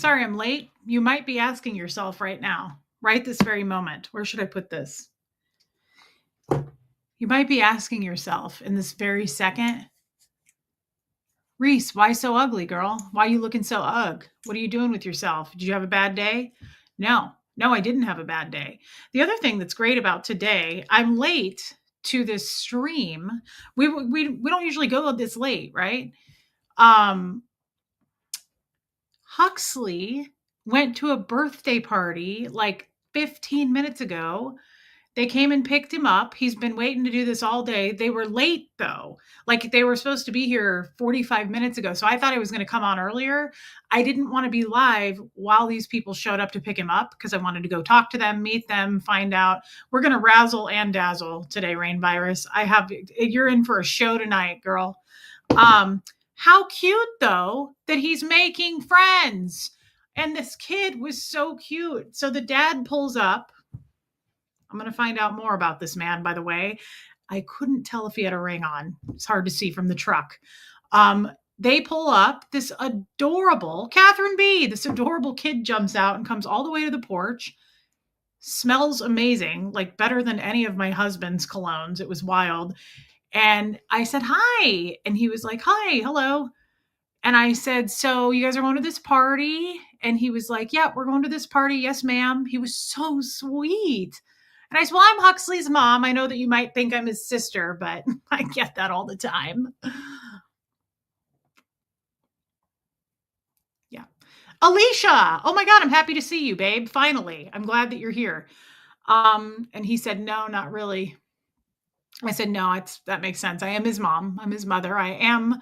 Sorry I'm late. You might be asking yourself right now, right this very moment, where should I put this? You might be asking yourself in this very second, Reese, why so ugly, girl? Why are you looking so ugh? What are you doing with yourself? Did you have a bad day? No, I didn't have a bad day. The other thing that's great about today, I'm late to this stream. We don't usually go this late, right? Um, Huxley went to a birthday party like 15 minutes ago. They came and picked him up. He's been waiting to do this all day. They were late though. Like they were supposed to be here 45 minutes ago. So I thought I was going to come on earlier. I didn't want to be live while these people showed up to pick him up because I wanted to go talk to them, meet them, find out. We're going to razzle and dazzle today, Rain Virus. You're in for a show tonight, girl. How cute though that he's making friends. And this kid was so cute. So the dad pulls up. I'm going to find out more about this man, by the way. I couldn't tell if he had a ring on. It's hard to see from the truck. They pull up. This adorable Catherine B. This adorable kid jumps out and comes all the way to the porch. Smells amazing, like better than any of my husband's colognes. It was wild. And I said, hi. And he was like, hi, hello. And I said, so you guys are going to this party? And he was like, yeah, we're going to this party. Yes, ma'am. He was so sweet. And I said, well, I'm Huxley's mom. I know that you might think I'm his sister, but I get that all the time. Yeah. Alicia. Oh my God. I'm happy to see you, babe. Finally. I'm glad that you're here. And he said, no, not really. I said, no, that makes sense. I am his mom. I'm his mother. I am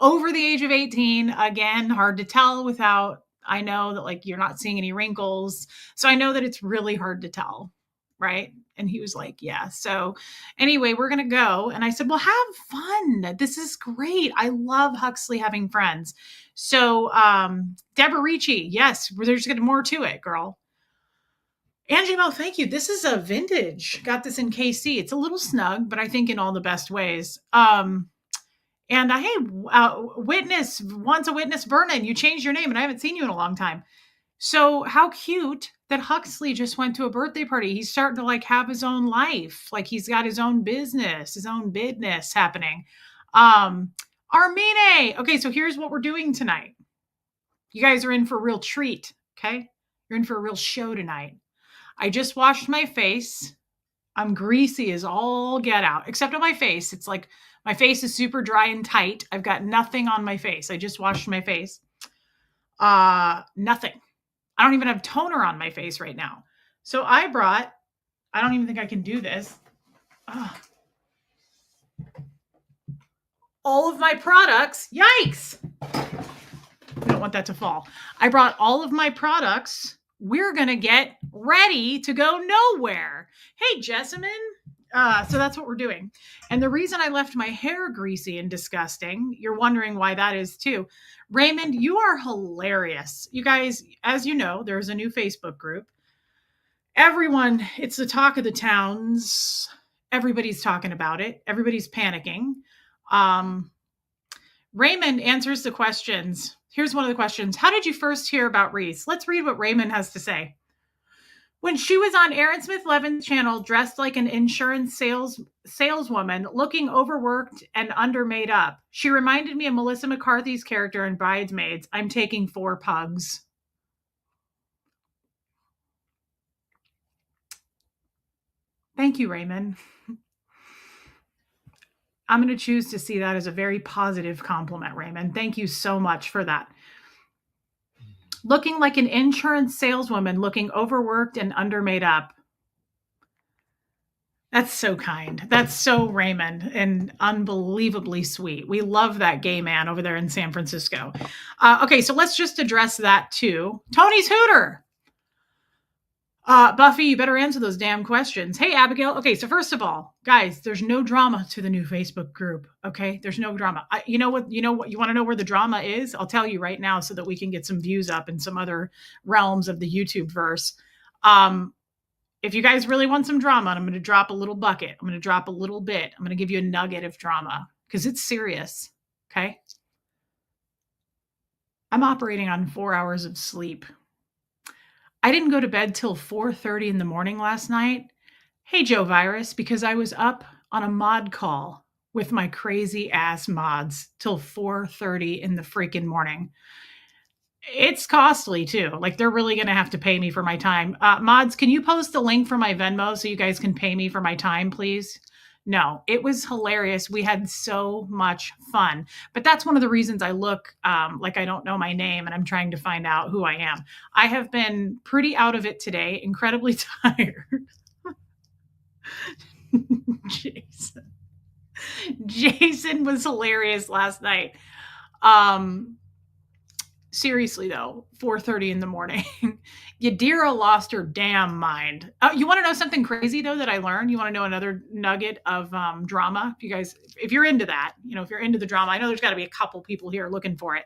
over the age of 18. Again, hard to tell without, I know that like you're not seeing any wrinkles. So I know that it's really hard to tell. Right. And he was like, yeah. So anyway, we're going to go. And I said, well, have fun. This is great. I love Huxley having friends. So, Deborah Ricci, yes, there's getting more to it, girl. Angie Mo, thank you. This is a vintage. Got this in KC. It's a little snug, but I think in all the best ways. And hey, witness, once a witness, Vernon, you changed your name and I haven't seen you in a long time. So how cute that Huxley just went to a birthday party. He's starting to like have his own life. Like he's got his own business happening. Armine. Okay, so here's what we're doing tonight. You guys are in for a real treat. Okay. You're in for a real show tonight. I just washed my face. I'm greasy as all get out, except on my face. It's like my face is super dry and tight. I've got nothing on my face. I just washed my face. Nothing. I don't even have toner on my face right now. So I don't even think I can do this. All of my products. Yikes. We don't want that to fall. I brought all of my products. We're going to get ready to go nowhere. Hey, Jessamine. So that's what we're doing. And the reason I left my hair greasy and disgusting, you're wondering why that is too. Raymond, you are hilarious. You guys, as you know, there's a new Facebook group. Everyone, it's the talk of the towns. Everybody's talking about it. Everybody's panicking. Raymond answers the questions. Here's one of the questions. How did you first hear about Reese? Let's read what Raymond has to say. When she was on Aaron Smith Levin's channel, dressed like an insurance saleswoman, looking overworked and undermade up, she reminded me of Melissa McCarthy's character in Bridesmaids. I'm taking 4 pugs. Thank you, Raymond. I'm going to choose to see that as a very positive compliment, Raymond. Thank you so much for that. Looking like an insurance saleswoman, looking overworked and undermade up. That's so kind. That's so Raymond and unbelievably sweet. We love that gay man over there in San Francisco. Okay, so let's just address that too. Tony's Hooter. Buffy, you better answer those damn questions. Hey, Abigail. Okay, so first of all, guys, there's no drama to the new Facebook group. Okay, there's no drama. You know what? You want to know where the drama is? I'll tell you right now so that we can get some views up in some other realms of the YouTube verse. If you guys really want some drama, I'm going to drop a little bucket. I'm going to drop a little bit. I'm going to give you a nugget of drama because it's serious. Okay. I'm operating on 4 hours of sleep. I didn't go to bed till 4:30 in the morning last night. Hey, Joe Virus, because I was up on a mod call with my crazy ass mods till 4:30 in the freaking morning. It's costly too. Like they're really going to have to pay me for my time. Mods, can you post the link for my Venmo so you guys can pay me for my time, please? No, it was hilarious. We had so much fun. But that's one of the reasons I look like I don't know my name and I'm trying to find out who I am. I have been pretty out of it today, incredibly tired. Jason. Jason was hilarious last night. Um, Seriously though, 4:30 in the morning. Yadira lost her damn mind. You want to know something crazy though that I learned? You want to know another nugget of drama? If you guys, if you're into that, if you're into the drama, I know there's got to be a couple people here looking for it.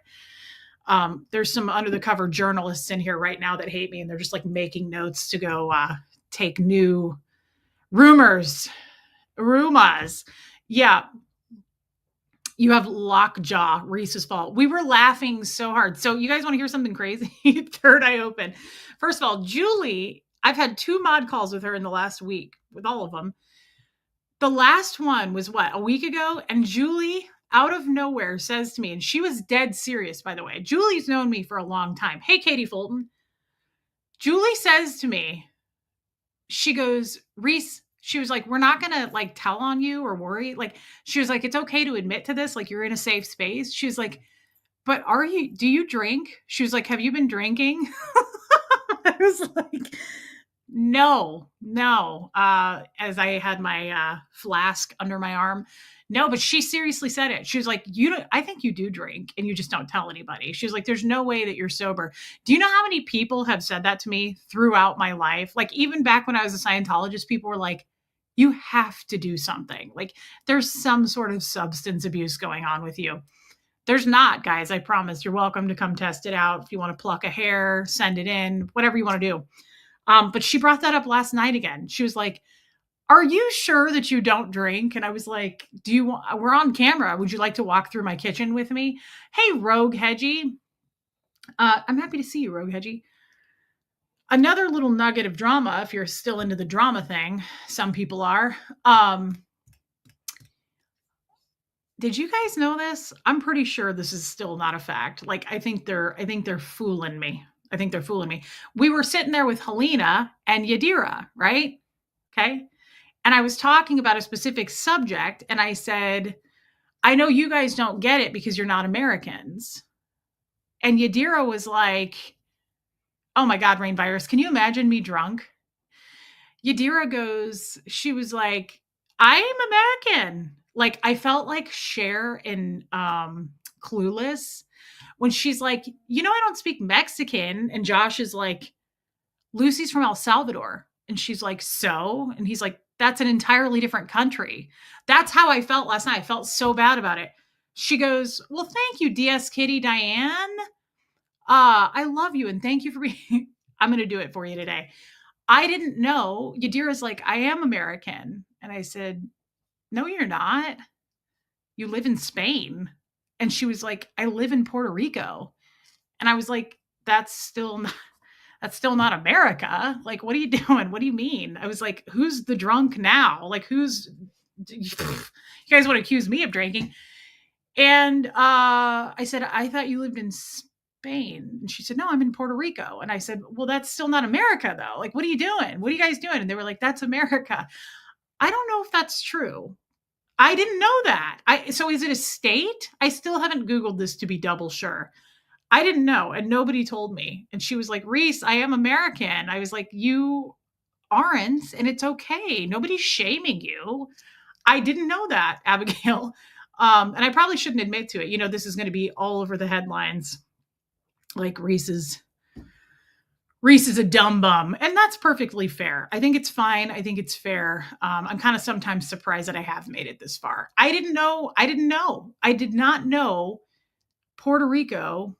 There's some under the cover journalists in here right now that hate me, and they're just like making notes to go take new rumors. Yeah, you have lockjaw, Reese's fault. We were laughing so hard. So you guys want to hear something crazy? Third eye open. First of all, Julie, I've had 2 mod calls with her in the last week, with all of them. The last one was what, a week ago? And Julie, out of nowhere, says to me, and she was dead serious, by the way. Julie's known me for a long time. Hey, Katie Fulton. Julie says to me, she goes, Reese, she was like, we're not going to like tell on you or worry. Like, she was like, it's okay to admit to this. Like, you're in a safe space. She was like, but do you drink? She was like, have you been drinking? I was like, no. As I had my flask under my arm. No, but she seriously said it. She was like, I think you do drink and you just don't tell anybody. She was like, there's no way that you're sober. Do you know how many people have said that to me throughout my life? Like even back when I was a Scientologist, people were like, you have to do something. Like there's some sort of substance abuse going on with you. There's not, guys. I promise. You're welcome to come test it out. If you want to pluck a hair, send it in, whatever you want to do. But she brought that up last night again. She was like, are you sure that you don't drink? And I was like, we're on camera. Would you like to walk through my kitchen with me? Hey, Rogue Hedgie. I'm happy to see you, Rogue Hedgie. Another little nugget of drama, if you're still into the drama thing, some people are. Did you guys know this? I'm pretty sure this is still not a fact. Like, I think they're fooling me. We were sitting there with Helena and Yadira, right? Okay. And I was talking about a specific subject, and I said, I know you guys don't get it because you're not Americans. And Yadira was like, oh my God, Rain Virus, can you imagine me drunk? Yadira goes, she was like, I'm American. Like, I felt like Cher in Clueless when she's like, I don't speak Mexican. And Josh is like, Lucy's from El Salvador. And she's like, so? And he's like, that's an entirely different country. That's how I felt last night. I felt so bad about it. She goes, well, thank you, DS Kitty Diane. I love you. And thank you for being, I'm going to do it for you today. I didn't know. Yadira's like, I am American. And I said, no, you're not. You live in Spain. And she was like, I live in Puerto Rico. And I was like, that's still not America. Like, what are you doing? What do you mean? I was like, who's the drunk now? Like, you guys want to accuse me of drinking? And I said, I thought you lived in Spain. And she said, no, I'm in Puerto Rico. And I said, well, that's still not America though. Like, what are you doing? What are you guys doing? And they were like, that's America. I don't know if that's true. I didn't know that. So is it a state? I still haven't Googled this to be double sure. I didn't know, and nobody told me. And she was like, Reese, I am American. I was like, you aren't, and it's okay. Nobody's shaming you. I didn't know that, Abigail. And I probably shouldn't admit to it. This is going to be all over the headlines. Like Reese is a dumb bum. And that's perfectly fair. I think it's fine. I think it's fair. I'm kind of sometimes surprised that I have made it this far. I didn't know. I did not know Puerto Rico.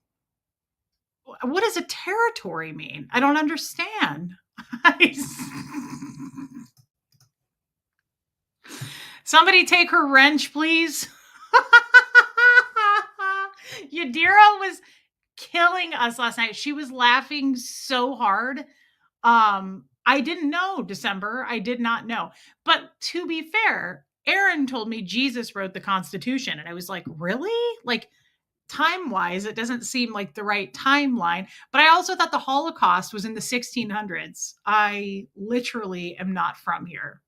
What does a territory mean? I don't understand. Somebody take her wrench, please. Yadira was killing us last night. She was laughing so hard. I didn't know December. I did not know. But to be fair, Aaron told me Jesus wrote the Constitution. And I was like, really? Like, time wise, it doesn't seem like the right timeline. But I also thought the Holocaust was in the 1600s. I literally am not from here.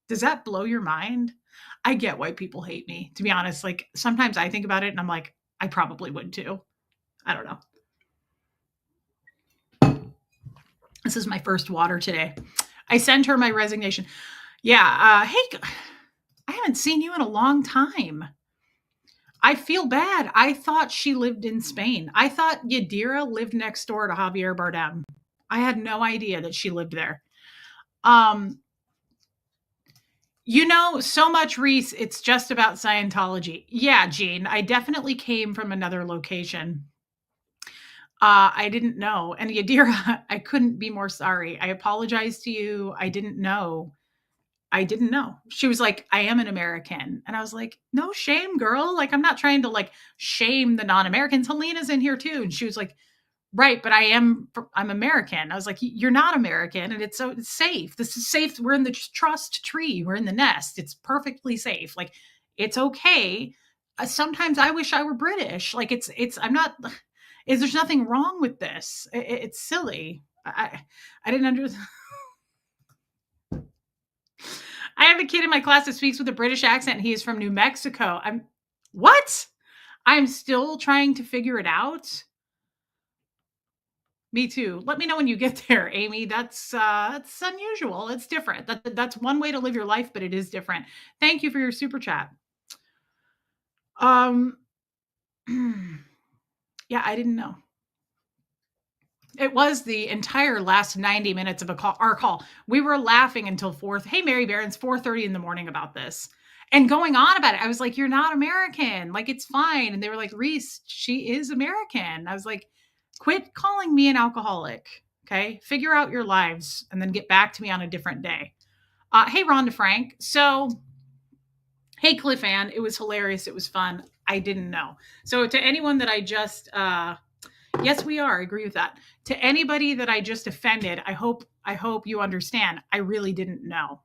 Does that blow your mind? I get why people hate me, to be honest. Like, sometimes I think about it and I'm like, I probably would too. I don't know. This is my first water today. I sent her my resignation. Yeah. Hey, I haven't seen you in a long time. I feel bad. I thought she lived in Spain. I thought Yadira lived next door to Javier Bardem. I had no idea that she lived there. So much, Reese, it's just about Scientology. Yeah, Jean, I definitely came from another location. I didn't know. And Yadira, I couldn't be more sorry. I apologize to you. I didn't know. She was like, I am an American. And I was like, no shame, girl. Like, I'm not trying to like shame the non-Americans. Helena's in here too. And she was like, right, but I'm American. I was like, you're not American. And it's safe. This is safe. We're in the trust tree. We're in the nest. It's perfectly safe. Like, it's okay. Sometimes I wish I were British. Like I'm not, there's nothing wrong with this. It's silly. I didn't understand. I have a kid in my class that speaks with a British accent. And he is from New Mexico. What? I'm still trying to figure it out. Me too. Let me know when you get there, Amy. That's unusual. It's different. That's one way to live your life, but it is different. Thank you for your super chat. Yeah, I didn't know. It was the entire last 90 minutes of our call. We were laughing until 4. Hey, Mary Barron's 4:30 in the morning about this and going on about it. I was like, you're not American. Like, it's fine. And they were like, Reese, she is American. I was like, quit calling me an alcoholic. Okay. Figure out your lives and then get back to me on a different day. Hey, Rhonda Frank. So, hey, Cliff Ann. It was hilarious. It was fun. I didn't know. So to anyone that I just, yes, we are. I agree with that. To anybody that I just offended, I hope you understand. I really didn't know.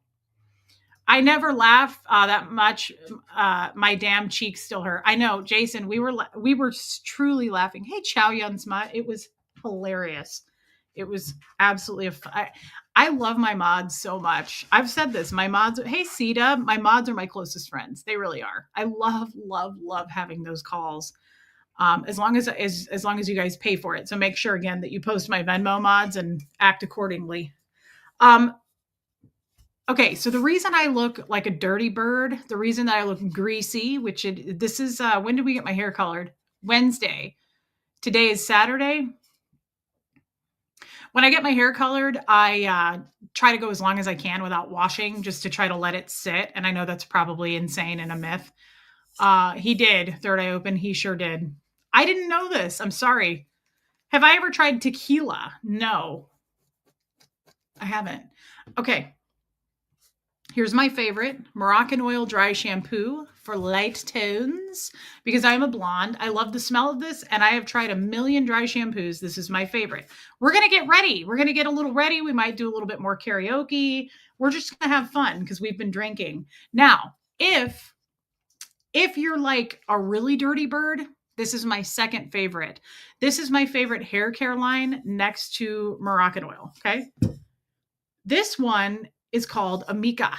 I never laugh that much. My damn cheeks still hurt. I know, Jason. We were truly laughing. Hey, Chow Yun Smut. It was hilarious. It was absolutely. I love my mods so much. I've said this. My mods. Hey, Sita. My mods are my closest friends. They really are. I love having those calls. As long as you guys pay for it. So make sure again that you post my Venmo mods and act accordingly. Okay, so the reason I look like a dirty bird, the reason that I look greasy, this is when did we get my hair colored? Wednesday. Today is Saturday. When I get my hair colored, I try to go as long as I can without washing, just to try to let it sit. And I know that's probably insane and a myth. He did. Third eye open. He sure did. I didn't know this. I'm sorry. Have I ever tried tequila? No, I haven't. Okay. Here's my favorite Moroccan oil dry shampoo for light tones because I'm a blonde. I love the smell of this and I have tried a million dry shampoos. This is my favorite. We're going to get ready. We're going to get a little ready. We might do a little bit more karaoke. We're just going to have fun because we've been drinking. Now, if you're like a really dirty bird, this is my second favorite. This is my favorite hair care line next to Moroccan oil. Okay. This one is called Amika.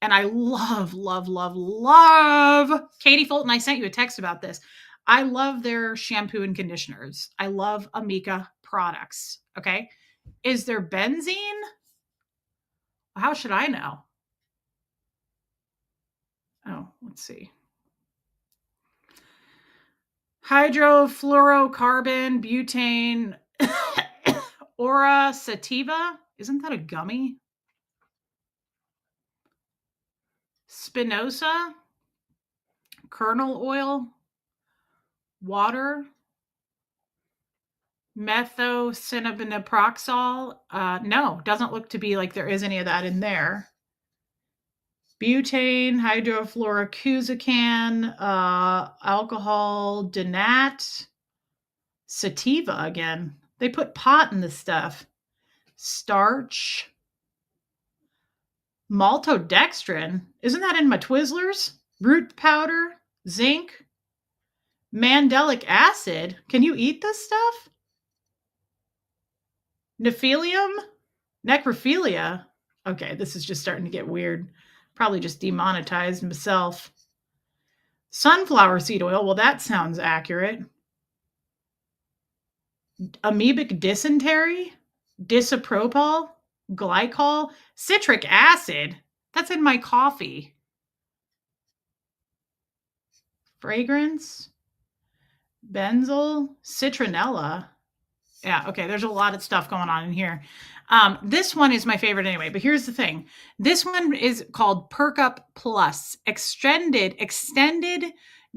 And I love Katie Fulton. I sent you a text about this. I love their shampoo and conditioners. I love Amika products. Okay. Is there benzene? How should I know? Oh, let's see. Hydrofluorocarbon, butane, Aura sativa. Isn't that a gummy? Spinoza, kernel oil, water, methocyanidinoproxol. No, doesn't look to be like there is any of that in there. Butane, hydrofluorocusacan, alcohol, denat, Sativa again. They put pot in this stuff. Starch. Maltodextrin. Isn't that in my Twizzlers? Root powder. Zinc. Mandelic acid. Can you eat this stuff? Nephilium? Necrophilia. Okay, this is just starting to get weird. Probably just demonetized myself. Sunflower seed oil. Well, that sounds accurate. Amoebic dysentery, disopropyl, glycol, citric acid. That's in my coffee. Fragrance, benzyl, citronella. Yeah, okay, there's a lot of stuff going on in here. This one is my favorite anyway, but here's the thing. This one is called Perk Up Plus Extended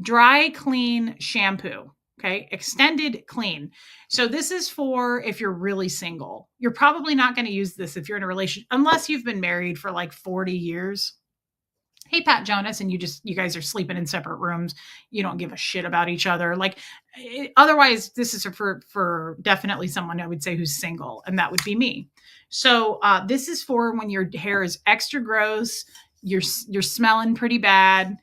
Dry Clean Shampoo. Okay, extended clean. So this is for if you're really single. You're probably not going to use this if you're in a relationship, unless you've been married for like 40 years. Hey, Pat Jonas, and you guys are sleeping in separate rooms. You don't give a shit about each other. Like, otherwise, this is for definitely someone I would say who's single, and that would be me. So this is for when your hair is extra gross, you're smelling pretty bad,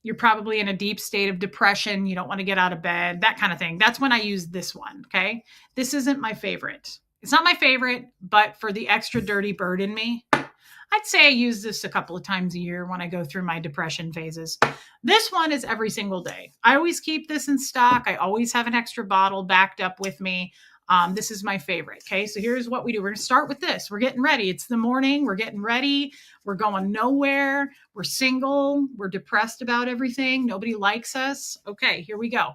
you're probably in a deep state of depression, you don't want to get out of bed, that kind of thing. That's when I use this one. Okay, this isn't my favorite. It's not my favorite, but for the extra dirty bird in me, I'd say I use this a couple of times a year when I go through my depression phases. This one is every single day. I always keep this in stock. I always have an extra bottle backed up with me. This is my favorite. Okay, so here's what we do. We're going to start with this. We're getting ready. It's the morning. We're getting ready. We're going nowhere. We're single. We're depressed about everything. Nobody likes us. Okay, here we go.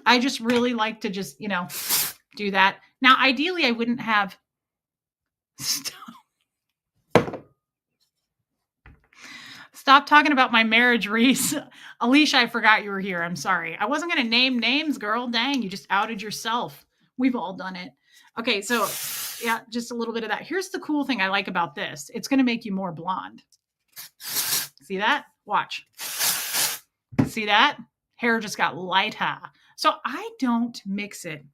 I just really like to just, do that. Now, ideally, I wouldn't have. Stop talking about my marriage, Reese. Alicia, I forgot you were here. I'm sorry. I wasn't going to name names, girl. Dang, you just outed yourself. We've all done it. Okay, so yeah, just a little bit of that. Here's the cool thing I like about this. It's going to make you more blonde. See that? Watch. See that? Hair just got lighter. So I don't mix it.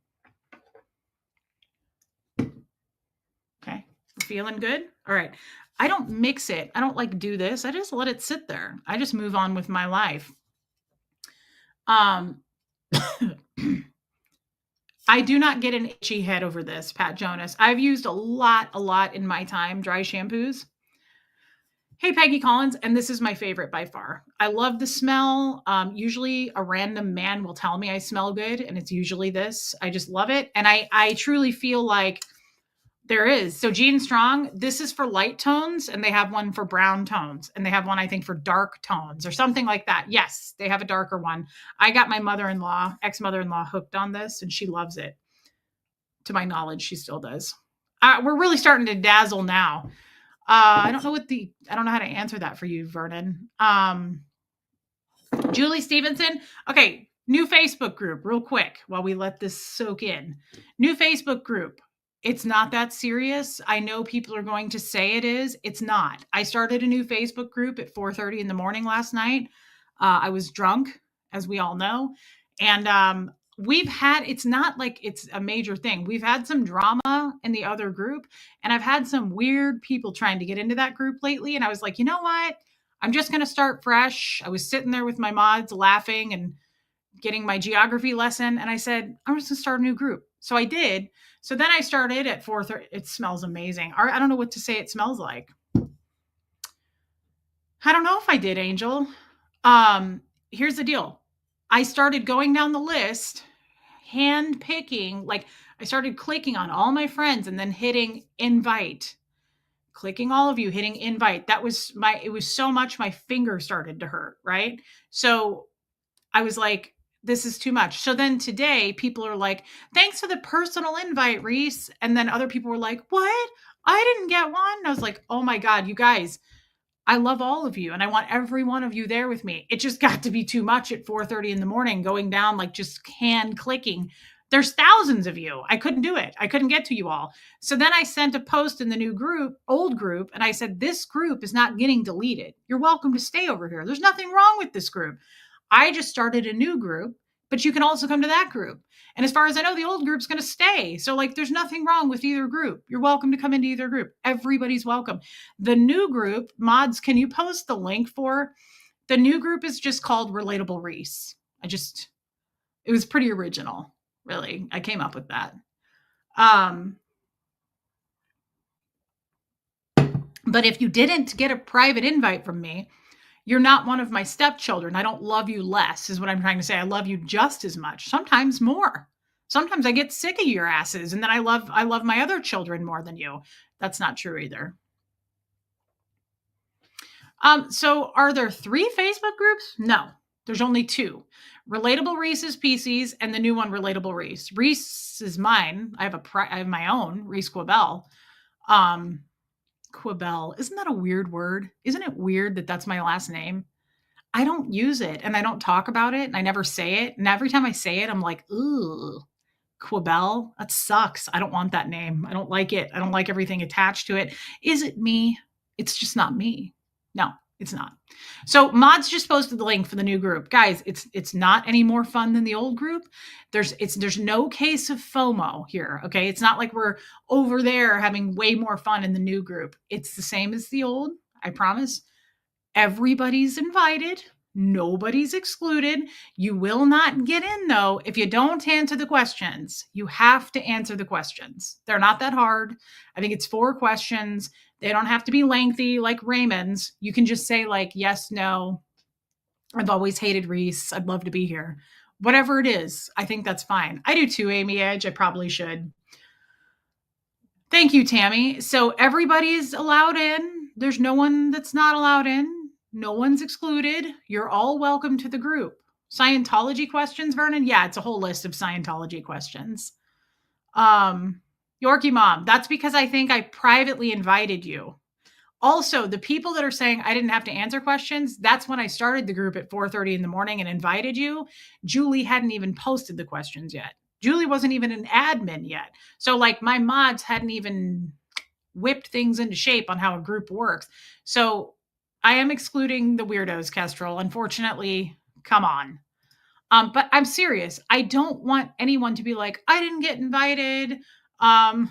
Okay, feeling good? All right. I don't mix it. I don't do this. I just let it sit there. I just move on with my life. I do not get an itchy head over this, Pat Jonas. I've used a lot in my time, dry shampoos. Hey, Peggy Collins, and this is my favorite by far. I love the smell. Usually a random man will tell me I smell good, and it's usually this. I just love it. And I truly feel like there is. So Gene Strong, this is for light tones, and they have one for brown tones, and they have one, I think, for dark tones or something like that. Yes, they have a darker one. I got my ex-mother-in-law hooked on this, and she loves it. To my knowledge, she still does. We're really starting to dazzle now. I don't know how to answer that for you, Vernon. Julie Stevenson. Okay. New Facebook group real quick while we let this soak in. New Facebook group. It's not that serious. I know people are going to say it is. It's not. I started a new Facebook group at 4:30 in the morning last night. I was drunk, as we all know. And it's not like it's a major thing. We've had some drama in the other group, and I've had some weird people trying to get into that group lately. And I was like, you know what? I'm just going to start fresh. I was sitting there with my mods laughing and getting my geography lesson. And I said, I'm just going to start a new group. So I did. So then I started at 4:30. It smells amazing. I don't know what to say it smells like. I don't know if I did, Angel. Here's the deal. I started going down the list, hand picking, I started clicking on all my friends and then hitting invite, clicking all of you, hitting invite. It was so much my finger started to hurt, right? So I was like, this is too much. So then today people are like, thanks for the personal invite, Reese. And then other people were like, what? I didn't get one. And I was like, oh my God, you guys, I love all of you. And I want every one of you there with me. It just got to be too much at 4:30 in the morning, going down, just hand clicking. There's thousands of you. I couldn't do it. I couldn't get to you all. So then I sent a post in the new group, old group, and I said, this group is not getting deleted. You're welcome to stay over here. There's nothing wrong with this group. I just started a new group, but you can also come to that group. And as far as I know, the old group's going to stay. So like, there's nothing wrong with either group. You're welcome to come into either group. Everybody's welcome. The new group, mods, can you post the link for? The new group is just called Relatable Reese. It was pretty original, really. I came up with that. But if you didn't get a private invite from me, you're not one of my stepchildren. I don't love you less, is what I'm trying to say. I love you just as much, sometimes more. Sometimes I get sick of your asses, and then I love my other children more than you. That's not true either. So are there 3 Facebook groups? No, there's only 2. Relatable Reese's PCs and the new one, Relatable Reese. Reese is mine. I have my own, Reese Quibell. Quibell. Isn't that a weird word? Isn't it weird that that's my last name? I don't use it and I don't talk about it and I never say it. And every time I say it, I'm like, ooh, Quibell. That sucks. I don't want that name. I don't like it. I don't like everything attached to it. Is it me? It's just not me. No, it's not. So mods just posted the link for the new group. Guys, it's not any more fun than the old group. There's no case of FOMO here, okay? It's not like we're over there having way more fun in the new group. It's the same as the old, I promise. Everybody's invited. Nobody's excluded. You will not get in, though, if you don't answer the questions. You have to answer the questions. They're not that hard. I think it's 4 questions. They don't have to be lengthy like Raymond's. You can just say like, yes, no. I've always hated Reese. I'd love to be here. Whatever it is, I think that's fine. I do too, Amy Edge. I probably should. Thank you, Tammy. So everybody's allowed in. There's no one that's not allowed in. No one's excluded. You're all welcome to the group. Scientology questions, Vernon? Yeah, it's a whole list of Scientology questions. Yorkie Mom, that's because I think I privately invited you. Also, the people that are saying I didn't have to answer questions, that's when I started the group at 4:30 in the morning and invited you. Julie hadn't even posted the questions yet. Julie wasn't even an admin yet. So like my mods hadn't even whipped things into shape on how a group works. So I am excluding the weirdos, Kestrel. Unfortunately, come on. But I'm serious. I don't want anyone to be like, I didn't get invited. That's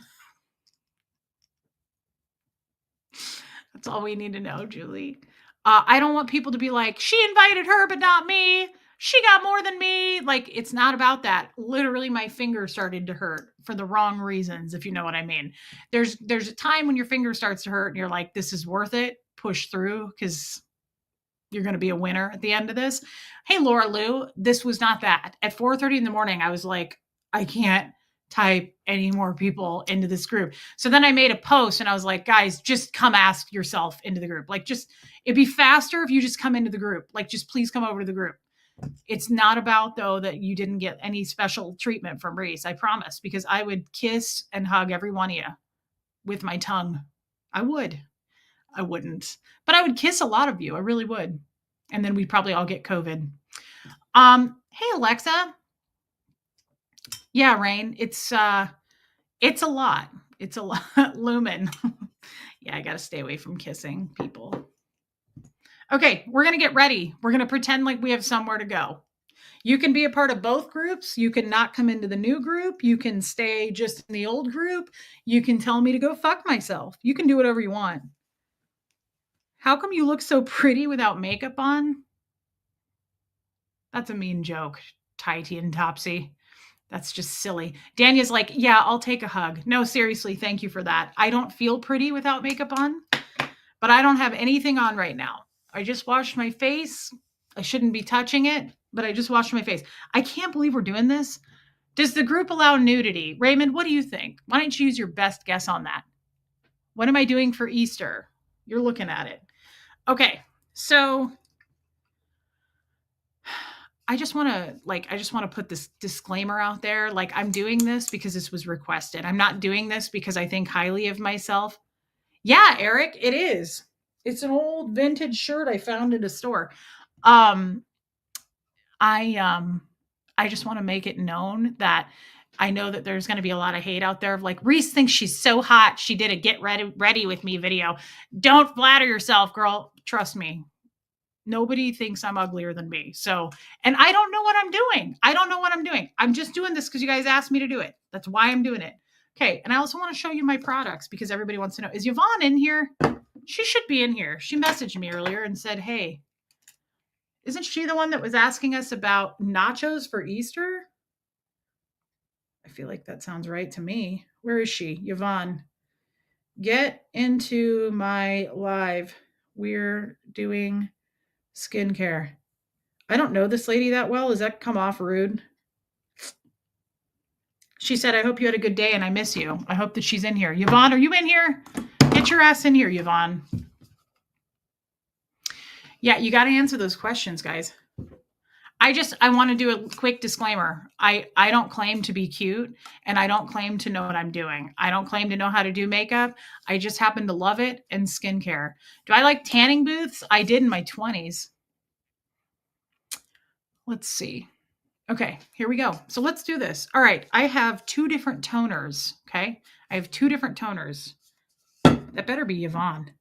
all we need to know, Julie. I don't want people to be like, she invited her, but not me. She got more than me. Like, it's not about that. Literally, my finger started to hurt for the wrong reasons, if you know what I mean. There's a time when your finger starts to hurt and you're like, this is worth it. Push through because you're going to be a winner at the end of this. Hey, Laura Lou, this was not that. At 4:30 in the morning, I was like, I can't type any more people into this group. So then I made a post and I was like, guys, just come ask yourself into the group. Like, just, it'd be faster if you just come into the group. Like, just please come over to the group. It's not about, though, that you didn't get any special treatment from Reese. I promise, because I would kiss and hug every one of you with my tongue. I would. I wouldn't, but I would kiss a lot of you. I really would. And then we'd probably all get COVID. Hey, Alexa. Yeah, Rain. It's a lot. It's a lot. Lumen. Yeah, I got to stay away from kissing people. Okay, we're going to get ready. We're going to pretend like we have somewhere to go. You can be a part of both groups. You can not come into the new group. You can stay just in the old group. You can tell me to go fuck myself. You can do whatever you want. How come you look so pretty without makeup on? That's a mean joke, Tighty and Topsy. That's just silly. Danya's like, yeah, I'll take a hug. No, seriously, thank you for that. I don't feel pretty without makeup on, but I don't have anything on right now. I just washed my face. I shouldn't be touching it, but I just washed my face. I can't believe we're doing this. Does the group allow nudity? Raymond, what do you think? Why don't you use your best guess on that? What am I doing for Easter? You're looking at it. Okay, so I just want to put this disclaimer out there. Like, I'm doing this because this was requested. I'm not doing this because I think highly of myself. Yeah, Eric, it is. It's an old vintage shirt I found at a store. I just want to make it known that I know that there's going to be a lot of hate out there of like, Reese thinks she's so hot. She did a get ready with me video. Don't flatter yourself, girl. Trust me. Nobody thinks I'm uglier than me. So, and I don't know what I'm doing. I don't know what I'm doing. I'm just doing this because you guys asked me to do it. That's why I'm doing it. Okay. And I also want to show you my products because everybody wants to know, is Yvonne in here? She should be in here. She messaged me earlier and said, hey, isn't she the one that was asking us about nachos for Easter? I feel like that sounds right to me. Where is she? Yvonne, get into my live. We're doing skincare. I don't know this lady that well. Does that come off rude? She said, I hope you had a good day and I miss you. I hope that she's in here. Yvonne, are you in here? Get your ass in here, Yvonne. Yeah, you got to answer those questions, guys. I want to do a quick disclaimer. I don't claim to be cute and I don't claim to know what I'm doing. I don't claim to know how to do makeup. I just happen to love it and skincare. Do I like tanning booths? I did in my 20s. Let's see. Okay, here we go. So let's do this. All right, I have 2 different toners, okay? I have 2 different toners. That better be Yvonne.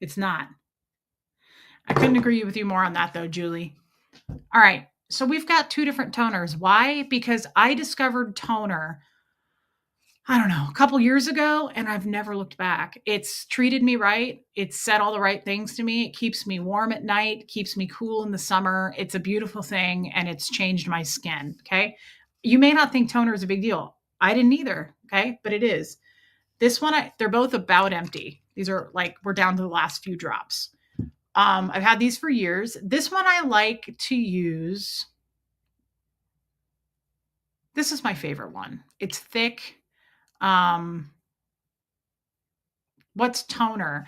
It's not. I couldn't agree with you more on that though, Julie. All right, so we've got 2 different toners. Why? Because I discovered toner, I don't know, a couple years ago, and I've never looked back. It's treated me right. It's said all the right things to me. It keeps me warm at night, keeps me cool in the summer. It's a beautiful thing, and it's changed my skin, okay? You may not think toner is a big deal. I didn't either, okay? But it is. This one, they're both about empty. These are like, we're down to the last few drops. I've had these for years. This one I like to use. This is my favorite one. It's thick. What's toner?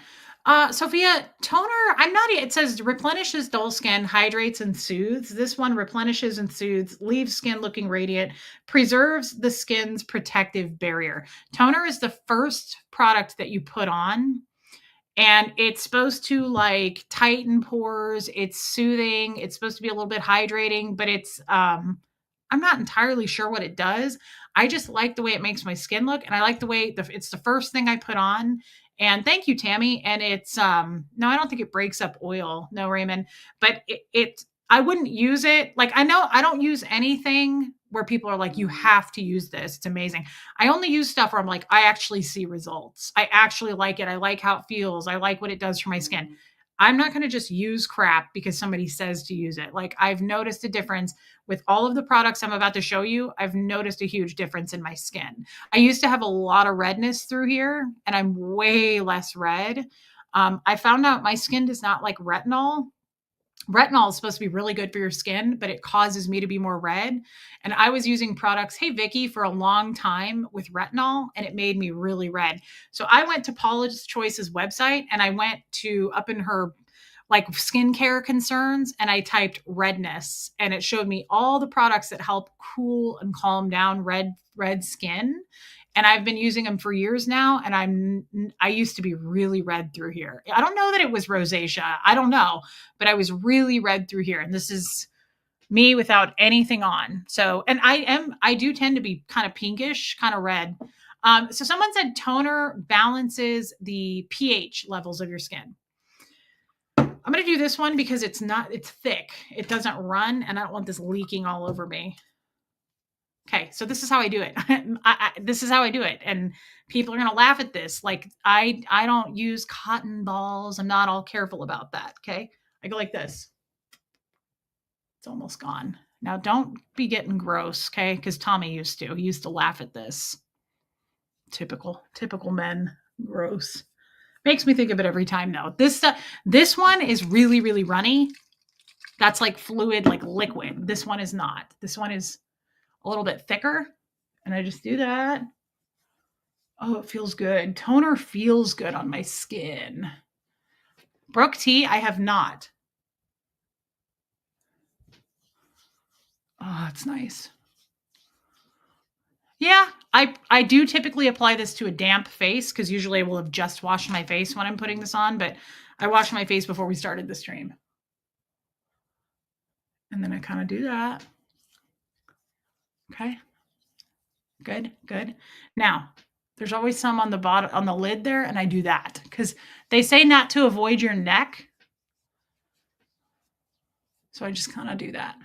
Sophia, toner, it says replenishes dull skin, hydrates and soothes. This one replenishes and soothes, leaves skin looking radiant, preserves the skin's protective barrier. Toner is the first product that you put on, and it's supposed to like tighten pores. It's soothing. It's supposed to be a little bit hydrating, but it's, I'm not entirely sure what it does. I just like the way it makes my skin look. And I like the way it's the first thing I put on. And thank you, Tammy. And it's, no, I don't think it breaks up oil. No, Raymond, but I wouldn't use it. Like, I know I don't use anything where people are like, you have to use this. It's amazing. I only use stuff where I'm like, I actually see results. I actually like it. I like how it feels. I like what it does for my skin. I'm not going to just use crap because somebody says to use it. Like, I've noticed a difference with all of the products I'm about to show you. I've noticed a huge difference in my skin. I used to have a lot of redness through here, and I'm way less red. I found out my skin does not like retinol. Retinol is supposed to be really good for your skin, but it causes me to be more red. And I was using products, hey, Vicky, for a long time with retinol, and it made me really red. So I went to Paula's Choice's website and I went to up in her like skincare concerns and I typed redness and it showed me all the products that help cool and calm down red skin. And I've been using them for years now. And I used to be really red through here. I don't know that it was rosacea. I don't know, but I was really red through here. And this is me without anything on. So, and I do tend to be kind of pinkish, kind of red. So someone said toner balances the pH levels of your skin. I'm going to do this one because it's thick. It doesn't run and I don't want this leaking all over me. Okay, so this is how I do it. This is how I do it. And people are going to laugh at this. Like, I don't use cotton balls. I'm not all careful about that, okay? I go like this. It's almost gone. Now, don't be getting gross, okay? Because Tommy used to. He used to laugh at this. Typical men. Gross. Makes me think of it every time, though. This one is really, really runny. That's like fluid, like liquid. This one is not. This one is a little bit thicker. And I just do that. Oh, it feels good. Toner feels good on my skin. Brook tea, I have not. Oh, it's nice. Yeah, I do typically apply this to a damp face because usually I will have just washed my face when I'm putting this on, but I washed my face before we started the stream. And then I kind of do that. Okay. Good, good. Now, there's always some on the bottom, on the lid there, and I do that because they say not to avoid your neck. So I just kind of do that.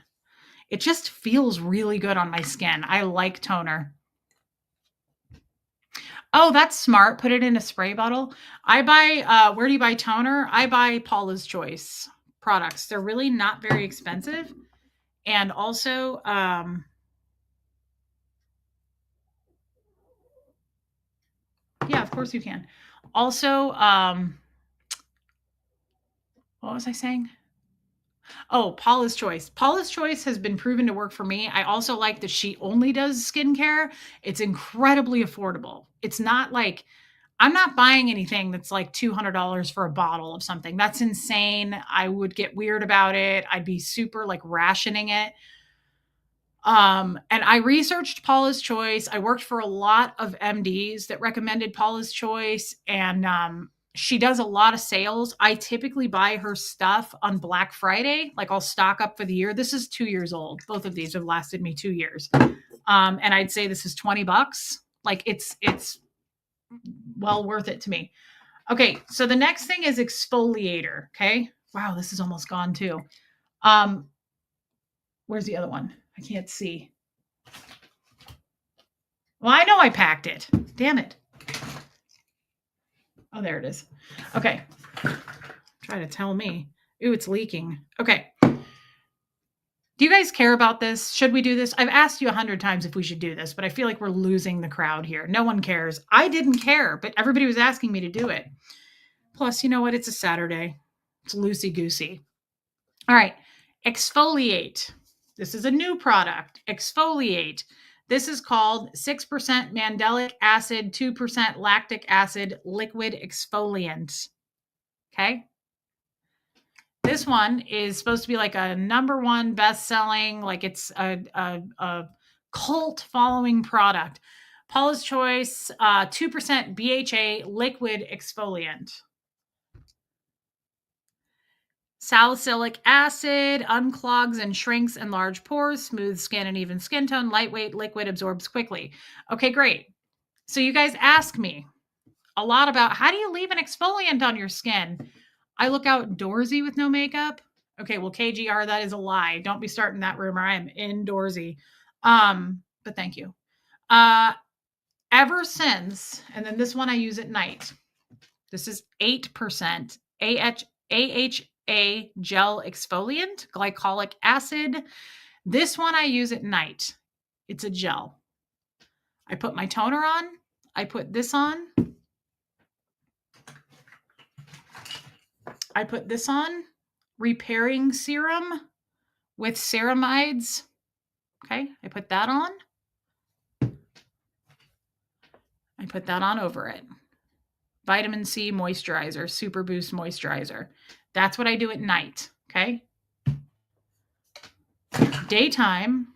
It just feels really good on my skin. I like toner. Oh, that's smart. Put it in a spray bottle. I buy, where do you buy toner? I buy Paula's Choice products. They're really not very expensive. And also, yeah, of course you can. Also, what was I saying? Oh, Paula's Choice. Paula's Choice has been proven to work for me. I also like that she only does skincare. It's incredibly affordable. It's not like I'm not buying anything that's like $200 for a bottle of something. That's insane. I would get weird about it. I'd be super like rationing it. And I researched Paula's Choice. I worked for a lot of MDs that recommended Paula's Choice, and she does a lot of sales. I typically buy her stuff on Black Friday. Like I'll stock up for the year. This is 2 years old. Both of these have lasted me 2 years. And I'd say this is $20. Like it's well worth it to me. Okay, so the next thing is exfoliator. Okay. Wow, this is almost gone too. Where's the other one? I can't see. Well, I know I packed it. Damn it. Oh, there it is. Okay. Try to tell me. Ooh, it's leaking. Okay. Do you guys care about this? Should we do this? I've asked you 100 times if we should do this, but I feel like we're losing the crowd here. No one cares. I didn't care, but everybody was asking me to do it. Plus, you know what? It's a Saturday. It's loosey-goosey. All right. Exfoliate. This is a new product. Exfoliate. This is called 6% mandelic acid, 2% lactic acid liquid exfoliant. Okay. This one is supposed to be like a #1 best-selling, like it's a cult following product. Paula's Choice, 2% BHA liquid exfoliant. Salicylic acid unclogs and shrinks enlarged pores, smooth skin and even skin tone, lightweight, liquid, absorbs quickly. Okay, great. So you guys ask me a lot about how do you leave an exfoliant on your skin? I look outdoorsy with no makeup. Okay, well, KGR, that is a lie. Don't be starting that rumor. I am indoorsy. But thank you. Ever since, and then this one I use at night. This is 8% AHA gel exfoliant, glycolic acid. This one I use at night. It's a gel. I put my toner on. I put this on. I put this on. Repairing serum with ceramides. Okay, I put that on. I put that on over it. Vitamin C moisturizer, Super Boost moisturizer. That's what I do at night, okay? Daytime,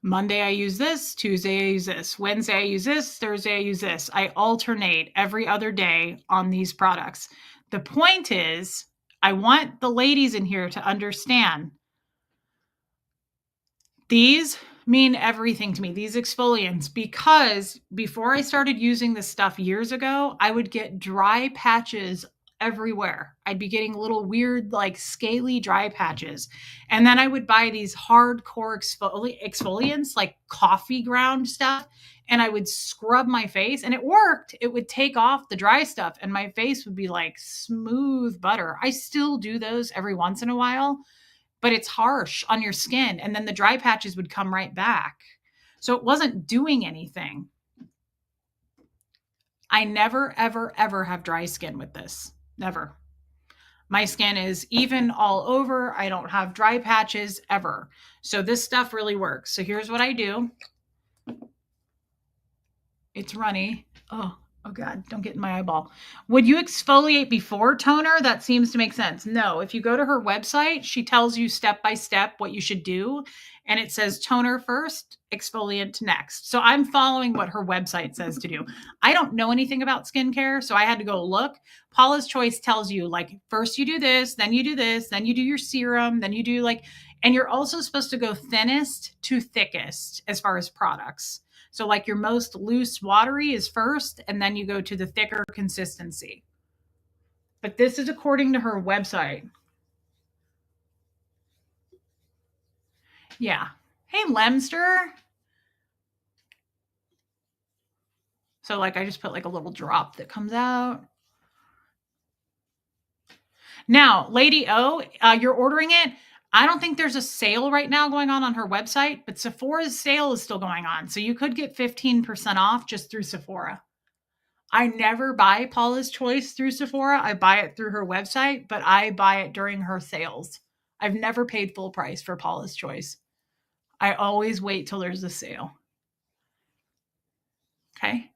Monday I use this, Tuesday I use this, Wednesday I use this, Thursday I use this. I alternate every other day on these products. The point is, I want the ladies in here to understand these mean everything to me, these exfoliants, because before I started using this stuff years ago, I would get dry patches everywhere. I'd be getting little weird, like scaly dry patches. And then I would buy these hardcore exfoliants, like coffee ground stuff, and I would scrub my face, and it worked. It would take off the dry stuff, and my face would be like smooth butter. I still do those every once in a while, but it's harsh on your skin. And then the dry patches would come right back. So it wasn't doing anything. I never, ever, ever have dry skin with this. Never. My skin is even all over. I don't have dry patches ever. So this stuff really works. So here's what I do. It's runny. Oh, Oh God, don't get in my eyeball. Would you exfoliate before toner? That seems to make sense. No, if you go to her website, she tells you step by step what you should do. And it says toner first, exfoliant next. So I'm following what her website says to do. I don't know anything about skincare, so I had to go look. Paula's Choice tells you like first you do this, then you do this, then you do your serum, then you do like, and you're also supposed to go thinnest to thickest as far as products. So like your most loose watery is first, and then you go to the thicker consistency. But this is according to her website. Yeah. Hey, Lemster. So like I just put like a little drop that comes out. Now, Lady O, you're ordering it. I don't think there's a sale right now going on her website, but Sephora's sale is still going on. So you could get 15% off just through Sephora. I never buy Paula's Choice through Sephora. I buy it through her website, but I buy it during her sales. I've never paid full price for Paula's Choice. I always wait till there's a sale. Okay.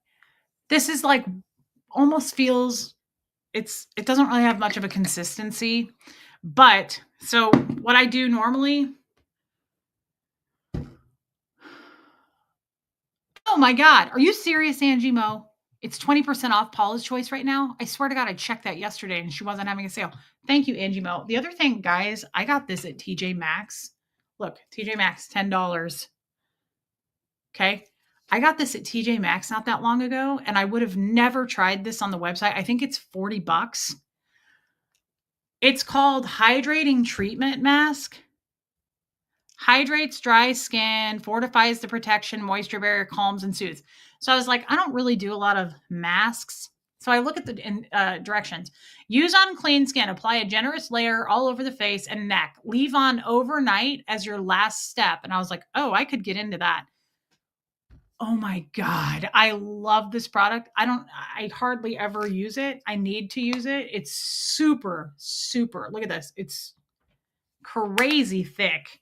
This is like almost feels it doesn't really have much of a consistency. But so what I do normally. Oh my God. Are you serious, Angie Mo? It's 20% off Paula's Choice right now. I swear to God, I checked that yesterday and she wasn't having a sale. Thank you, Angie Mo. The other thing, guys, I got this at TJ Maxx. Look, TJ Maxx, $10. Okay. I got this at TJ Maxx not that long ago, and I would have never tried this on the website. I think it's $40. It's called Hydrating Treatment Mask. Hydrates dry skin, fortifies the protection, moisture barrier, calms and soothes. So I was like, I don't really do a lot of masks. So I look at the directions. Use on clean skin. Apply a generous layer all over the face and neck. Leave on overnight as your last step. And I was like, oh, I could get into that. Oh my God. I love this product. I hardly ever use it. I need to use it. It's super, super. Look at this. It's crazy thick.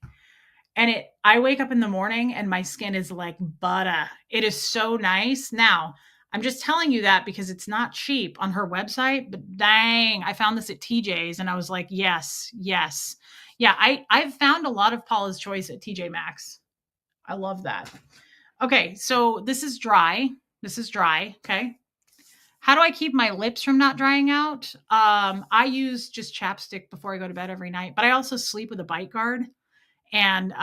And I wake up in the morning and my skin is like butter. It is so nice. Now, I'm just telling you that because it's not cheap on her website, but dang, I found this at TJ's and I was like, yes, yes. Yeah, I've found a lot of Paula's Choice at TJ Maxx. I love that. Okay, so this is dry. This is dry, okay? How do I keep my lips from not drying out? I use just chapstick before I go to bed every night, but I also sleep with a bite guard. And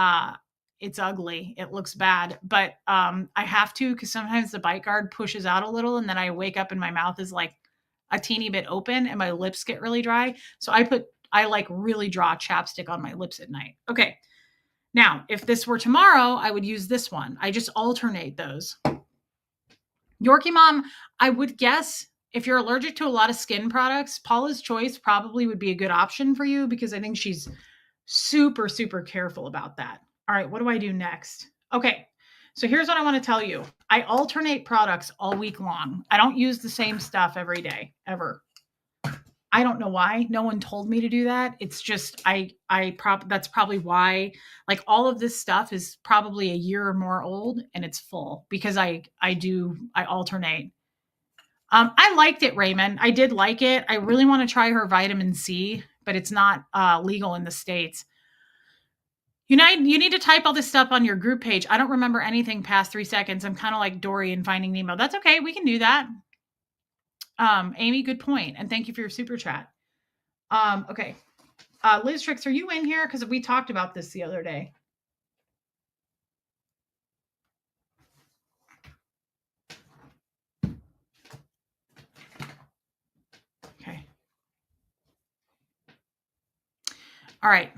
it's ugly. It looks bad, but I have to because sometimes the bite guard pushes out a little, and then I wake up and my mouth is like a teeny bit open, and my lips get really dry. So I like really draw chapstick on my lips at night. Okay. Now, if this were tomorrow, I would use this one. I just alternate those. Yorkie Mom, I would guess if you're allergic to a lot of skin products, Paula's Choice probably would be a good option for you because I think she's super, super careful about that. All right, what do I do next? Okay, so here's what I want to tell you. I alternate products all week long. I don't use the same stuff every day, ever. I don't know why. No one told me to do that. It's just that's probably why like all of this stuff is probably a year or more old and it's full because I alternate. I liked it, Raymond. I did like it. I really want to try her vitamin C, but it's not legal in the States. You need to type all this stuff on your group page. I don't remember anything past 3 seconds. I'm kind of like Dory in Finding Nemo. That's okay. We can do that. Amy, good point. And thank you for your super chat. Okay. Liz Tricks, are you in here? Because we talked about this the other day. Okay. All right.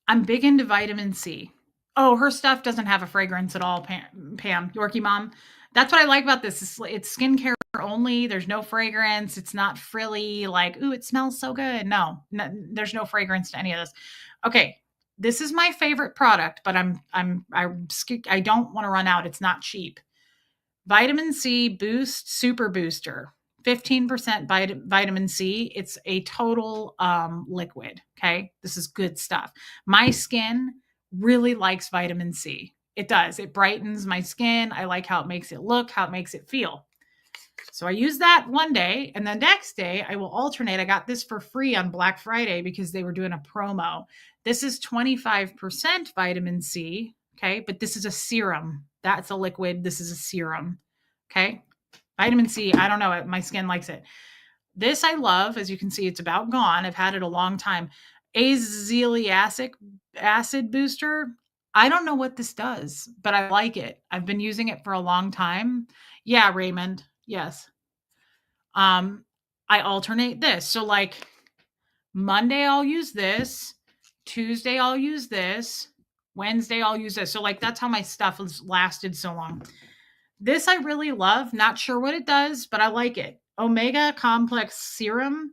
I'm big into vitamin C. Oh, her stuff doesn't have a fragrance at all, Pam. Yorkie Mom. That's what I like about this. It's skincare only. There's no fragrance. It's not frilly. Like, ooh, it smells so good. No, there's no fragrance to any of this. Okay, this is my favorite product, but I don't want to run out. It's not cheap. Vitamin C Boost Super Booster. 15% vitamin C. It's a total liquid. Okay. This is good stuff. My skin really likes vitamin C. It does. It brightens my skin. I like how it makes it look, how it makes it feel. So I use that one day, and the next day I will alternate. I got this for free on Black Friday because they were doing a promo. This is 25% vitamin C, okay? But this is a serum. That's a liquid. This is a serum, okay? Vitamin C, I don't know. My skin likes it. This I love. As you can see, it's about gone. I've had it a long time. Azelaic acid booster. I don't know what this does, but I like it. I've been using it for a long time. Yeah, Raymond. Yes. Um, I alternate this. So like Monday I'll use this, Tuesday I'll use this, Wednesday I'll use this. So like that's how my stuff has lasted so long. This I really love. Not sure what it does, but I like it. Omega Complex Serum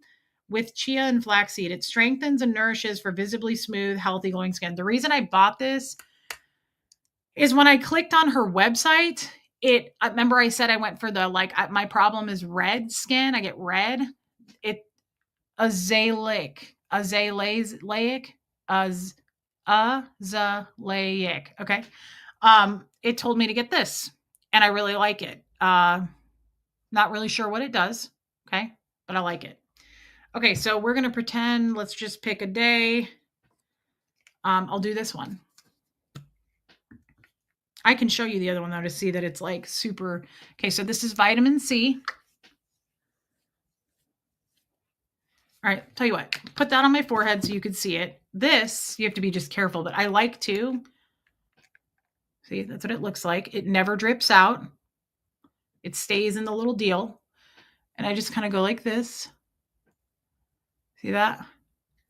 with chia and flaxseed. It strengthens and nourishes for visibly smooth, healthy, glowing skin. The reason I bought this is when I clicked on her website, I remember I said I went for the my problem is red skin. I get red. It azalaic, azalaic, azalaic. Okay. It told me to get this, and I really like it. Not really sure what it does. Okay, but I like it. Okay, so we're gonna pretend. Let's just pick a day. I'll do this one. I can show you the other one though to see that it's like super. Okay, so this is vitamin C. All right, tell you what, put that on my forehead so you can see it. This, you have to be just careful, but I like to. See, that's what it looks like. It never drips out. It stays in the little deal. And I just kind of go like this. See that?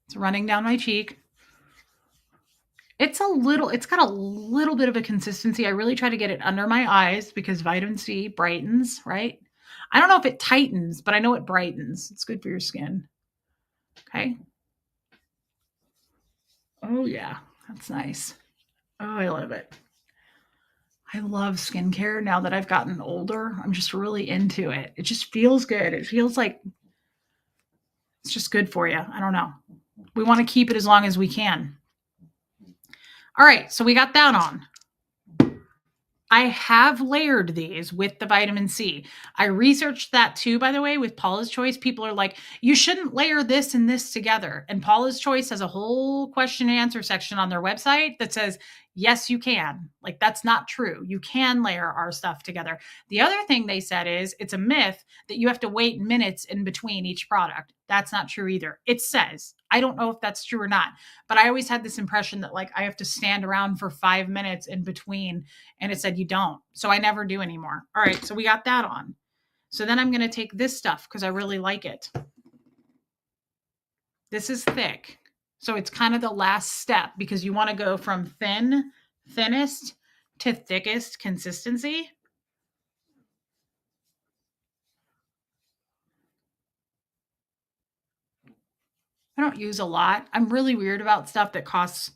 It's running down my cheek. It's got a little bit of a consistency. I really try to get it under my eyes because vitamin C brightens, right? I don't know if it tightens, but I know it brightens. It's good for your skin. Okay. Oh yeah, that's nice. Oh, I love it. I love skincare now that I've gotten older. I'm just really into it. It just feels good. It feels like it's just good for you. I don't know. We want to keep it as long as we can. All right, so we got that on. I have layered these with the vitamin C. I researched that too, by the way, with Paula's Choice. People are like, you shouldn't layer this and this together. And Paula's Choice has a whole question and answer section on their website that says, yes, you can. Like, that's not true. You can layer our stuff together. The other thing they said is it's a myth that you have to wait minutes in between each product. That's not true either. It says, I don't know if that's true or not, but I always had this impression that like I have to stand around for 5 minutes in between, and it said you don't. So I never do anymore. All right, so we got that on. So then I'm going to take this stuff because I really like it. This is thick. So it's kind of the last step because you want to go from thinnest to thickest consistency. I don't use a lot. I'm really weird about stuff that costs,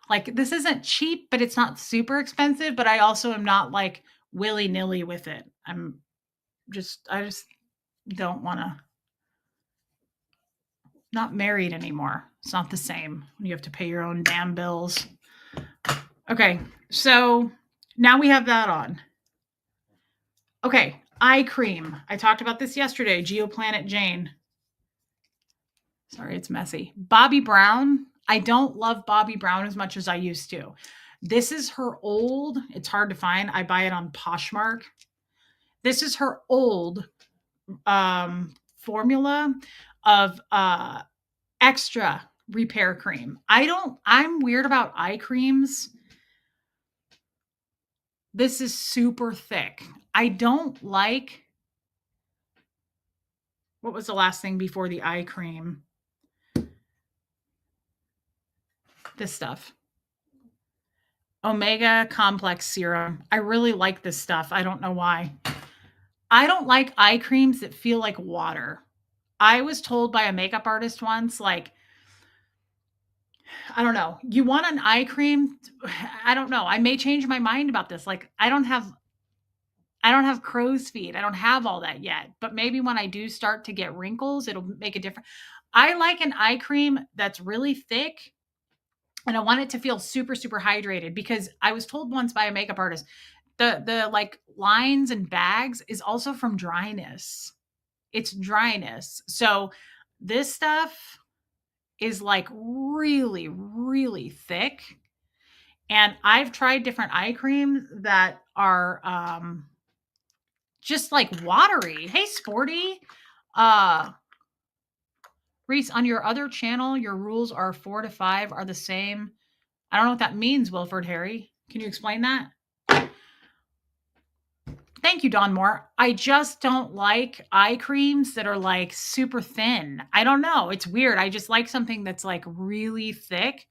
like, this isn't cheap, but it's not super expensive, but I also am not like willy-nilly with it. I just don't want to. Not married anymore. It's not the same. You have to pay your own damn bills. Okay, so now we have that on. Okay, eye cream. I talked about this yesterday. Geoplanet Jane. Sorry, it's messy. Bobbi Brown. I don't love Bobbi Brown as much as I used to. This is her old. It's hard to find. I buy it on Poshmark. This is her old formula of extra repair cream. I'm weird about eye creams. This is super thick. I don't like, what was the last thing before the eye cream? This stuff. Omega Complex Serum. I really like this stuff. I don't know why. I don't like eye creams that feel like water. I was told by a makeup artist once, like, I don't know, you want an eye cream? I don't know. I may change my mind about this. Like, I don't have crow's feet. I don't have all that yet. But maybe when I do start to get wrinkles, it'll make a difference. I like an eye cream that's really thick And I want it to feel super, super hydrated because I was told once by a makeup artist, the like lines and bags is also from dryness. It's dryness. So this stuff is like really, really thick. And I've tried different eye creams that are just like watery. Hey, Sporty. Uh Reese, on your other channel, your rules are 4 to 5 are the same. I don't know what that means, Wilford Harry. Can you explain that? Thank you, Don Moore. I just don't like eye creams that are like super thin. I don't know. It's weird. I just like something that's like really thick.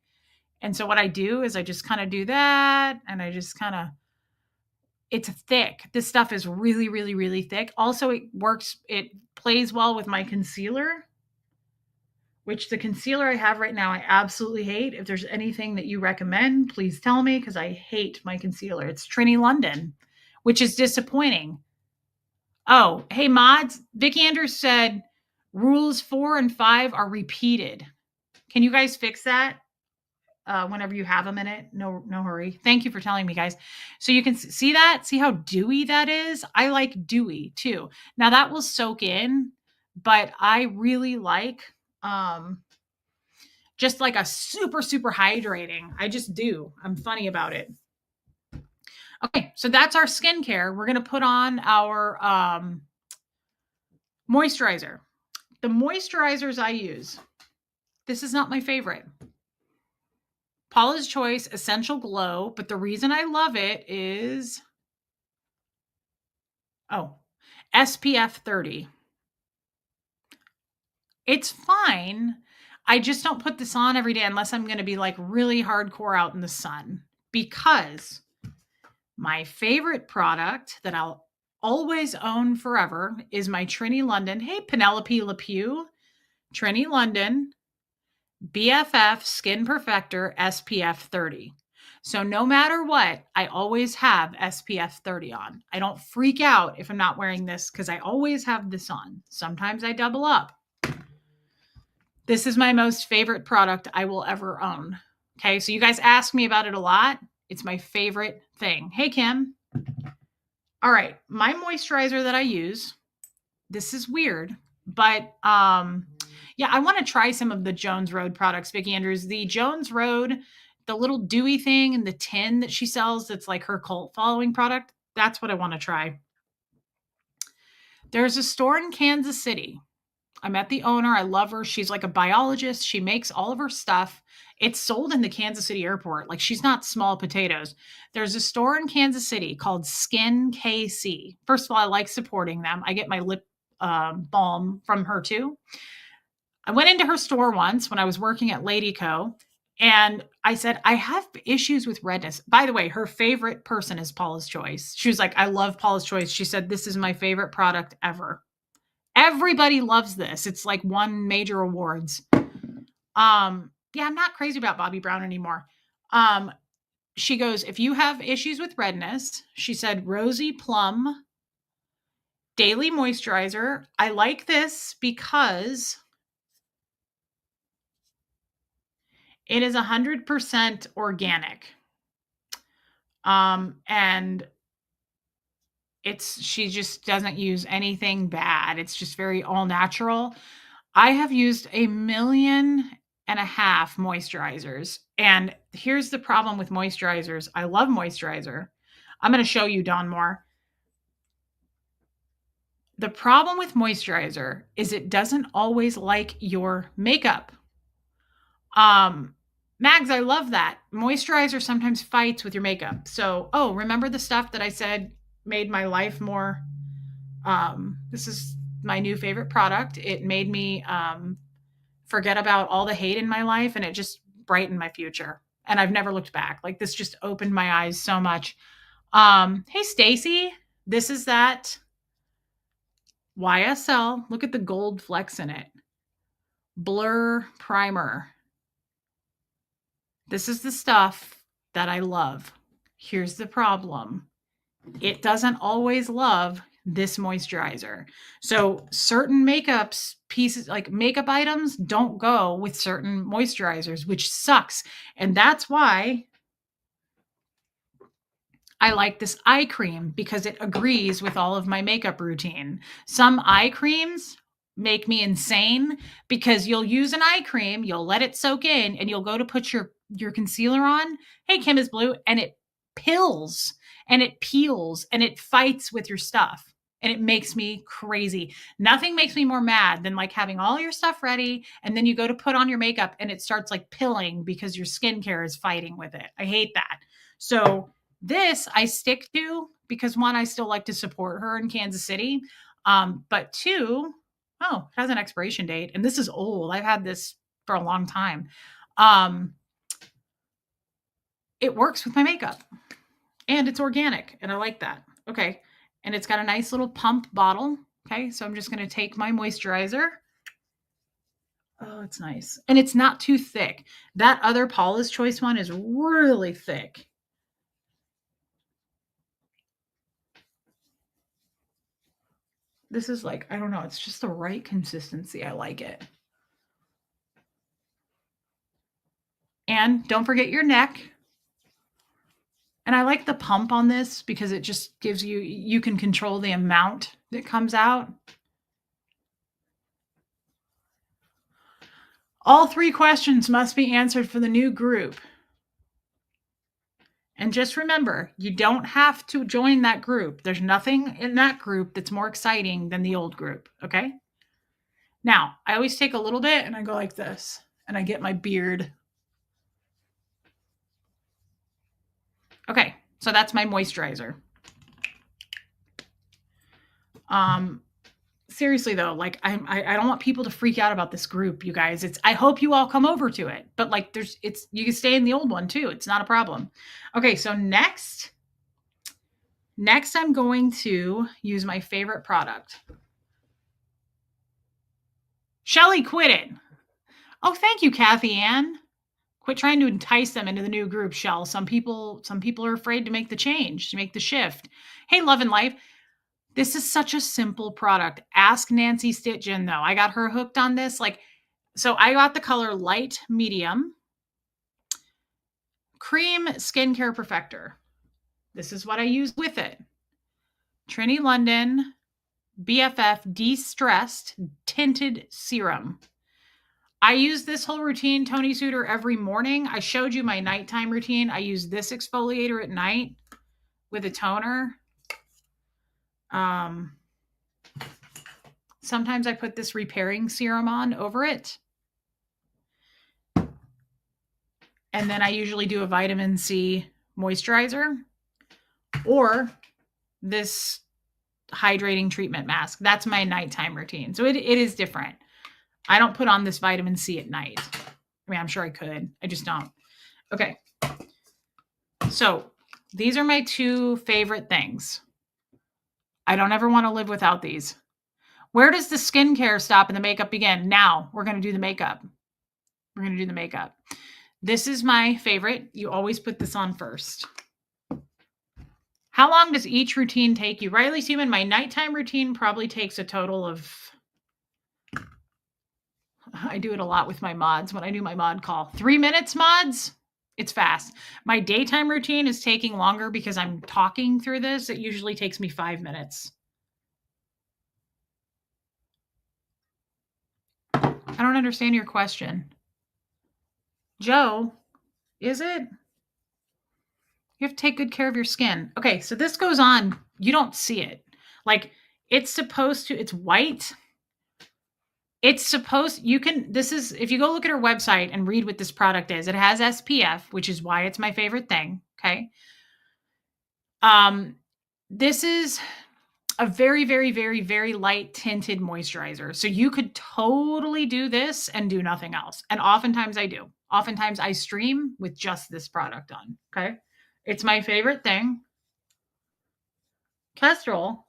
And so what I do is I just kind of do that and I just kind of it's thick. This stuff is really, really, really thick. Also, it plays well with my concealer, which the concealer I have right now, I absolutely hate. If there's anything that you recommend, please tell me because I hate my concealer. It's Trini London, which is disappointing. Oh, hey, mods. Vicky Andrews said rules 4 and 5 are repeated. Can you guys fix that? Whenever you have a minute. No hurry. Thank you for telling me, guys. So you can see that. See how dewy that is? I like dewy too. Now that will soak in, but I really like just like a super, super hydrating. I just do. I'm funny about it. Okay, so that's our skincare. We're going to put on our moisturizer. The moisturizers I use, this is not my favorite. Paula's Choice Essential Glow, but the reason I love it is SPF 30. It's fine. I just don't put this on every day unless I'm going to be like really hardcore out in the sun because my favorite product that I'll always own forever is my Trini London. Hey, Penelope LePew, Trini London BFF Skin Perfector SPF 30. So no matter what, I always have SPF 30 on. I don't freak out if I'm not wearing this because I always have this on. Sometimes I double up. This is my most favorite product I will ever own. Okay, so you guys ask me about it a lot. It's my favorite thing. Hey, Kim. All right, my moisturizer that I use, this is weird, but yeah, I want to try some of the Jones Road products, Vicki Andrews. The Jones Road, the little dewy thing in the tin that she sells that's like her cult following product, that's what I want to try. There's a store in Kansas City. I met the owner. I love her. She's like a biologist. She makes all of her stuff. It's sold in the Kansas City airport. Like she's not small potatoes. There's a store in Kansas City called Skin KC. First of all, I like supporting them. I get my lip balm from her too. I went into her store once when I was working at Lady Co. And I said, I have issues with redness. By the way, her favorite person is Paula's Choice. She was like, I love Paula's Choice. She said, this is my favorite product ever. Everybody loves this. It's like won major awards. Yeah, I'm not crazy about Bobbi Brown anymore. She goes, if you have issues with redness, she said, Rosy Plum Daily Moisturizer. I like this because it is 100% organic. And she just doesn't use anything bad. It's just very all natural. I have used 1.5 million moisturizers. And here's the problem with moisturizers. I love moisturizer. I'm going to show you, Don Moore. The problem with moisturizer is it doesn't always like your makeup. Mags, I love that. Moisturizer sometimes fights with your makeup. So, remember the stuff that I said made my life more, this is my new favorite product. It made me forget about all the hate in my life and it just brightened my future. And I've never looked back. Like this just opened my eyes so much. Hey, Stacy, this is that YSL. Look at the gold flecks in it. Blur Primer. This is the stuff that I love. Here's the problem. It doesn't always love this moisturizer. So certain makeups pieces, like makeup items, don't go with certain moisturizers, which sucks. And that's why I like this eye cream, because it agrees with all of my makeup routine. Some eye creams make me insane, because you'll use an eye cream, you'll let it soak in, and you'll go to put your concealer on. Hey, Kim is blue, and it pills and it peels and it fights with your stuff. And it makes me crazy. Nothing makes me more mad than like having all your stuff ready and then you go to put on your makeup and it starts like pilling because your skincare is fighting with it. I hate that. So this I stick to because one, I still like to support her in Kansas City. But two, oh, it has an expiration date. And this is old. I've had this for a long time. It works with my makeup and it's organic. And I like that. Okay. And it's got a nice little pump bottle. Okay. So I'm just going to take my moisturizer. Oh, it's nice. And it's not too thick. That other Paula's Choice one is really thick. This is like, I don't know, it's just the right consistency. I like it. And don't forget your neck. And I like the pump on this because it just gives you, you can control the amount that comes out. All 3 questions must be answered for the new group. And just remember, you don't have to join that group. There's nothing in that group that's more exciting than the old group, okay? Now, I always take a little bit and I go like this, and I get my beard. Okay, so that's my moisturizer. Seriously though, like I don't want people to freak out about this group, you guys. I hope you all come over to it, but like you can stay in the old one too. It's not a problem. Okay, so next I'm going to use my favorite product. Shelly, quit it. Oh, thank you, Kathy Ann. Quit trying to entice them into the new group, Shell. Some people are afraid to make the change, to make the shift. Hey, Love and Life. This is such a simple product. Ask Nancy Stitchin, though. I got her hooked on this. So I got the color light medium. Cream Skincare Perfector. This is what I use with it. Trini London BFF De-Stressed Tinted Serum. I use this whole routine, Tony Suter, every morning. I showed you my nighttime routine. I use this exfoliator at night with a toner. Sometimes I put this repairing serum on over it. And then I usually do a vitamin C moisturizer or this hydrating treatment mask. That's my nighttime routine. So it is different. I don't put on this vitamin C at night. I mean, I'm sure I could. I just don't. Okay. So these are my 2 favorite things. I don't ever want to live without these. Where does the skincare stop and the makeup begin? Now we're going to do the makeup. We're going to do the makeup. This is my favorite. You always put this on first. How long does each routine take you? Riley's Human, my nighttime routine probably takes a total of, I do it a lot with my mods when I do my mod call. 3 minutes mods. It's fast. My daytime routine is taking longer because I'm talking through this. It usually takes me 5 minutes. I don't understand your question. Joe, is it? You have to take good care of your skin. Okay, so this goes on. You don't see it. Like it's supposed to, it's white. It's supposed, if you go look at her website and read what this product is, it has SPF, which is why it's my favorite thing. Okay. This is a very, very, very, very light tinted moisturizer. So you could totally do this and do nothing else. And oftentimes I do. Oftentimes I stream with just this product on. Okay. It's my favorite thing. Kestrel.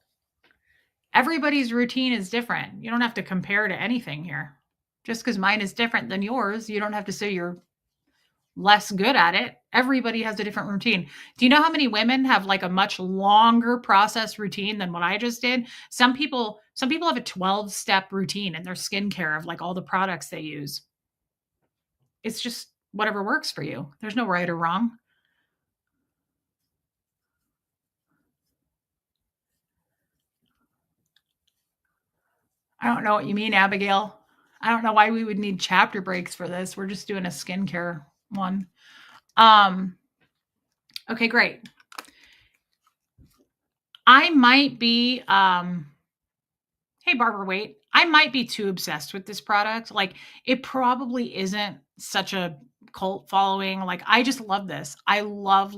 Everybody's routine is different. You don't have to compare to anything here. Just because mine is different than yours, you don't have to say you're less good at it. Everybody has a different routine. Do you know how many women have like a much longer process routine than what I just did? Some people have a 12-step routine in their skincare of like all the products they use. It's just whatever works for you. There's no right or wrong. I don't know what you mean, Abigail. I don't know why we would need chapter breaks for this. We're just doing a skincare one. Um, okay, great. I might be hey Barbara, wait. I might be too obsessed with this product. Like it probably isn't such a cult following. Like I just love this. I love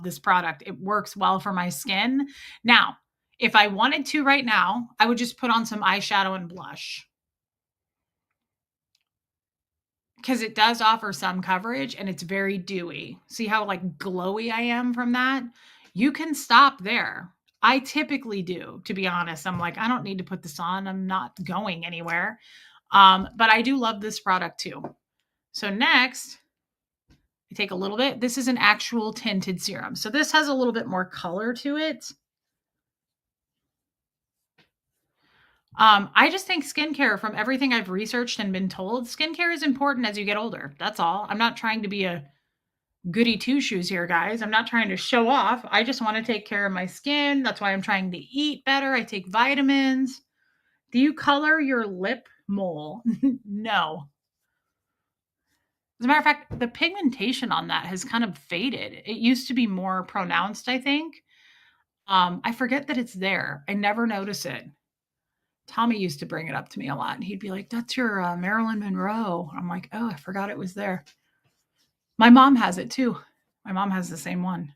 this product. It works well for my skin. Now, if I wanted to right now, I would just put on some eyeshadow and blush because it does offer some coverage and it's very dewy. See how like glowy I am from that? You can stop there. I typically do, to be honest. I'm like, I don't need to put this on. I'm not going anywhere. But I do love this product too. So next, I take a little bit. This is an actual tinted serum. So this has a little bit more color to it. I just think skincare, from everything I've researched and been told, skincare is important as you get older. That's all. I'm not trying to be a goody two shoes here, guys. I'm not trying to show off. I just want to take care of my skin. That's why I'm trying to eat better. I take vitamins. Do you color your lip mole? No. As a matter of fact, the pigmentation on that has kind of faded. It used to be more pronounced, I think. I forget that it's there. I never notice it. Tommy used to bring it up to me a lot, and he'd be like, "That's your Marilyn Monroe." I'm like, "Oh, I forgot it was there." My mom has it too. My mom has the same one.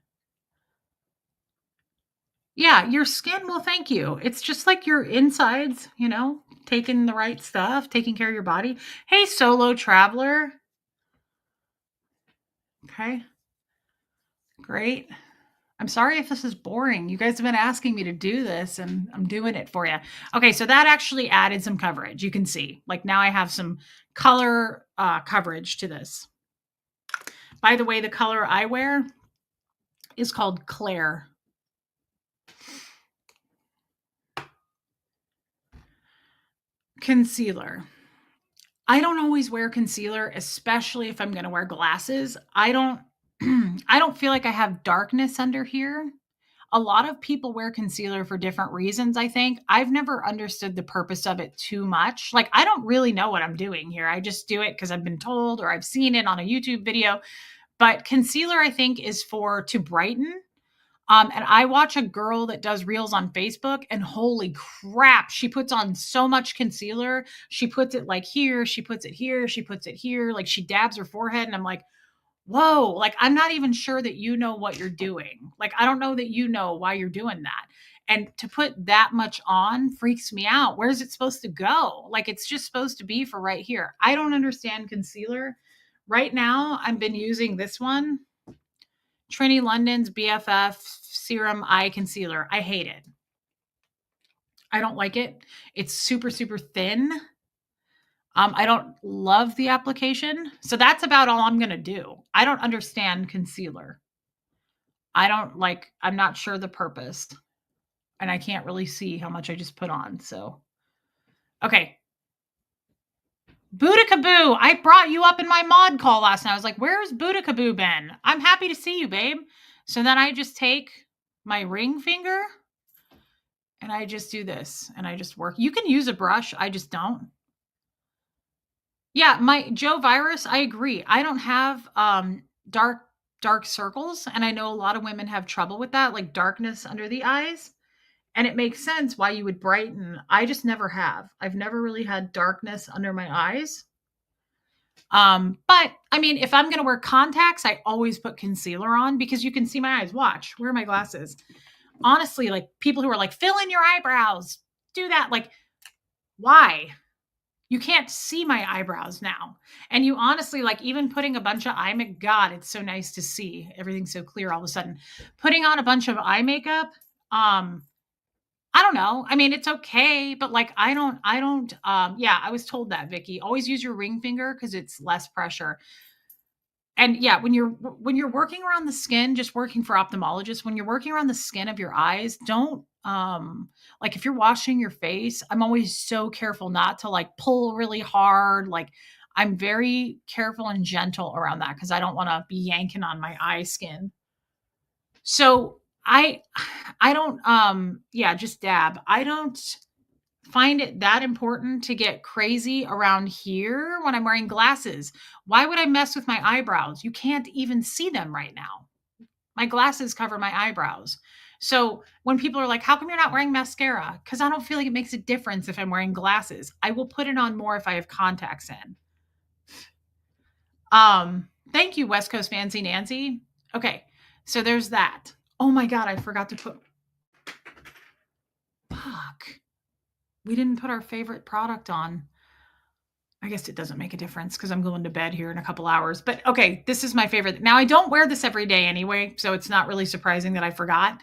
Yeah, your skin will thank you. It's just like your insides, taking the right stuff, taking care of your body. Hey, solo traveler. Okay, great. I'm sorry if this is boring. You guys have been asking me to do this and I'm doing it for you. Okay, so that actually added some coverage. You can see, like now I have some color coverage to this. By the way, the color I wear is called Claire. Concealer. I don't always wear concealer, especially if I'm going to wear glasses. I don't I don't feel like I have darkness under here. A lot of people wear concealer for different reasons, I think. I've never understood the purpose of it too much. Like I don't really know what I'm doing here. I just do it because I've been told or I've seen it on a YouTube video. But concealer I think is for to brighten. And I watch a girl that does reels on Facebook, and holy crap, she puts on so much concealer. She puts it like here, she puts it here, she puts it here. Like she dabs her forehead, and I'm like, whoa, like I'm not even sure that you know what you're doing. Like I don't know that you know why you're doing that. And to put that much on freaks me out. Where's it supposed to go? Like it's just supposed to be for right here. I don't understand concealer. Right now, I've been using this one, Trini London's BFF Serum Eye Concealer. I hate it. I don't like it. It's super, super thin. I don't love the application. So that's about all I'm going to do. I don't understand concealer. I'm not sure the purpose. And I can't really see how much I just put on. So, okay. Boodikaboo, I brought you up in my mod call last night. I was like, where's Boodikaboo been? I'm happy to see you, babe. So then I just take my ring finger and I just do this and I just work. You can use a brush. I just don't. Yeah, my Joe virus, I agree. I don't have dark circles, and I know a lot of women have trouble with that, like darkness under the eyes. And it makes sense why you would brighten. I just never have. I've never really had darkness under my eyes. But I mean, if I'm going to wear contacts, I always put concealer on because you can see my eyes. Watch, where are my glasses? Honestly, like people who are like, fill in your eyebrows, do that. Like, why? You can't see my eyebrows now. And you honestly, like even putting a bunch of eye makeup, God, it's so nice to see everything's so clear all of a sudden. Putting on a bunch of eye makeup, I don't know. I mean, it's okay, but like yeah, I was told that, Vicky. Always use your ring finger because it's less pressure. And yeah, when you're working around the skin, just working for ophthalmologists, when you're working around the skin of your eyes, don't like if you're washing your face, I'm always so careful not to like pull really hard. Like I'm very careful and gentle around that because I don't want to be yanking on my eye skin. So I don't yeah, just dab. I don't find it that important to get crazy around here when I'm wearing glasses. Why would I mess with my eyebrows? You can't even see them right now. My glasses cover my eyebrows. So when people are like, how come you're not wearing mascara? Because I don't feel like it makes a difference if I'm wearing glasses. I will put it on more if I have contacts in. Thank you, West Coast Fancy Nancy. Okay, so there's that. Oh my God, I forgot to put. Fuck. We didn't put our favorite product on. I guess it doesn't make a difference because I'm going to bed here in a couple hours. But okay, this is my favorite. Now, I don't wear this every day anyway, so it's not really surprising that I forgot.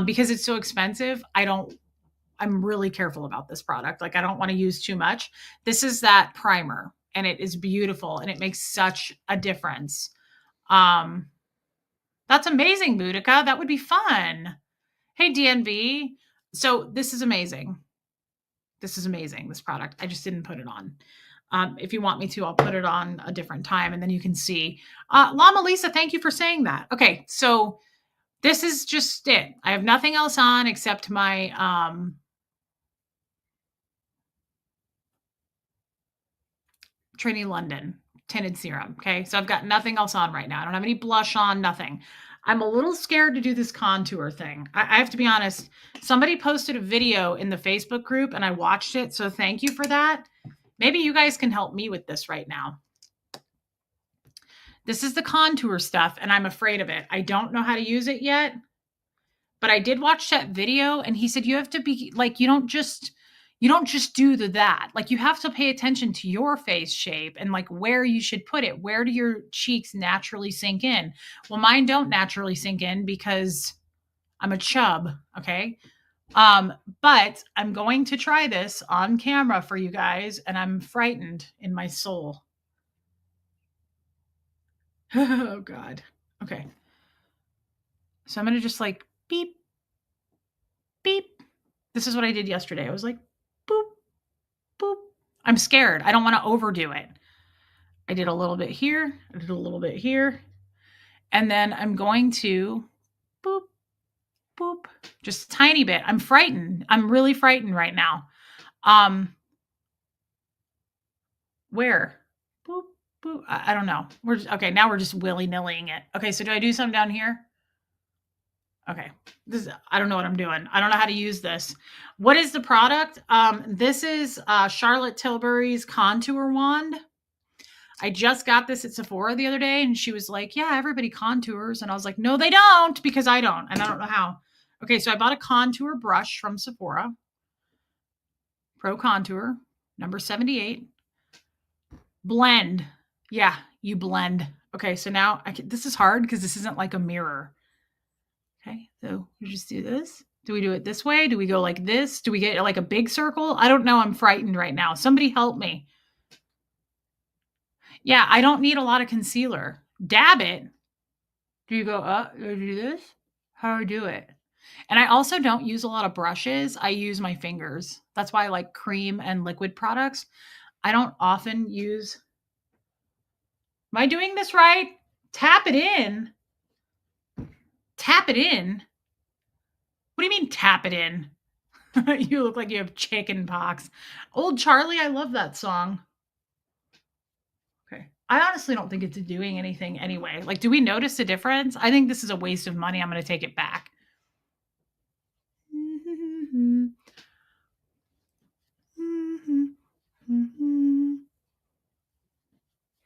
Because it's so expensive, I'm really careful about this product. Like, I don't want to use too much. This is that primer, and it is beautiful, and it makes such a difference. That's amazing, Boudica. That would be fun. Hey, DNV. So this is amazing. This is amazing, this product. I just didn't put it on. If you want me to, I'll put it on a different time and then you can see. Llama Lisa, thank you for saying that. Okay, so this is just it. I have nothing else on except my Trinity London tinted serum. Okay, so I've got nothing else on right now. I don't have any blush on, nothing. I'm a little scared to do this contour thing. I have to be honest. Somebody posted a video in the Facebook group and I watched it. So thank you for that. Maybe you guys can help me with this right now. This is the contour stuff and I'm afraid of it. I don't know how to use it yet, but I did watch that video and he said you have to be like, you don't just do that. Like you have to pay attention to your face shape and like where you should put it. Where do your cheeks naturally sink in? Well, mine don't naturally sink in because I'm a chub. Okay. But I'm going to try this on camera for you guys and I'm frightened in my soul. Oh God. Okay. So I'm going to just like beep, beep. This is what I did yesterday. I was like, boop, boop. I'm scared. I don't want to overdo it. I did a little bit here. I did a little bit here. And then I'm going to boop, boop, just a tiny bit. I'm frightened. I'm really frightened right now. Where? Boop, boop. I don't know. Okay. Now we're just willy-nillying it. Okay. So do I do something down here? Okay. I don't know what I'm doing. I don't know how to use this. What is the product? This is Charlotte Tilbury's contour wand. I just got this at Sephora the other day and she was like, yeah, everybody contours. And I was like, no, they don't because I don't. And I don't know how. Okay. So I bought a contour brush from Sephora. Pro Contour, number 78. Blend. Yeah, you blend. Okay. So now this is hard because this isn't like a mirror. Okay. So we just do this. Do we do it this way? Do we go like this? Do we get like a big circle? I don't know. I'm frightened right now. Somebody help me. Yeah, I don't need a lot of concealer. Dab it. Do you go up or do this? How do I do it? And I also don't use a lot of brushes. I use my fingers. That's why I like cream and liquid products. I don't often use. Am I doing this right? Tap it in. Tap it in. What do you mean tap it in? You look like you have chicken pox. Old Charlie, I love that song. Okay. I honestly don't think it's doing anything anyway. Like, do we notice a difference? I think this is a waste of money. I'm going to take it back.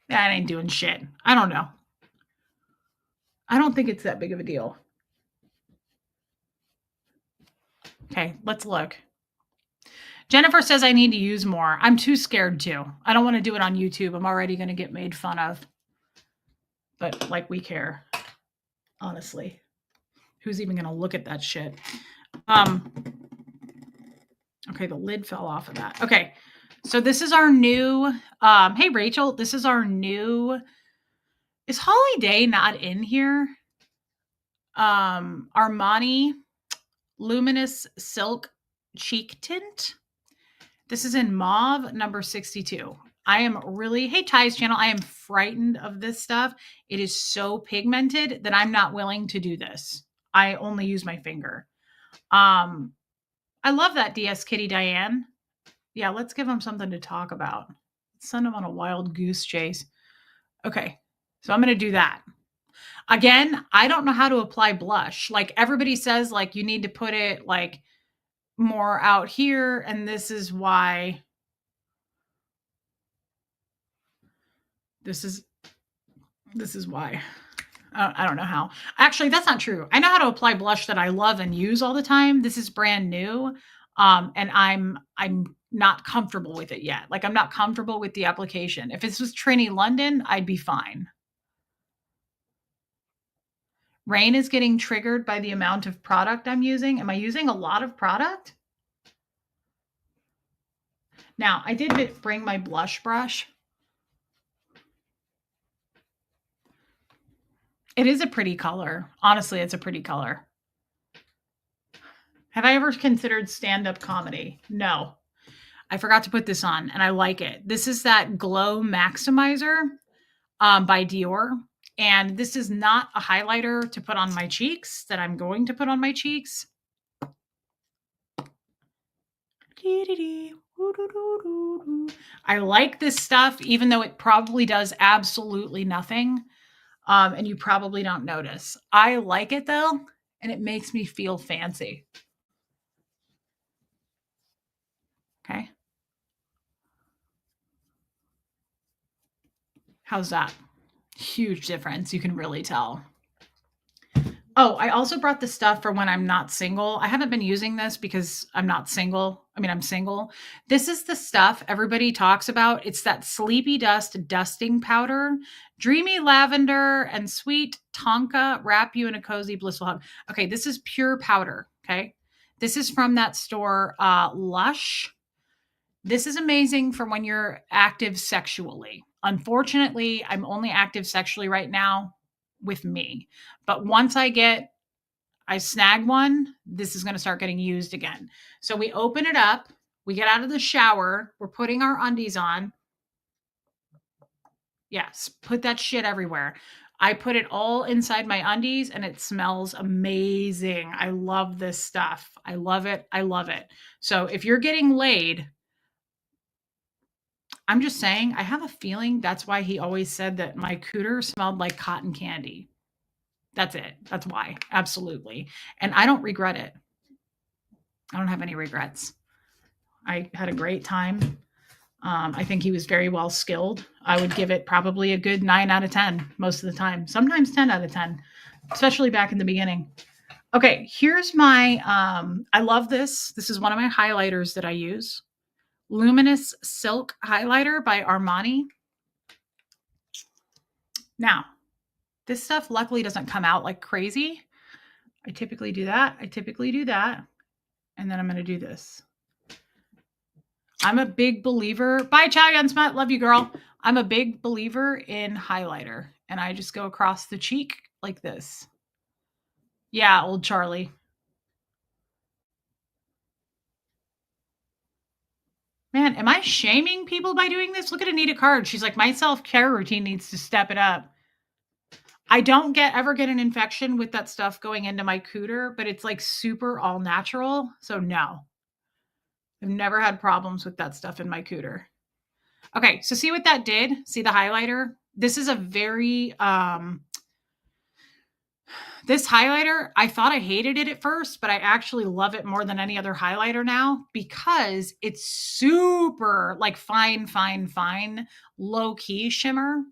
That ain't doing shit. I don't know. I don't think it's that big of a deal. Okay, let's look. Jennifer says I need to use more. I'm too scared to. I don't want to do it on YouTube. I'm already going to get made fun of. But like we care. Honestly. Who's even going to look at that shit? Okay, the lid fell off of that. Okay. So this is our new hey Rachel, this is our new Is Holly Day not in here? Armani Luminous Silk Cheek Tint. This is in mauve number 62. I am really, hey Ty's channel, I am frightened of this stuff. It is so pigmented that I'm not willing to do this. I only use my finger. I love that DS Kitty Diane. Yeah, let's give him something to talk about. Send him on a wild goose chase. Okay, so I'm going to do that. Again, I don't know how to apply blush. Like everybody says, like you need to put it like more out here, and this is why. This is why. I don't know how. Actually, that's not true. I know how to apply blush that I love and use all the time. This is brand new. And I'm not comfortable with it yet. Like I'm not comfortable with the application. If this was Trini London, I'd be fine. Rain is getting triggered by the amount of product I'm using. Am I using a lot of product? Now, I did bring my blush brush. It is a pretty color. Honestly, it's a pretty color. Have I ever considered stand-up comedy? No. I forgot to put this on, and I like it. This is that Glow Maximizer by Dior. And this is not a highlighter to put on my cheeks that I'm going to put on my cheeks. I like this stuff, even though it probably does absolutely nothing. And you probably don't notice. I like it though, and it makes me feel fancy. Okay. How's that? Huge difference. You can really tell. Oh, I also brought the stuff for when I'm not single. I haven't been using this because I'm not single. I mean, I'm single. This is the stuff everybody talks about. It's that Sleepy Dust dusting powder. Dreamy lavender and sweet tonka wrap you in a cozy blissful hug. Okay, this is pure powder. Okay. This is from that store, Lush. This is amazing for when you're active sexually. Unfortunately, I'm only active sexually right now with me. But once I snag one, this is going to start getting used again. So we open it up, we get out of the shower, we're putting our undies on. Yes, put that shit everywhere. I put it all inside my undies and it smells amazing. I love this stuff. I love it. I love it. So if you're getting laid, I'm just saying, I have a feeling that's why he always said that my cooter smelled like cotton candy. That's it. That's why. Absolutely. And I don't regret it. I don't have any regrets. I had a great time. I think he was very well skilled. I would give it probably a good 9 out of 10 most of the time, sometimes 10 out of 10, especially back in the beginning. Okay, here's my, I love this. This is one of my highlighters that I use. Luminous Silk Highlighter by Armani. Now, this stuff luckily doesn't come out like crazy. I typically do that. And then I'm going to do this. I'm a big believer. Bye, Chow Yun Smut. Love you, girl. I'm a big believer in highlighter. And I just go across the cheek like this. Yeah, old Charlie. Man, am I shaming people by doing this? Look at Anita Card. She's like, my self-care routine needs to step it up. I don't ever get an infection with that stuff going into my cooter, but it's like super all natural. So no, I've never had problems with that stuff in my cooter. Okay, so see what that did? See the highlighter? This is a very, this highlighter, I thought I hated it at first, but I actually love it more than any other highlighter now because it's super like fine, low key shimmer.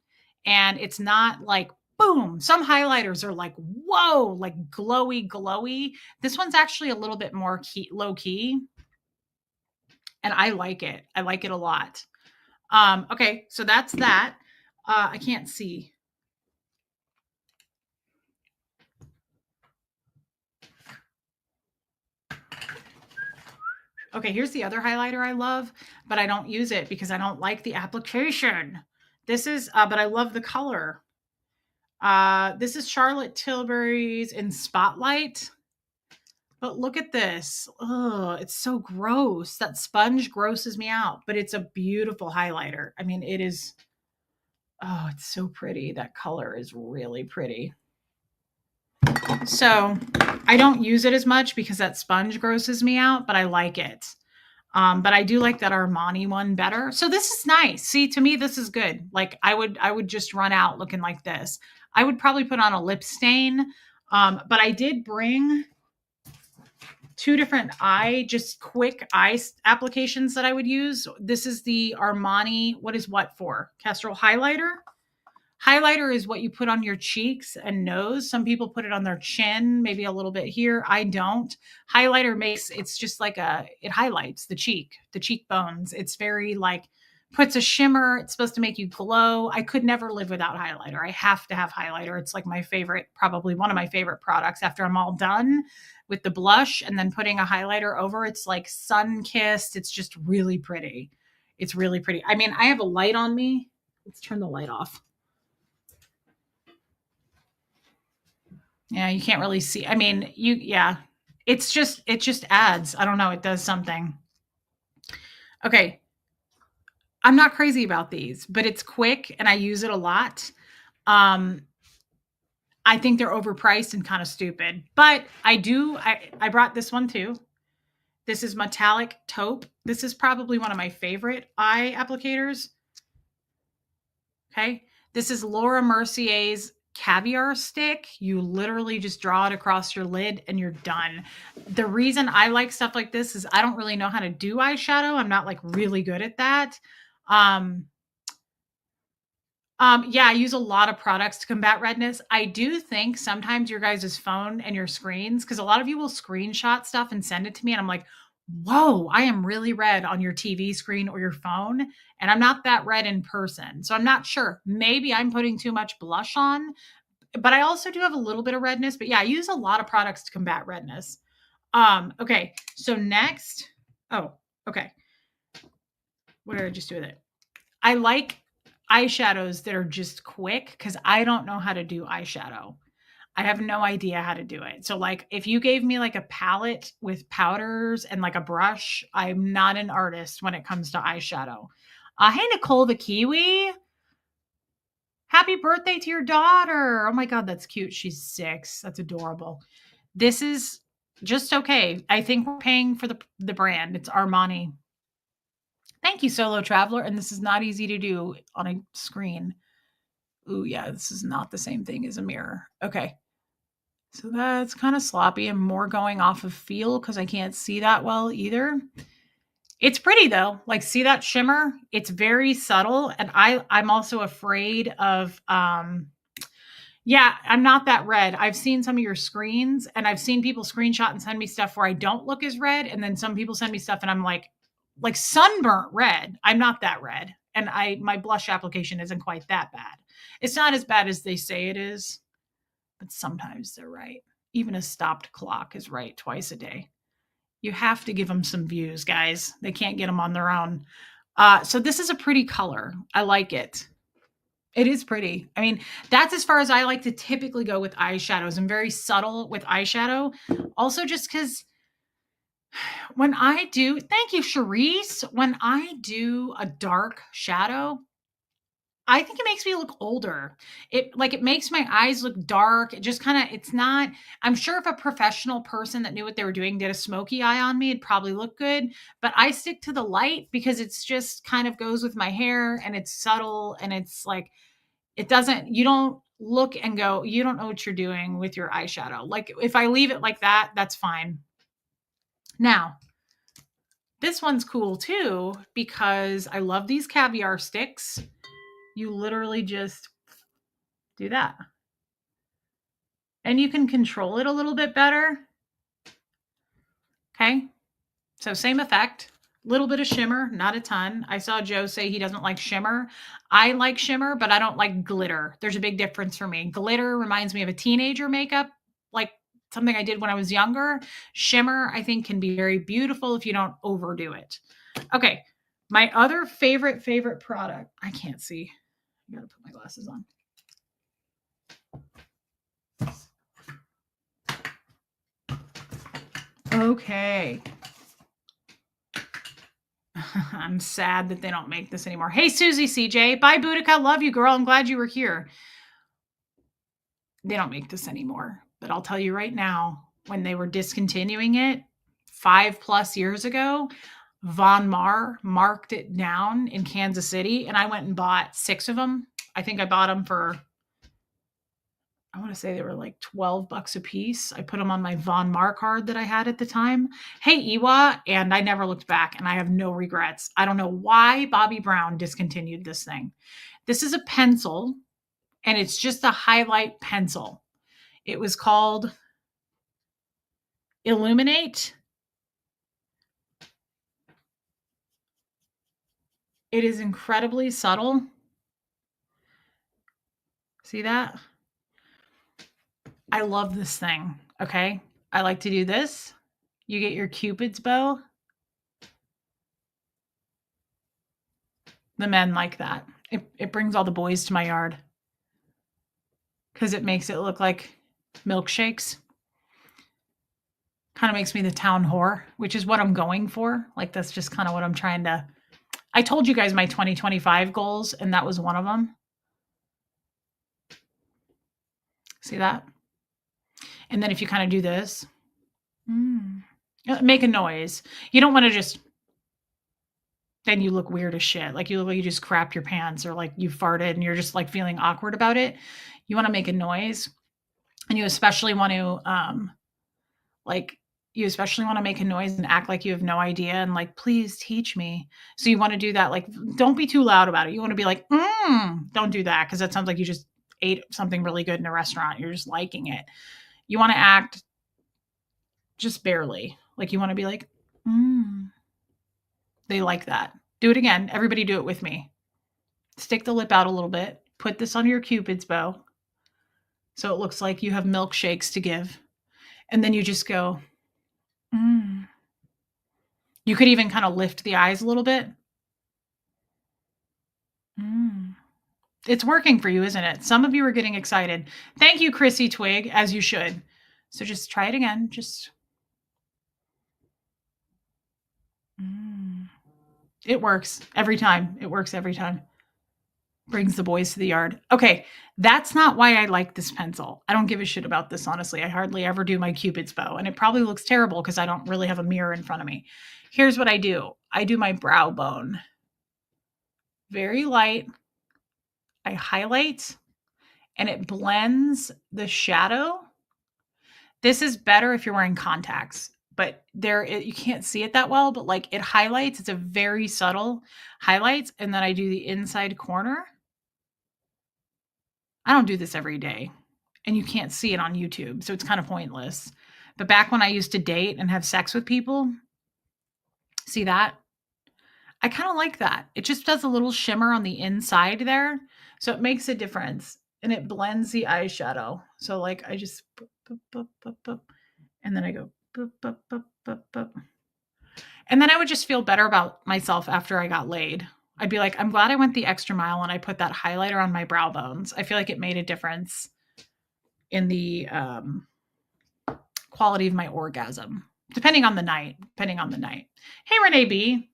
And it's not like, boom. Some highlighters are like, whoa, like glowy. This one's actually a little bit more low key. And I like it. I like it a lot. Okay, so that's that. I can't see. Okay, here's the other highlighter I love, but I don't use it because I don't like the application. This is, but I love the color. This is Charlotte Tilbury's in Spotlight. But look at this. Oh, it's so gross. That sponge grosses me out, but it's a beautiful highlighter. I mean, it is, oh, it's so pretty. That color is really pretty. So I don't use it as much because that sponge grosses me out, but I like it. But I do like that Armani one better. So this is nice. See, to me, this is good. Like I would just run out looking like this. I would probably put on a lip stain. But I did bring two different just quick eye applications that I would use. This is the Armani, what is what for? Kestrel highlighter. Highlighter is what you put on your cheeks and nose. Some people put it on their chin, maybe a little bit here. I don't. Highlighter it's just like it highlights the cheekbones. It's very like, puts a shimmer. It's supposed to make you glow. I could never live without highlighter. I have to have highlighter. It's like my favorite, probably one of my favorite products after I'm all done with the blush and then putting a highlighter over. It's like sun-kissed. It's just really pretty. It's really pretty. I mean, I have a light on me. Let's turn the light off. Yeah, you can't really see. I mean, yeah, it just adds. I don't know. It does something. Okay. I'm not crazy about these, but it's quick and I use it a lot. I think they're overpriced and kind of stupid, but I brought this one too. This is Metallic Taupe. This is probably one of my favorite eye applicators. Okay. This is Laura Mercier's Caviar Stick. You literally just draw it across your lid and you're done. The reason I like stuff like this is I don't really know how to do eyeshadow. I'm not like really good at that. Yeah, I use a lot of products to combat redness. I do think sometimes your guys' phone and your screens, because a lot of you will screenshot stuff and send it to me, and I'm like, whoa, I am really red on your TV screen or your phone, and I'm not that red in person. So I'm not sure. Maybe I'm putting too much blush on, but I also do have a little bit of redness. But yeah, I use a lot of products to combat redness. Okay, so next, oh, okay. What did I just do with it? I like eyeshadows that are just quick because I don't know how to do eyeshadow. I have no idea how to do it. So like if you gave me like a palette with powders and like a brush, I'm not an artist when it comes to eyeshadow. Hey, Nicole the Kiwi. Happy birthday to your daughter. Oh my God, that's cute. She's 6. That's adorable. This is just okay. I think we're paying for the brand. It's Armani. Thank you, Solo Traveler. And this is not easy to do on a screen. Ooh, yeah, this is not the same thing as a mirror. Okay. So that's kind of sloppy. I'm more going off of feel because I can't see that well either. It's pretty though. Like, see that shimmer? It's very subtle. And I'm also afraid of yeah, I'm not that red. I've seen some of your screens and I've seen people screenshot and send me stuff where I don't look as red. And then some people send me stuff and I'm like sunburnt red. I'm not that red. And my blush application isn't quite that bad. It's not as bad as they say it is, but sometimes they're right. Even a stopped clock is right twice a day. You have to give them some views, guys. They can't get them on their own. So this is a pretty color. I like it. It is pretty. I mean, that's as far as I like to typically go with eyeshadows. I'm very subtle with eyeshadow. Also, just because when I do, thank you, Charisse. When I do a dark shadow, I think it makes me look older. It makes my eyes look dark. It just kind of, it's not, I'm sure if a professional person that knew what they were doing did a smoky eye on me, it'd probably look good. But I stick to the light because it's just kind of goes with my hair and it's subtle and it's like, it doesn't, you don't look and go, you don't know what you're doing with your eyeshadow. Like if I leave it like that, that's fine. Now, this one's cool too, because I love these caviar sticks. You literally just do that. And you can control it a little bit better. Okay. So same effect, little bit of shimmer, not a ton. I saw Joe say he doesn't like shimmer. I like shimmer, but I don't like glitter. There's a big difference for me. Glitter reminds me of a teenager makeup, like something I did when I was younger. Shimmer, I think, can be very beautiful if you don't overdo it. Okay. My other favorite product. I can't see. I gotta put my glasses on. Okay. I'm sad that they don't make this anymore. Hey, Susie CJ. Bye, Boudica. Love you, girl. I'm glad you were here. They don't make this anymore. But I'll tell you right now, when they were discontinuing it 5+ years ago, Von Mar marked it down in Kansas City, and I went and bought 6 of them. I think I bought them for, I want to say they were like $12 a piece. I put them on my Von Mar card that I had at the time. Hey, Iwa, and I never looked back, and I have no regrets. I don't know why Bobbi Brown discontinued this thing. This is a pencil, and it's just a highlight pencil. It was called Illuminate. It is incredibly subtle. See that? I love this thing, okay? I like to do this. You get your Cupid's bow. The men like that. It brings all the boys to my yard because it makes it look like milkshakes. Kind of makes me the town whore, which is what I'm going for. Like, that's just kind of what I'm trying to. I told you guys my 2025 goals, and that was one of them. See that? And then if you kind of do this, make a noise. You don't want to just, then you look weird as shit. Like you look like you just crapped your pants, or like you farted and you're just like feeling awkward about it. You want to make a noise, and you especially want to make a noise and act like you have no idea and like, please teach me. So you want to do that. Like, don't be too loud about it. You want to be like, don't do that, because that sounds like you just ate something really good in a restaurant. You're just liking it. You want to act just barely. Like you want to be like, They like that. Do it again. Everybody do it with me. Stick the lip out a little bit. Put this on your Cupid's bow so it looks like you have milkshakes to give. And then you just go, You could even kind of lift the eyes a little bit. It's working for you, isn't it? Some of you are getting excited. Thank you, Chrissy Twig, as you should. So just try it again. Just. It works every time. It works every time. Brings the boys to the yard. Okay, that's not why I like this pencil. I don't give a shit about this, honestly. I hardly ever do my Cupid's bow, and it probably looks terrible because I don't really have a mirror in front of me. Here's what I do. I do my brow bone. Very light. I highlight, and it blends the shadow. This is better if you're wearing contacts, but you can't see it that well, but like it highlights. It's a very subtle highlights, and then I do the inside corner. I don't do this every day, and you can't see it on YouTube, so it's kind of pointless. But back when I used to date and have sex with people, see that? I kind of like that. It just does a little shimmer on the inside there, so it makes a difference, and it blends the eyeshadow. So like I just, and then I go, and then I would just feel better about myself after I got laid. I'd be like, I'm glad I went the extra mile and I put that highlighter on my brow bones. I feel like it made a difference in the quality of my orgasm, depending on the night. Hey, Renee B.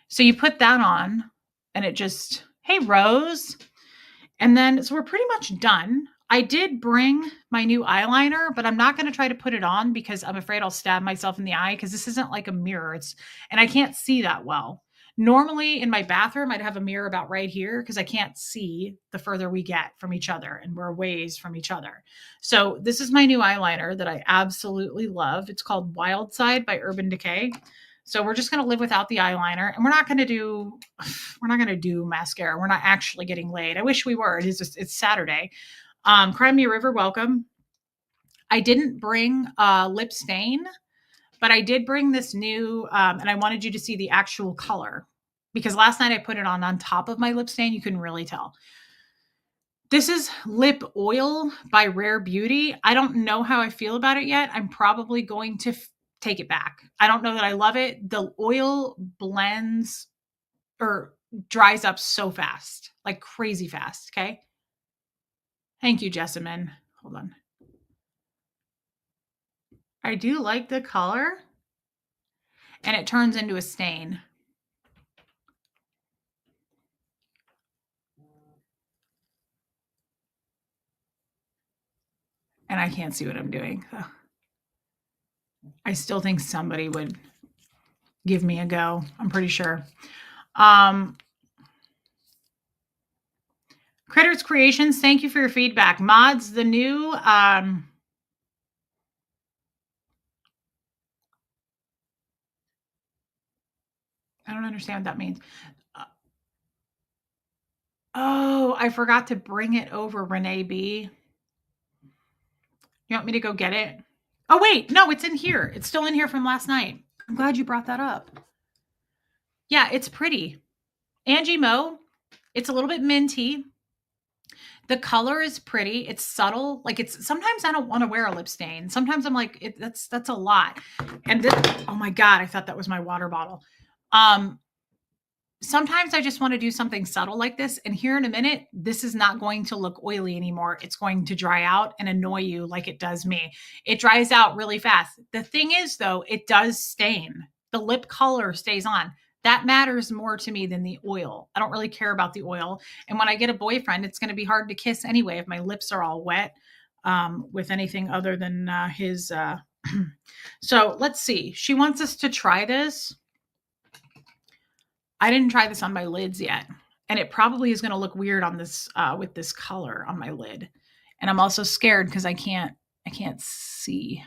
So you put that on, and it just, hey, Rose. And then, so we're pretty much done. I did bring my new eyeliner, but I'm not going to try to put it on because I'm afraid I'll stab myself in the eye, because this isn't like a mirror. And I can't see that well. Normally in my bathroom, I'd have a mirror about right here because I can't see the further we get from each other, and we're a ways from each other. So this is my new eyeliner that I absolutely love. It's called Wild Side by Urban Decay. So we're just going to live without the eyeliner, and we're not going to do mascara. We're not actually getting laid. I wish we were. It's Saturday. Crimea River, welcome. I didn't bring lip stain, but I did bring this new, and I wanted you to see the actual color, because last night I put it on top of my lip stain. You can really tell. This is Lip Oil by Rare Beauty. I don't know how I feel about it yet. I'm probably going to take it back. I don't know that I love it. The oil blends or dries up so fast, like crazy fast. Okay. Thank you, Jessamine. Hold on. I do like the color, and it turns into a stain. And I can't see what I'm doing. So I still think somebody would give me a go. I'm pretty sure. Critters Creations, thank you for your feedback. Mods, the new I don't understand what that means. Oh, I forgot to bring it over, Renee B. You want me to go get it? Oh, wait. No, it's in here. It's still in here from last night. I'm glad you brought that up. Yeah, it's pretty. Angie Mo, it's a little bit minty. The color is pretty. It's subtle. Like it's sometimes I don't want to wear a lip stain. Sometimes I'm like, that's a lot. And this, oh my God, I thought that was my water bottle. Sometimes I just want to do something subtle like this. And here in a minute, this is not going to look oily anymore. It's going to dry out and annoy you like it does me. It dries out really fast. The thing is, though, it does stain. The lip color stays on. That matters more to me than the oil. I don't really care about the oil. And when I get a boyfriend, it's going to be hard to kiss anyway if my lips are all wet with anything other than his. So let's see. She wants us to try this. I didn't try this on my lids yet. And it probably is going to look weird on this with this color on my lid. And I'm also scared because I can't see.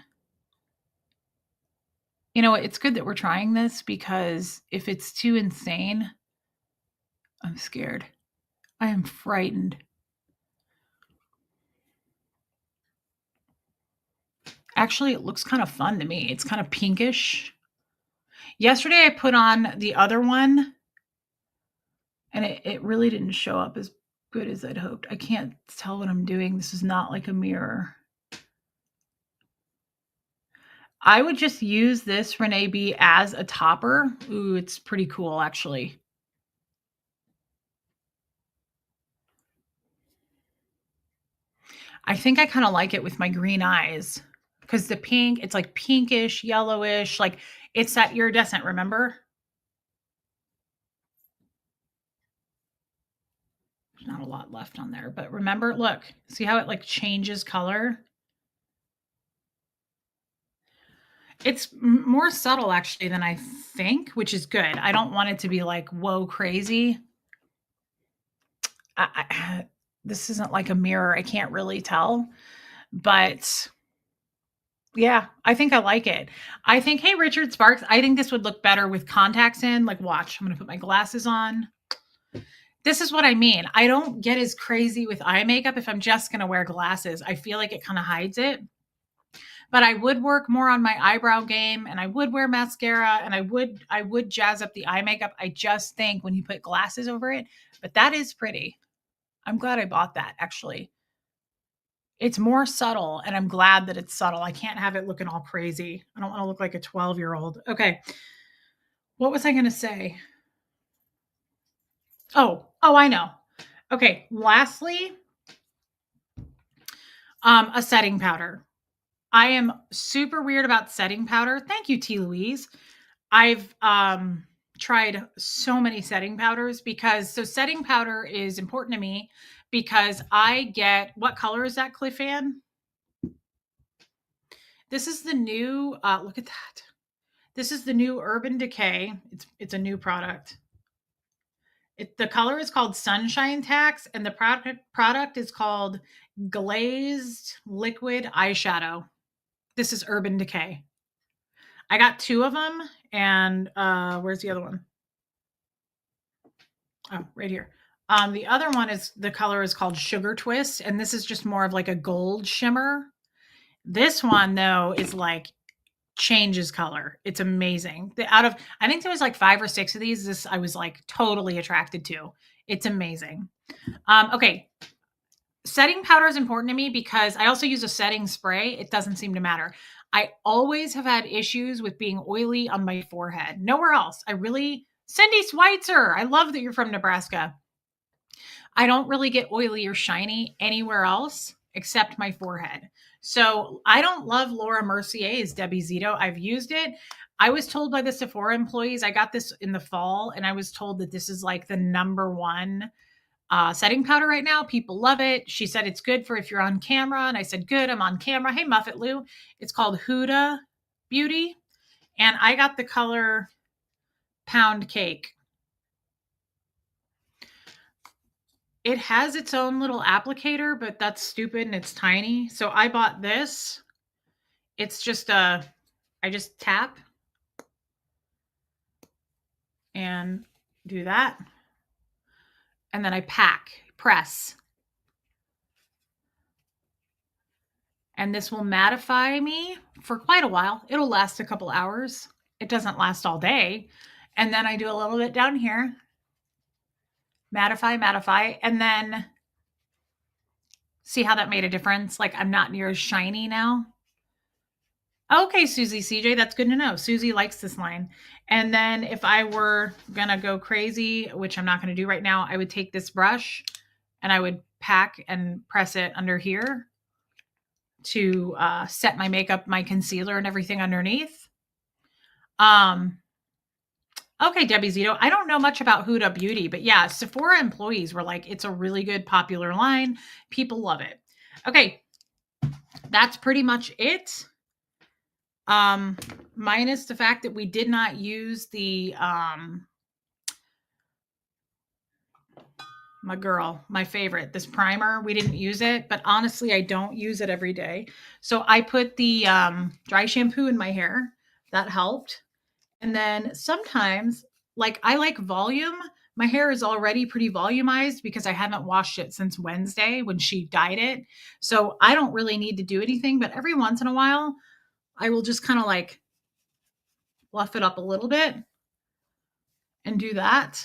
You know, it's good that we're trying this because if it's too insane, I'm scared. I am frightened. Actually, it looks kind of fun to me. It's kind of pinkish. Yesterday, I put on the other one, and it really didn't show up as good as I'd hoped. I can't tell what I'm doing. This is not like a mirror. I would just use this Renee B as a topper. Ooh, it's pretty cool, actually. I think I kind of like it with my green eyes because the pink, it's like pinkish, yellowish, like it's that iridescent, remember? There's not a lot left on there, but remember, look, see how it like changes color? It's more subtle actually than I think, which is good. I don't want it to be like, whoa, crazy. This isn't like a mirror. I can't really tell, but yeah, I think I like it. I think, hey, Richard Sparks, I think this would look better with contacts in. Like, watch, I'm going to put my glasses on. This is what I mean. I don't get as crazy with eye makeup if I'm just going to wear glasses. I feel like it kind of hides it. But I would work more on my eyebrow game and I would wear mascara and I would jazz up the eye makeup. I just think when you put glasses over it, but that is pretty. I'm glad I bought that actually. It's more subtle and I'm glad that it's subtle. I can't have it looking all crazy. I don't want to look like a 12-year-old. Okay. What was I going to say? Oh, I know. Okay. Lastly, a setting powder. I am super weird about setting powder. Thank you, T. Louise. I've tried so many setting powders because setting powder is important to me because I get, what color is that, Cliff Ann? This is the new, look at that. This is the new Urban Decay. It's a new product. The color is called Sunshine Tax, and the product is called Glazed Liquid Eyeshadow. This is Urban Decay. I got 2 of them, and where's the other one? Oh, right here. The other one is, the color is called Sugar Twist, and this is just more of like a gold shimmer. This one, though, is like changes color. It's amazing. I think there was like 5 or 6 of these. This I was like totally attracted to. It's amazing. Okay. Setting powder is important to me because I also use a setting spray. It doesn't seem to matter. I always have had issues with being oily on my forehead. Nowhere else. Cindy Schweitzer, I love that you're from Nebraska. I don't really get oily or shiny anywhere else except my forehead. So I don't love Laura Mercier's Debbie Zito. I've used it. I was told by the Sephora employees, I got this in the fall, and I was told that this is like the number one setting powder right now. People love it. She said it's good for if you're on camera. And I said, good, I'm on camera. Hey, Muffet Lou. It's called Huda Beauty. And I got the color Pound Cake. It has its own little applicator, but that's stupid and it's tiny. So I bought this. It's just I just tap and do that. And then I press. And this will mattify me for quite a while. It'll last a couple hours. It doesn't last all day. And then I do a little bit down here. Mattify. And then see how that made a difference? Like I'm not near as shiny now. Okay, Susie CJ, that's good to know. Susie likes this line. And then if I were going to go crazy, which I'm not going to do right now, I would take this brush and I would pack and press it under here to set my makeup, my concealer and everything underneath. Okay, Debbie Zito. I don't know much about Huda Beauty, but yeah, Sephora employees were like, it's a really good popular line. People love it. Okay, that's pretty much it. Minus the fact that we did not use the, my favorite, this primer. We didn't use it, but honestly, I don't use it every day. So I put the dry shampoo in my hair. That helped. And then sometimes, like I like volume. My hair is already pretty volumized because I haven't washed it since Wednesday when she dyed it. So I don't really need to do anything, but every once in a while, I will just kind of like fluff it up a little bit and do that.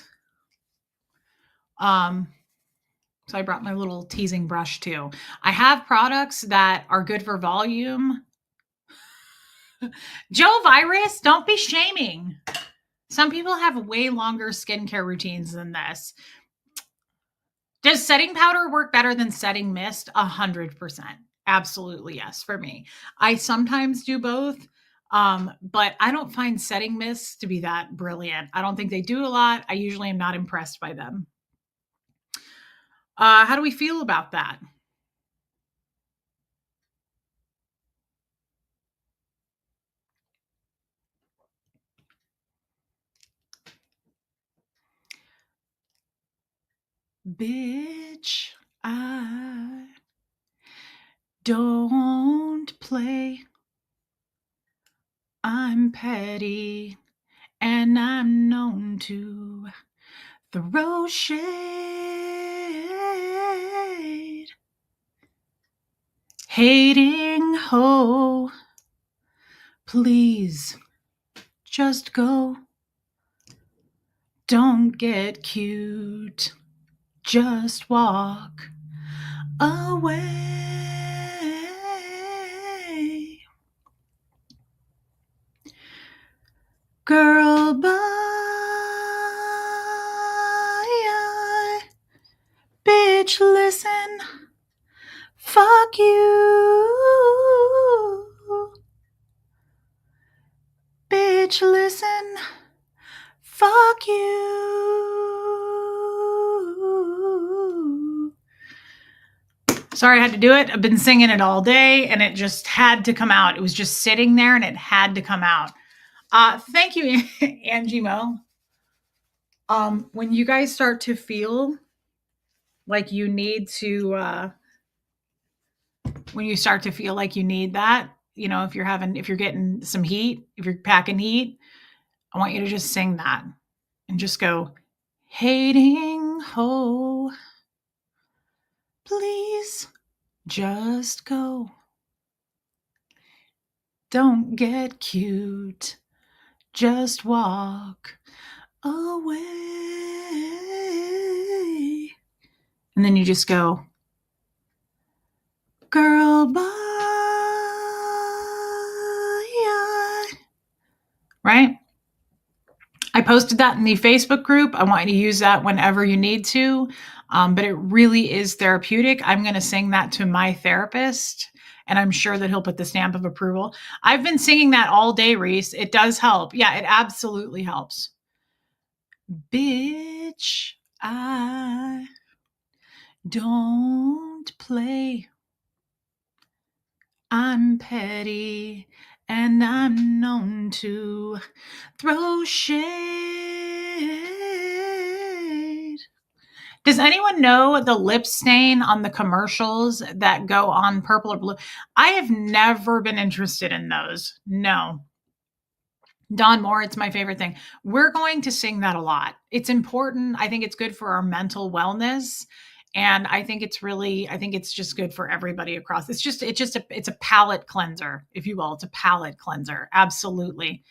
So I brought my little teasing brush too. I have products that are good for volume. Joe Virus, don't be shaming. Some people have way longer skincare routines than this. Does setting powder work better than setting mist? 100%. Absolutely, yes, for me. I sometimes do both, but I don't find setting mists to be that brilliant. I don't think they do a lot. I usually am not impressed by them. How do we feel about that? Bitch, I don't play. I'm petty and I'm known to throw shade. Hating ho, please just go. Don't get cute, just walk away. Girl, bye. Bitch, listen. Fuck you. Bitch, listen. Fuck you. Sorry I had to do it. I've been singing it all day and it just had to come out. It was just sitting there and it had to come out. Thank you, Angie Mo. When you guys start to feel like you need to, when you start to feel like you need that, you know, if you're getting some heat, if you're packing heat, I want you to just sing that and just go, hating ho, please just go. Don't get cute, just walk away. And then you just go, girl, bye. Right? I posted that in the Facebook group. I want you to use that whenever you need to. But it really is therapeutic. I'm going to sing that to my therapist, and I'm sure that he'll put the stamp of approval. I've been singing that all day, Reese. It does help. Yeah, it absolutely helps. Bitch, I don't play. I'm petty and I'm known to throw shade. Does anyone know the lip stain on the commercials that go on purple or blue? I have never been interested in those. No. Don Moore, it's my favorite thing. We're going to sing that a lot. It's important. I think it's good for our mental wellness. And I think it's just good for everybody across. It's a palate cleanser, if you will. It's a palate cleanser. Absolutely.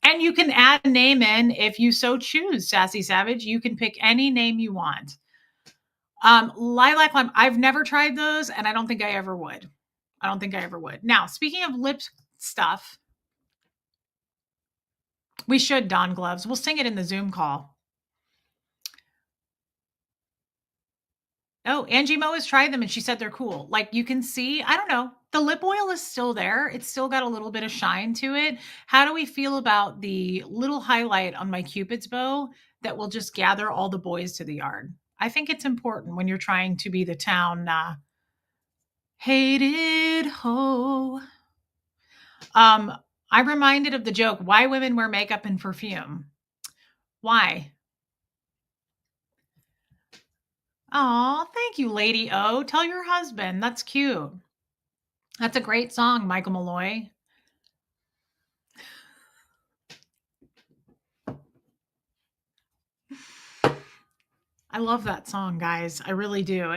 And you can add a name in if you so choose, Sassy Savage. You can pick any name you want. Lilac Lime, I've never tried those, and I don't think I ever would. Now, speaking of lip stuff, we should don gloves. We'll sing it in the Zoom call. Oh, Angie Mo has tried them and she said they're cool. Like you can see, I don't know, the lip oil is still there. It's still got a little bit of shine to it. How do we feel about the little highlight on my Cupid's bow that will just gather all the boys to the yard? I think it's important when you're trying to be the town hated hoe. I'm reminded of the joke, why women wear makeup and perfume. Why? Oh, thank you, Lady O. Tell your husband. That's cute. That's a great song, Michael Malloy. I love that song, guys. I really do.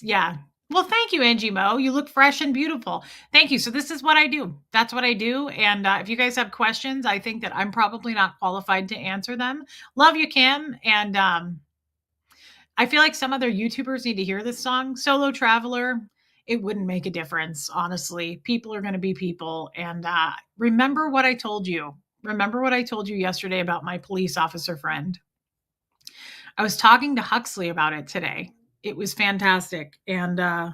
Yeah. Well, thank you, Angie Mo. You look fresh and beautiful. Thank you. So this is what I do. That's what I do. And if you guys have questions, I think that I'm probably not qualified to answer them. Love you, Kim. And I feel like some other YouTubers need to hear this song. Solo Traveler, it wouldn't make a difference, honestly. People are going to be people. And remember what I told you. Remember what I told you yesterday about my police officer friend. I was talking to Huxley about it today. It was fantastic. And I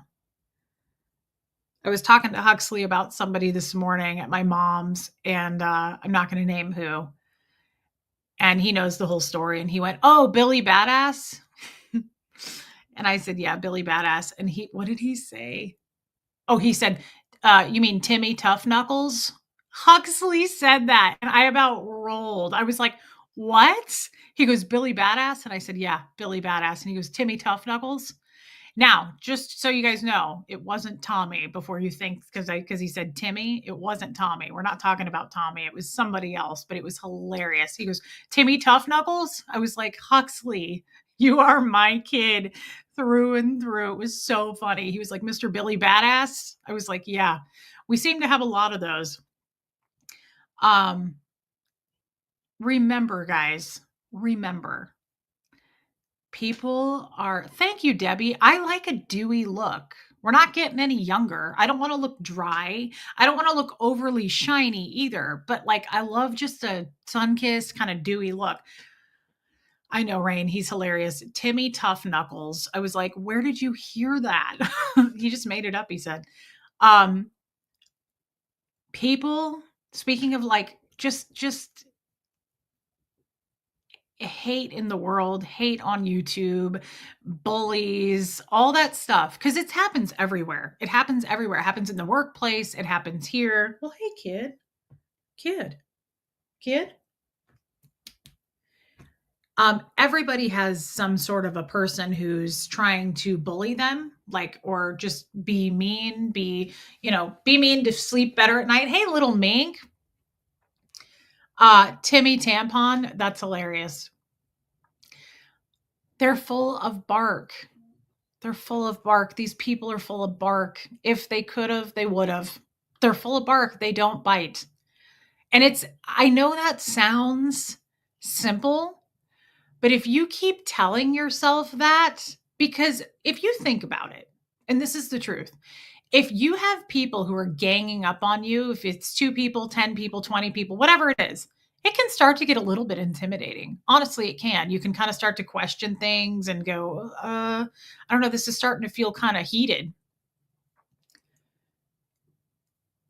was talking to Huxley about somebody this morning at my mom's, and I'm not going to name who. And he knows the whole story. And he went, "Oh, Billy Badass." And I said, "Yeah, Billy Badass." And what did he say? Oh, he said, "You mean Timmy Tough Knuckles?" Huxley said that. And I about rolled. I was like, "What?" He goes, "Billy Badass." And I said, "Yeah, Billy Badass." And he goes, "Timmy Tough Knuckles?" Now, just so you guys know, it wasn't Tommy before you think, because he said Timmy. It wasn't Tommy. We're not talking about Tommy. It was somebody else, but it was hilarious. He goes, "Timmy Tough Knuckles?" I was like, "Huxley, you are my kid through and through." It was so funny. He was like, "Mr. Billy Badass?" I was like, "Yeah." We seem to have a lot of those. Remember, guys, remember. Thank you, Debbie. I like a dewy look. We're not getting any younger. I don't want to look dry. I don't want to look overly shiny either, but like I love just a sun-kissed kind of dewy look. I know, Rain, he's hilarious. Timmy Tough Knuckles. I was like, "Where did you hear that?" He just made it up, he said. People, speaking of like just hate in the world, hate on YouTube, bullies, all that stuff. Because it happens everywhere. It happens everywhere. It happens in the workplace. It happens here. Well, hey, kid. Everybody has some sort of a person who's trying to bully them, like, or just be mean, be mean to sleep better at night. Hey, little mink. Timmy Tampon, that's hilarious. They're full of bark. They're full of bark. These people are full of bark. If they could have, they would have. They're full of bark. They don't bite. And I know that sounds simple, but if you keep telling yourself that, because if you think about it, and this is the truth, if you have people who are ganging up on you, if it's 2 people, 10 people, 20 people, whatever it is, it can start to get a little bit intimidating. Honestly, it can. You can kind of start to question things and go, I don't know, this is starting to feel kind of heated.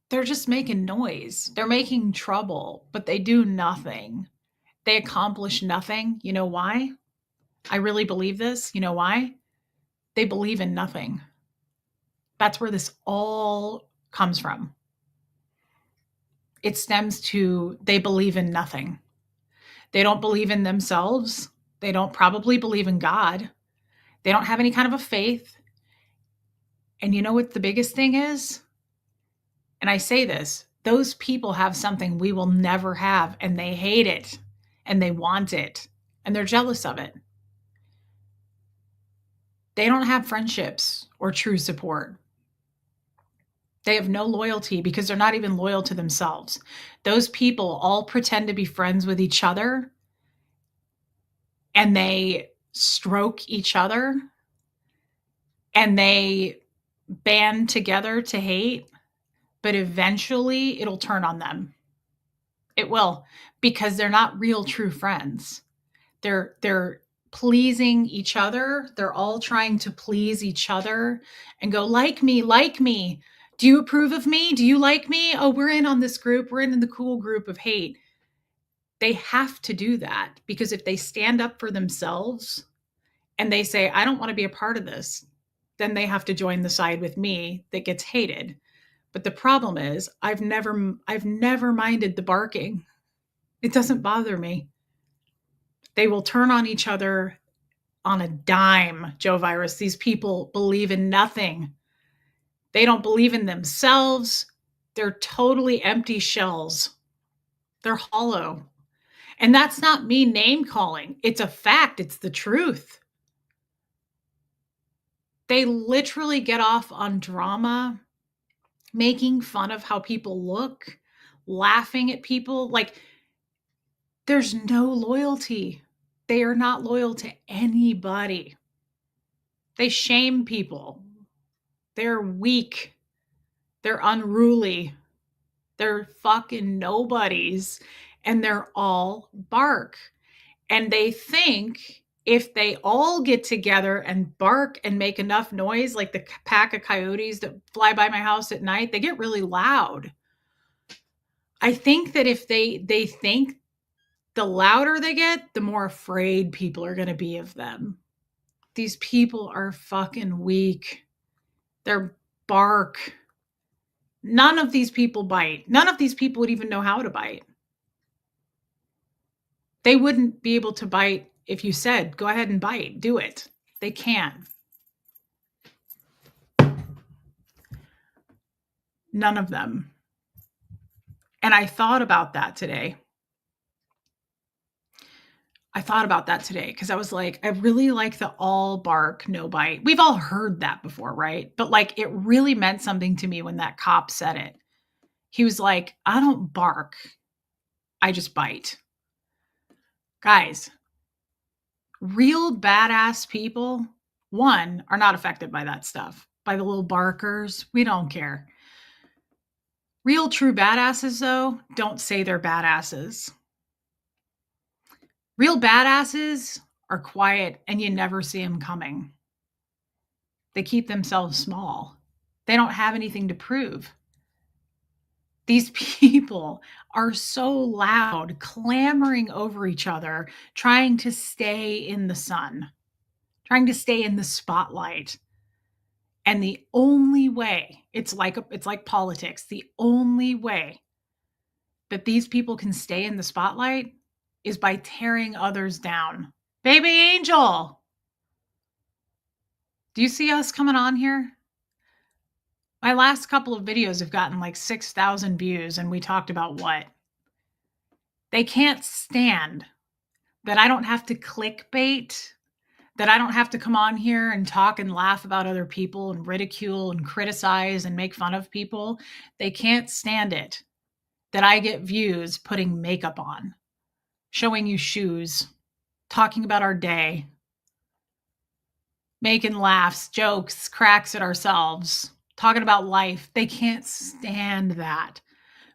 They're just making noise. They're making trouble, but they do nothing. They accomplish nothing. You know why? I really believe this. You know why? They believe in nothing. That's where this all comes from. It stems to they believe in nothing. They don't believe in themselves. They don't probably believe in God. They don't have any kind of a faith. And you know what the biggest thing is? And I say this, those people have something we will never have, and they hate it, and they want it, and they're jealous of it. They don't have friendships or true support. They have no loyalty because they're not even loyal to themselves. Those people all pretend to be friends with each other, and they stroke each other, and they band together to hate, but eventually it'll turn on them. It will, because they're not real true friends. They're pleasing each other. They're all trying to please each other and go, like me, like me. Do you approve of me? Do you like me? Oh, we're in on this group. We're in the cool group of hate. They have to do that because if they stand up for themselves and they say, I don't want to be a part of this, then they have to join the side with me that gets hated. But the problem is I've never minded the barking. It doesn't bother me. They will turn on each other on a dime, Joe Virus. These people believe in nothing. They don't believe in themselves. They're totally empty shells. They're hollow. And that's not me name calling. It's a fact. It's the truth. They literally get off on drama, making fun of how people look, laughing at people. Like, there's no loyalty. They are not loyal to anybody. They shame people. They're weak. They're unruly. They're fucking nobodies. And they're all bark. And they think if they all get together and bark and make enough noise, like the pack of coyotes that fly by my house at night, they get really loud. I think that if they think the louder they get, the more afraid people are going to be of them. These people are fucking weak. They're bark. None of these people bite. None of these people would even know how to bite. They wouldn't be able to bite if you said, go ahead and bite, do it. They can't. None of them. And I thought about that today. Because I was like, I really like the all bark, no bite. We've all heard that before, right? But like, it really meant something to me when that cop said it. He was like, I don't bark, I just bite. Guys, real badass people, one, are not affected by that stuff, by the little barkers. We don't care. Real true badasses, though, don't say they're badasses. Real badasses are quiet and you never see them coming. They keep themselves small. They don't have anything to prove. These people are so loud, clamoring over each other, trying to stay in the sun, trying to stay in the spotlight. And the only way, it's like politics, the only way that these people can stay in the spotlight is by tearing others down. Baby Angel, do you see us coming on here? My last couple of videos have gotten like 6,000 views, and we talked about what? They can't stand that I don't have to clickbait, that I don't have to come on here and talk and laugh about other people and ridicule and criticize and make fun of people. They can't stand it that I get views putting makeup on, showing you shoes, talking about our day, making laughs, jokes, cracks at ourselves, talking about life. They can't stand that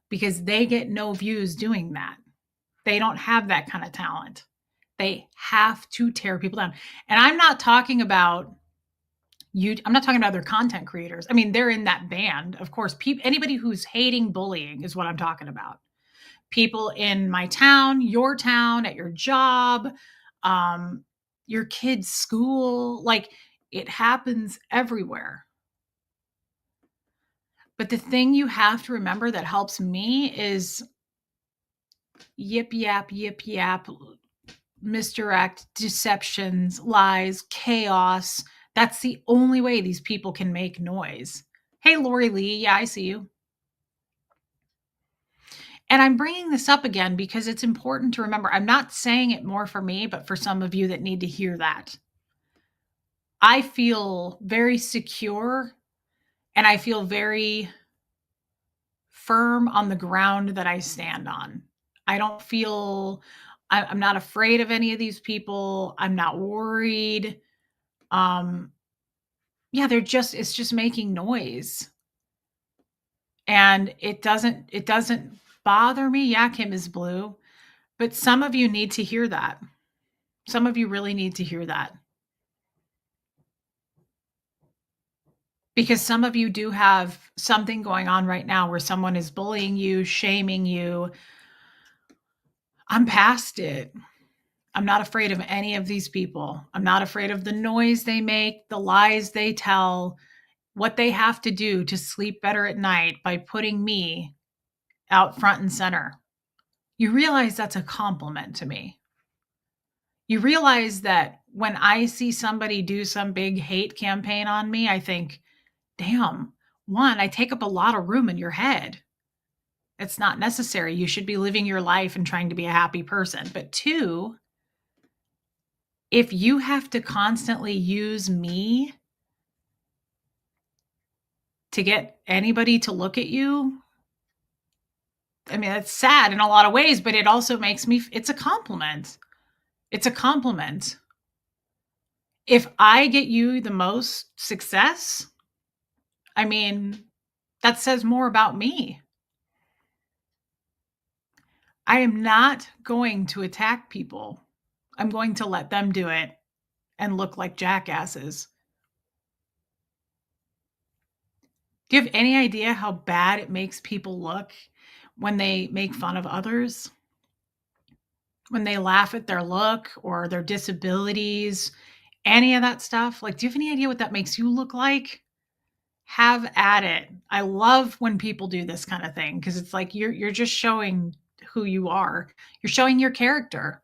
because they get no views doing that. They don't have that kind of talent. They have to tear people down. And I'm not talking about I'm not talking about other content creators. I mean, they're in that band. Of course, anybody who's hating bullying is what I'm talking about. People in my town, your town, at your job, um, your kid's school, like it happens everywhere. But the thing you have to remember that helps me is yip yap, misdirect, deceptions, lies, chaos. That's the only way these people can make noise. Hey, Lori Lee. Yeah, I see you. And I'm bringing this up again because it's important to remember. I'm not saying it more for me, but for some of you that need to hear that. I feel very secure and I feel very firm on the ground that I stand on. I don't feel, I'm not afraid of any of these people. I'm not worried. Um, yeah, it's just making noise. And it doesn't bother me. Yeah, Kim is blue. But some of you need to hear that. Some of you really need to hear that. Because some of you do have something going on right now where someone is bullying you, shaming you. I'm past it. I'm not afraid of any of these people. I'm not afraid of the noise they make, the lies they tell, what they have to do to sleep better at night by putting me out front and center. You realize that's a compliment to me. You realize that when I see somebody do some big hate campaign on me, I think, damn, one, I take up a lot of room in your head. It's not necessary. You should be living your life and trying to be a happy person. But two, if you have to constantly use me to get anybody to look at you, I mean, that's sad in a lot of ways, but it also makes me, it's a compliment. It's a compliment. If I get you the most success, I mean, that says more about me. I am not going to attack people. I'm going to let them do it and look like jackasses. Do you have any idea how bad it makes people look when they make fun of others? When they laugh at their look or their disabilities, any of that stuff? Like, do you have any idea what that makes you look like? Have at it. I love when people do this kind of thing because it's like you're just showing who you are. You're showing your character.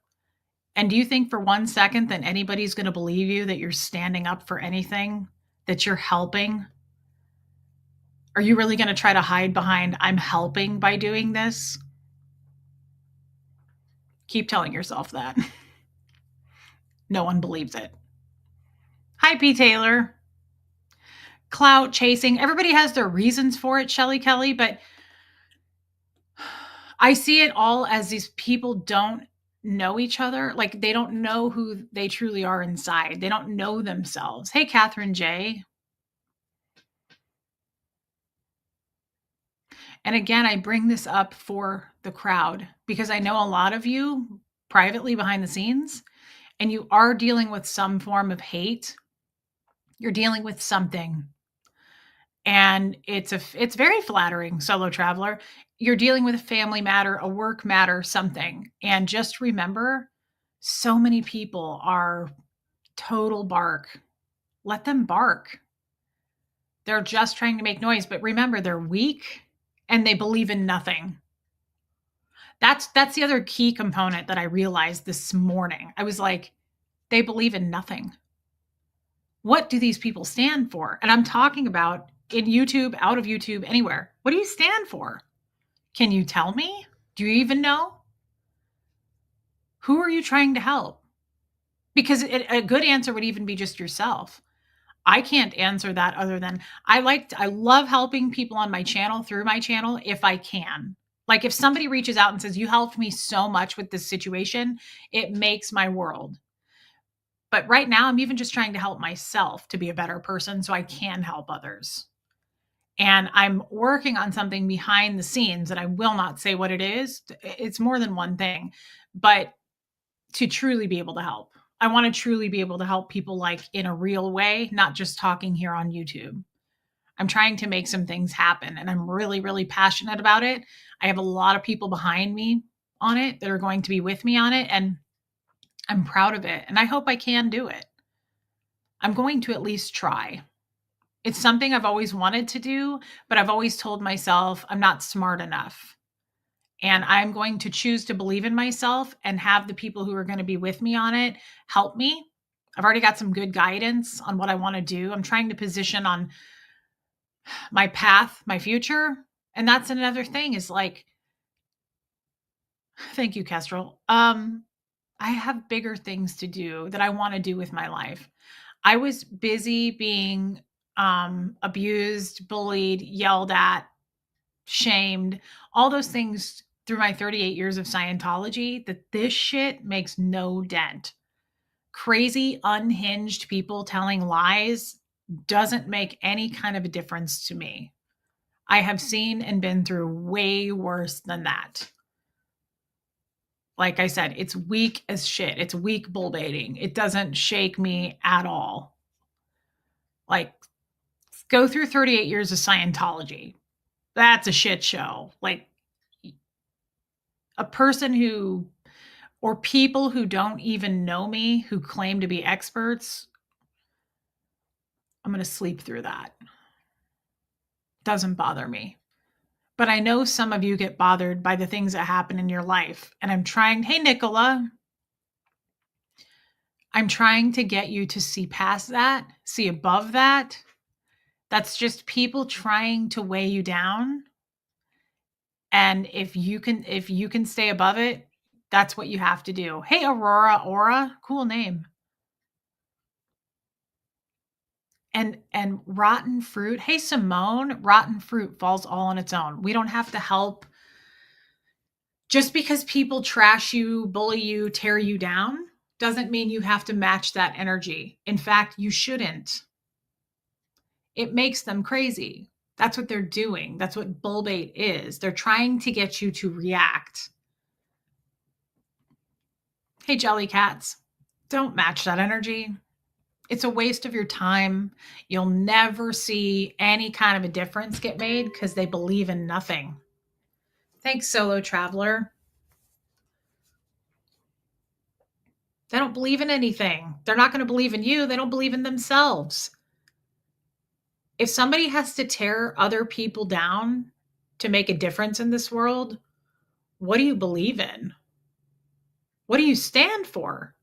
And do you think for 1 second that anybody's going to believe you that you're standing up for anything, that you're helping? Are you really going to try to hide behind I'm helping by doing this? Keep telling yourself that. No one believes it. Hi, P. Taylor. Clout chasing. Everybody has their reasons for it, Shelly Kelly, but I see it all as these people don't know each other. Like they don't know who they truly are inside. They don't know themselves. Hey, Catherine J. And again, I bring this up for the crowd because I know a lot of you privately behind the scenes, and you are dealing with some form of hate. You're dealing with something. And it's very flattering, solo traveler. You're dealing with a family matter, a work matter, something. And just remember, so many people are total bark. Let them bark. They're just trying to make noise, but remember, they're weak and they believe in nothing. That's the other key component that I realized this morning. I was like, they believe in nothing. What do these people stand for? And I'm talking about in YouTube, out of YouTube, anywhere. What do you stand for? Can you tell me? Do you even know? Who are you trying to help? Because a good answer would even be just yourself. I can't answer that other than I love helping people on my channel through my channel if I can. Like if somebody reaches out and says, you helped me so much with this situation, it makes my world. But right now, I'm even just trying to help myself to be a better person so I can help others. And I'm working on something behind the scenes, and I will not say what it is. It's more than one thing, but to truly be able to help. I want to truly be able to help people like in a real way, not just talking here on YouTube. I'm trying to make some things happen and I'm really, really passionate about it. I have a lot of people behind me on it that are going to be with me on it. And I'm proud of it. And I hope I can do it. I'm going to at least try. It's something I've always wanted to do, but I've always told myself I'm not smart enough. And I'm going to choose to believe in myself and have the people who are going to be with me on it help me. I've already got some good guidance on what I want to do. I'm trying to position on my path, my future. And that's another thing is like, thank you, Kestrel. I have bigger things to do that I want to do with my life. I was busy being abused, bullied, yelled at, shamed, all those things through my 38 years of Scientology that this shit makes no dent. Crazy, unhinged people telling lies doesn't make any kind of a difference to me. I have seen and been through way worse than that. Like I said, it's weak as shit. It's weak bull baiting. It doesn't shake me at all. Like, go through 38 years of Scientology. That's a shit show. Like, a person who, or people who don't even know me, who claim to be experts, I'm going to sleep through that. Doesn't bother me. But I know some of you get bothered by the things that happen in your life. And I'm trying, hey, Nicola, I'm trying to get you to see past that, see above that. That's just people trying to weigh you down. And if you can stay above it, that's what you have to do. Hey, Aura, cool name. And rotten fruit. Hey, Simone, rotten fruit falls all on its own. We don't have to help. Just because people trash you, bully you, tear you down, doesn't mean you have to match that energy. In fact, you shouldn't. It makes them crazy. That's what they're doing. That's what bull bait is. They're trying to get you to react. Hey, Jellycats, don't match that energy. It's a waste of your time. You'll never see any kind of a difference get made because they believe in nothing. Thanks, Solo Traveler. They don't believe in anything. They're not going to believe in you. They don't believe in themselves. If somebody has to tear other people down to make a difference in this world, what do you believe in? What do you stand for?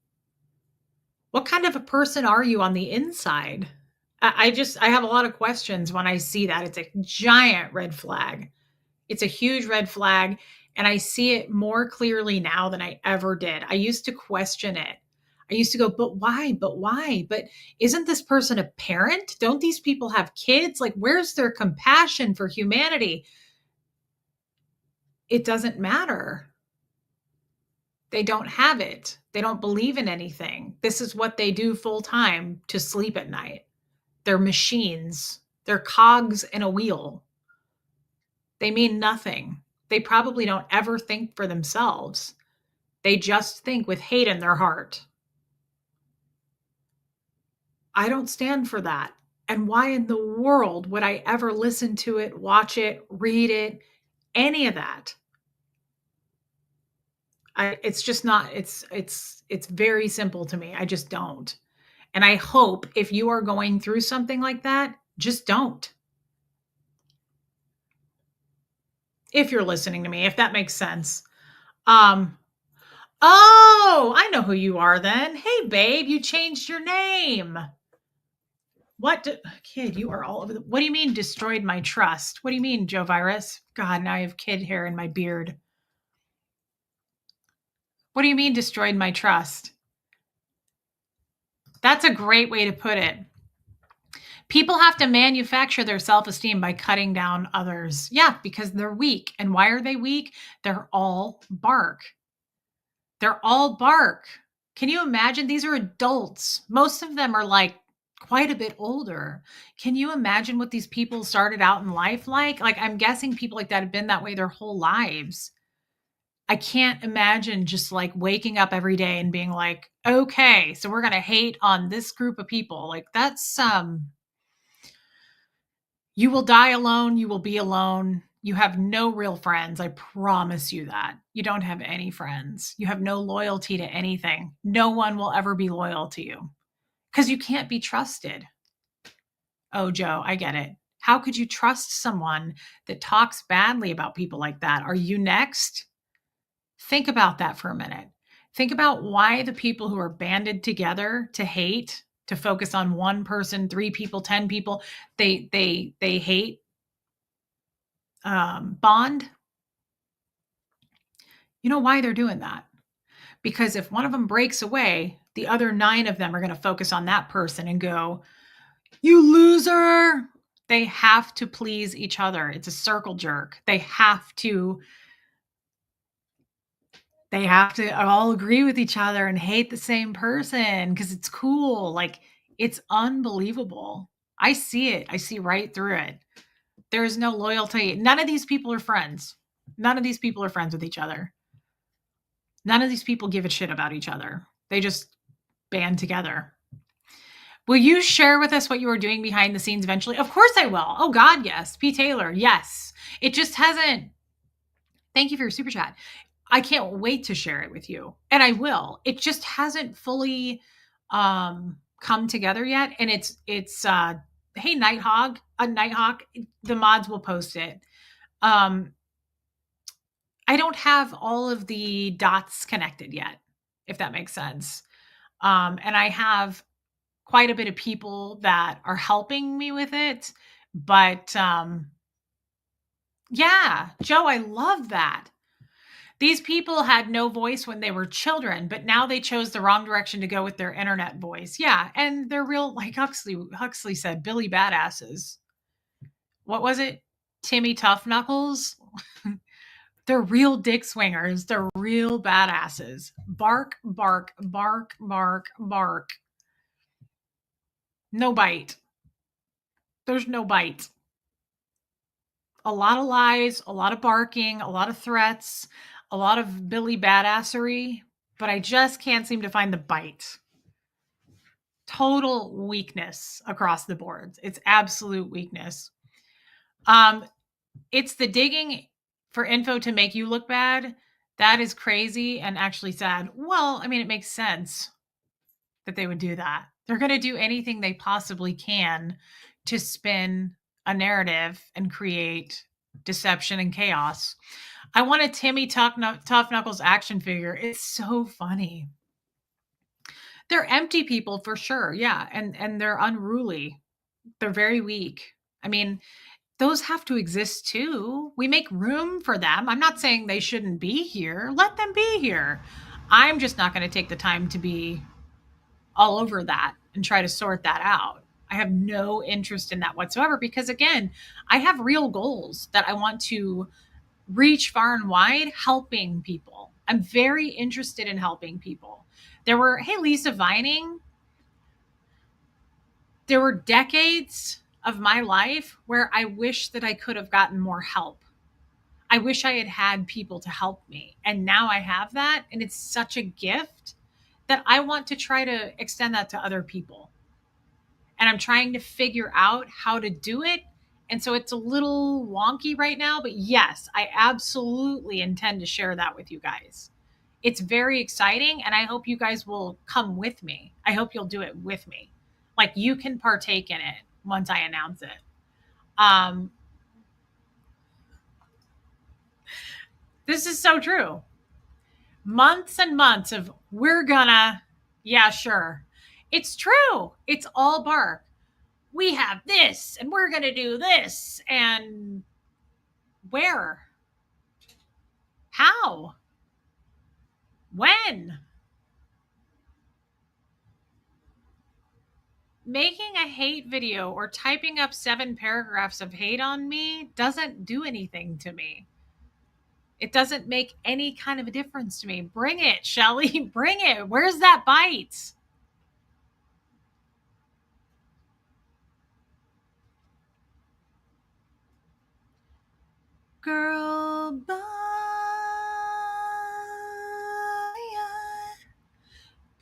What kind of a person are you on the inside? I have a lot of questions when I see that. It's a giant red flag. It's a huge red flag. And I see it more clearly now than I ever did. I used to question it. I used to go, but why? But why? But isn't this person a parent? Don't these people have kids? Like, where's their compassion for humanity? It doesn't matter. They don't have it. They don't believe in anything. This is what they do full time to sleep at night. They're machines. They're cogs in a wheel. They mean nothing. They probably don't ever think for themselves. They just think with hate in their heart. I don't stand for that. And why in the world would I ever listen to it, watch it, read it, any of that? It's just not, it's very simple to me. I just don't. And I hope if you are going through something like that, just don't. If you're listening to me, if that makes sense. Oh, I know who you are then. Hey, babe, you changed your name. Kid, you are all over what do you mean destroyed my trust? What do you mean, Joe Virus? God, now I have kid hair in my beard. What do you mean destroyed my trust? That's a great way to put it. People have to manufacture their self-esteem by cutting down others. Yeah, because they're weak. And why are they weak? They're all bark. They're all bark. Can you imagine? These are adults. Most of them are like quite a bit older. Can you imagine what these people started out in life like? Like, I'm guessing people like that have been that way their whole lives. I can't imagine just like waking up every day and being like, okay, so we're going to hate on this group of people. Like, that's, you will die alone. You will be alone. You have no real friends. I promise you that. You don't have any friends. You have no loyalty to anything. No one will ever be loyal to you because you can't be trusted. Oh, Joe, I get it. How could you trust someone that talks badly about people like that? Are you next? Think about that for a minute. Think about why the people who are banded together to hate, to focus on one person, 3 people, 10 people, they hate bond. You know why they're doing that? Because if one of them breaks away, the other 9 of them are going to focus on that person and go, "You loser." They have to please each other. It's a circle jerk. They have to all agree with each other and hate the same person because it's cool. Like, it's unbelievable. I see it. I see right through it. There is no loyalty. None of these people are friends. None of these people are friends with each other. None of these people give a shit about each other. They just band together. Will you share with us what you are doing behind the scenes eventually? Of course I will. Oh God, yes. P. Taylor, yes. It just hasn't. Thank you for your super chat. I can't wait to share it with you. And I will. It just hasn't fully come together yet. And hey, Nighthawk, the mods will post it. I don't have all of the dots connected yet, if that makes sense. And I have quite a bit of people that are helping me with it. But yeah, Joe, I love that. These people had no voice when they were children, but now they chose the wrong direction to go with their internet voice. Yeah, and they're real, like Huxley said, Billy badasses. What was it? Timmy Tough Knuckles? They're real dick swingers. They're real badasses. Bark, bark, bark, bark, bark. No bite. There's no bite. A lot of lies, a lot of barking, a lot of threats, a lot of Billy badassery, but I just can't seem to find the bite. Total weakness across the board. It's absolute weakness. It's the digging for info to make you look bad. That is crazy and actually sad. Well, I mean, it makes sense that they would do that. They're going to do anything they possibly can to spin a narrative and create deception and chaos. I want a Timmy Tough Knuckles action figure. It's so funny. They're empty people for sure. Yeah. And they're unruly. They're very weak. I mean, those have to exist too. We make room for them. I'm not saying they shouldn't be here. Let them be here. I'm just not going to take the time to be all over that and try to sort that out. I have no interest in that whatsoever because, again, I have real goals that I want to reach far and wide helping people. I'm very interested in helping people. Hey, Lisa Vining, there were decades of my life where I wish that I could have gotten more help. I wish I had had people to help me. And now I have that. And it's such a gift that I want to try to extend that to other people. And I'm trying to figure out how to do it. And so it's a little wonky right now, but yes, I absolutely intend to share that with you guys. It's very exciting. And I hope you guys will come with me. I hope you'll do it with me. Like, you can partake in it once I announce it. This is so true. Months and months of yeah, sure. It's true. It's all bark. We have this and we're going to do this. And where? How? When? Making a hate video or typing up 7 paragraphs of hate on me doesn't do anything to me. It doesn't make any kind of a difference to me. Bring it, Shelly. Bring it. Where's that bite? girl, bye.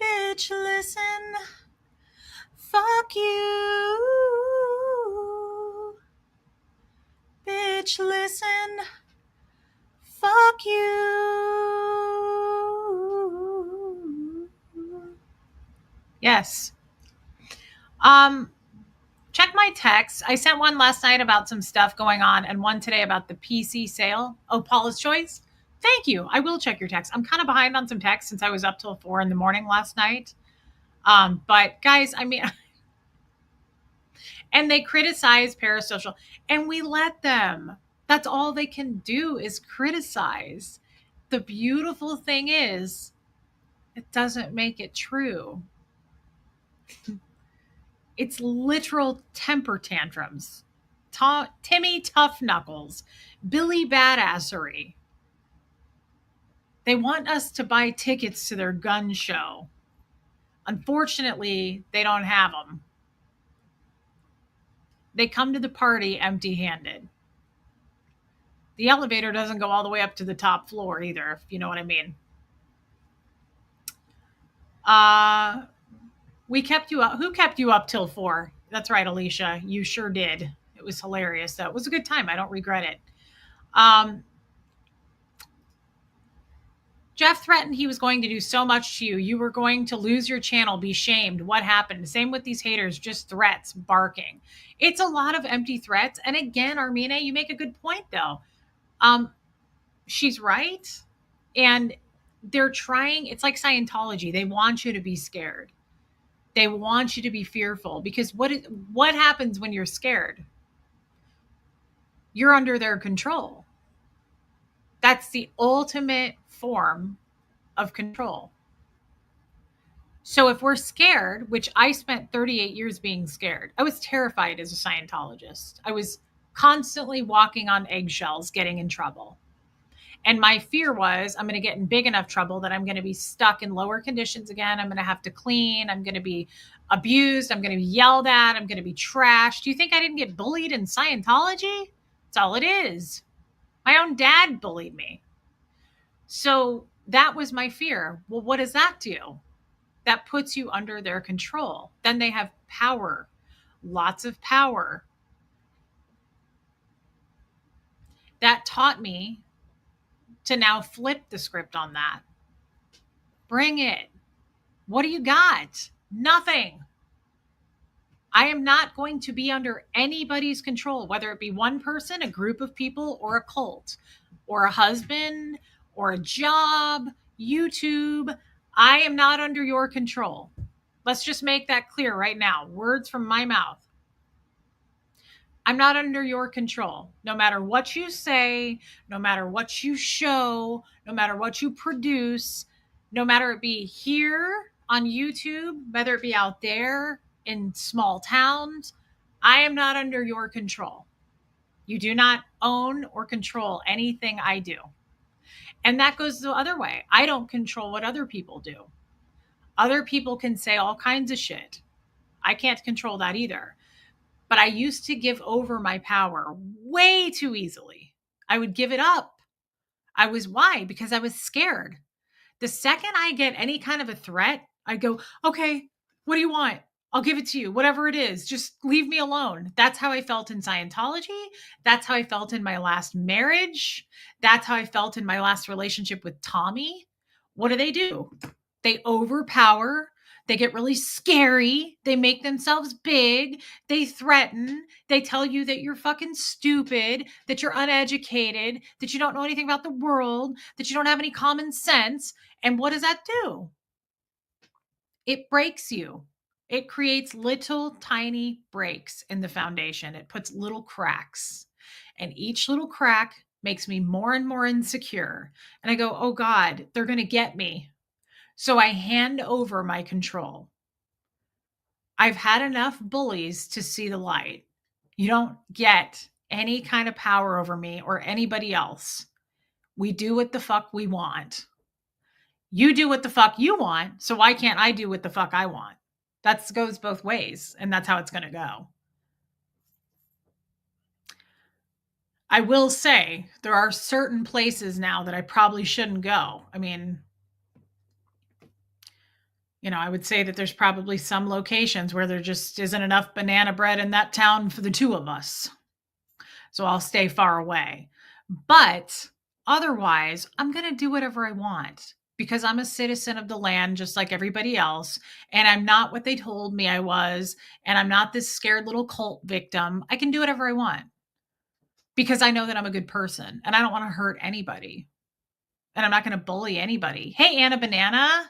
Bitch, listen. Fuck you. Bitch, listen. Fuck you. Yes. Check my texts. I sent one last night about some stuff going on and one today about the PC sale. Oh, Paula's Choice. Thank you. I will check your text. I'm kind of behind on some texts since I was up till 4 a.m. last night. But guys, I mean, and they criticize parasocial and we let them. That's all they can do is criticize. The beautiful thing is it doesn't make it true. It's literal temper tantrums. Timmy Tough Knuckles, Billy Badassery. They want us to buy tickets to their gun show. Unfortunately, they don't have them. They come to the party empty-handed. The elevator doesn't go all the way up to the top floor either, if you know what I mean. We kept you up. Who kept you up till 4? That's right, Alicia. You sure did. It was hilarious, though. It was a good time. I don't regret it. Jeff threatened he was going to do so much to you. You were going to lose your channel, be shamed. What happened? Same with these haters, just threats, barking. It's a lot of empty threats. And again, Armina, you make a good point, though. She's right. And they're trying, it's like Scientology. They want you to be scared. They want you to be fearful because what happens when you're scared? You're under their control. That's the ultimate form of control. So if we're scared, which I spent 38 years being scared, I was terrified as a Scientologist. I was constantly walking on eggshells, getting in trouble. And my fear was I'm going to get in big enough trouble that I'm going to be stuck in lower conditions again. I'm going to have to clean. I'm going to be abused. I'm going to be yelled at. I'm going to be trashed. Do you think I didn't get bullied in Scientology? That's all it is. My own dad bullied me. So that was my fear. Well, what does that do? That puts you under their control. Then they have power, lots of power. That taught me to now flip the script on that. Bring it. What do you got? Nothing. I am not going to be under anybody's control, whether it be one person, a group of people, or a cult, or a husband, or a job, YouTube. I am not under your control. Let's just make that clear right now. Words from my mouth. I'm not under your control. No matter what you say, no matter what you show, no matter what you produce, no matter it be here on YouTube, whether it be out there in small towns, I am not under your control. You do not own or control anything I do. And that goes the other way. I don't control what other people do. Other people can say all kinds of shit. I can't control that either. But I used to give over my power way too easily. I would give it up. Why? Because I was scared. The second I get any kind of a threat, I go, okay, what do you want? I'll give it to you, whatever it is. Just leave me alone. That's how I felt in Scientology. That's how I felt in my last marriage. That's how I felt in my last relationship with Tommy. What do? They overpower. They get really scary. They make themselves big. They threaten. They tell you that you're fucking stupid, that you're uneducated, that you don't know anything about the world, that you don't have any common sense. And what does that do? It breaks you. It creates little tiny breaks in the foundation. It puts little cracks. And each little crack makes me more and more insecure. And I go, oh God, they're going to get me. So I hand over my control. I've had enough bullies to see the light. You don't get any kind of power over me or anybody else. We do what the fuck we want. You do what the fuck you want, so why can't I do what the fuck I want? That goes both ways, and that's how it's going to go. I will say there are certain places now that I probably shouldn't go. I mean, I would say that there's probably some locations where there just isn't enough banana bread in that town for the two of us. So I'll stay far away. But otherwise, I'm going to do whatever I want because I'm a citizen of the land just like everybody else. And I'm not what they told me I was. And I'm not this scared little cult victim. I can do whatever I want because I know that I'm a good person and I don't want to hurt anybody. And I'm not going to bully anybody. Hey, Anna Banana.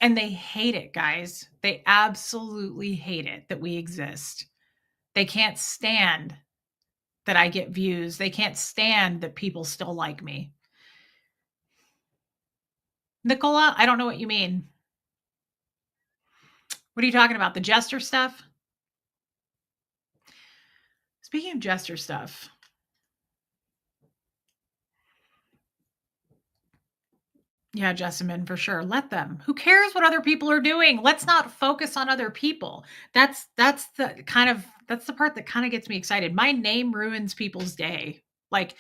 And they hate it, guys. They absolutely hate it that we exist. They can't stand that I get views. They can't stand that people still like me. Nicola, I don't know what you mean. What are you talking about? The jester stuff? Speaking of jester stuff, yeah, Jessamine, for sure. Let them. Who cares what other people are doing? Let's not focus on other people. That's the part that kind of gets me excited. My name ruins people's day. Like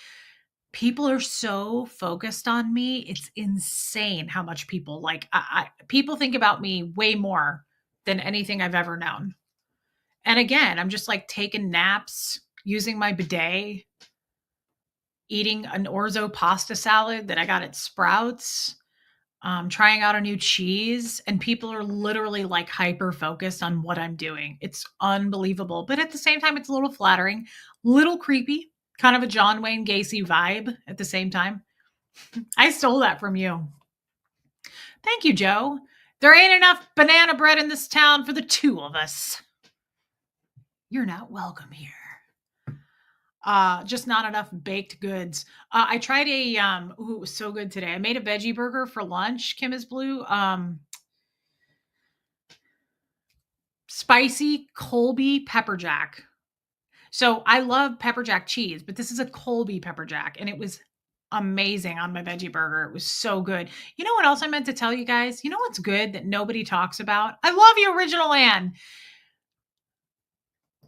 people are so focused on me. It's insane how much people people think about me way more than anything I've ever known. And again, I'm just like taking naps, using my bidet, eating an orzo pasta salad that I got at Sprouts, trying out a new cheese, and people are literally like hyper focused on what I'm doing. It's unbelievable. But at the same time, it's a little flattering, little creepy, kind of a John Wayne Gacy vibe at the same time. I stole that from you. Thank you, Joe. There ain't enough banana bread in this town for the two of us. You're not welcome here. Just not enough baked goods. I tried it was so good today. I made a veggie burger for lunch, Kim is Blue. Spicy Colby pepper jack. So I love pepper jack cheese, but this is a Colby pepper jack, and it was amazing on my veggie burger. It was so good. You know what else I meant to tell you guys? You know what's good that nobody talks about? I love you, Original Ann.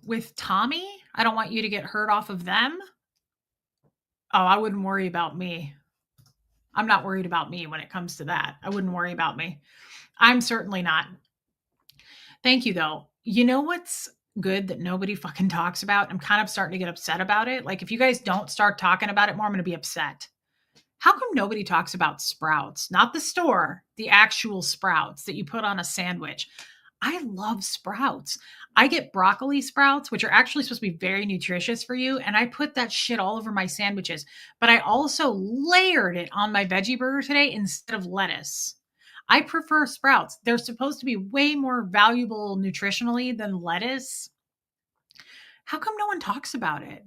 With Tommy, I don't want you to get hurt off of them. Oh, I wouldn't worry about me. I'm not worried about me when it comes to that. I wouldn't worry about me. I'm certainly not. Thank you, though. You know what's good that nobody fucking talks about? I'm kind of starting to get upset about it. Like, if you guys don't start talking about it more, I'm going to be upset. How come nobody talks about Sprouts? Not the store, the actual Sprouts that you put on a sandwich. I love Sprouts. I get broccoli sprouts, which are actually supposed to be very nutritious for you. And I put that shit all over my sandwiches. But I also layered it on my veggie burger today instead of lettuce. I prefer sprouts. They're supposed to be way more valuable nutritionally than lettuce. How come no one talks about it?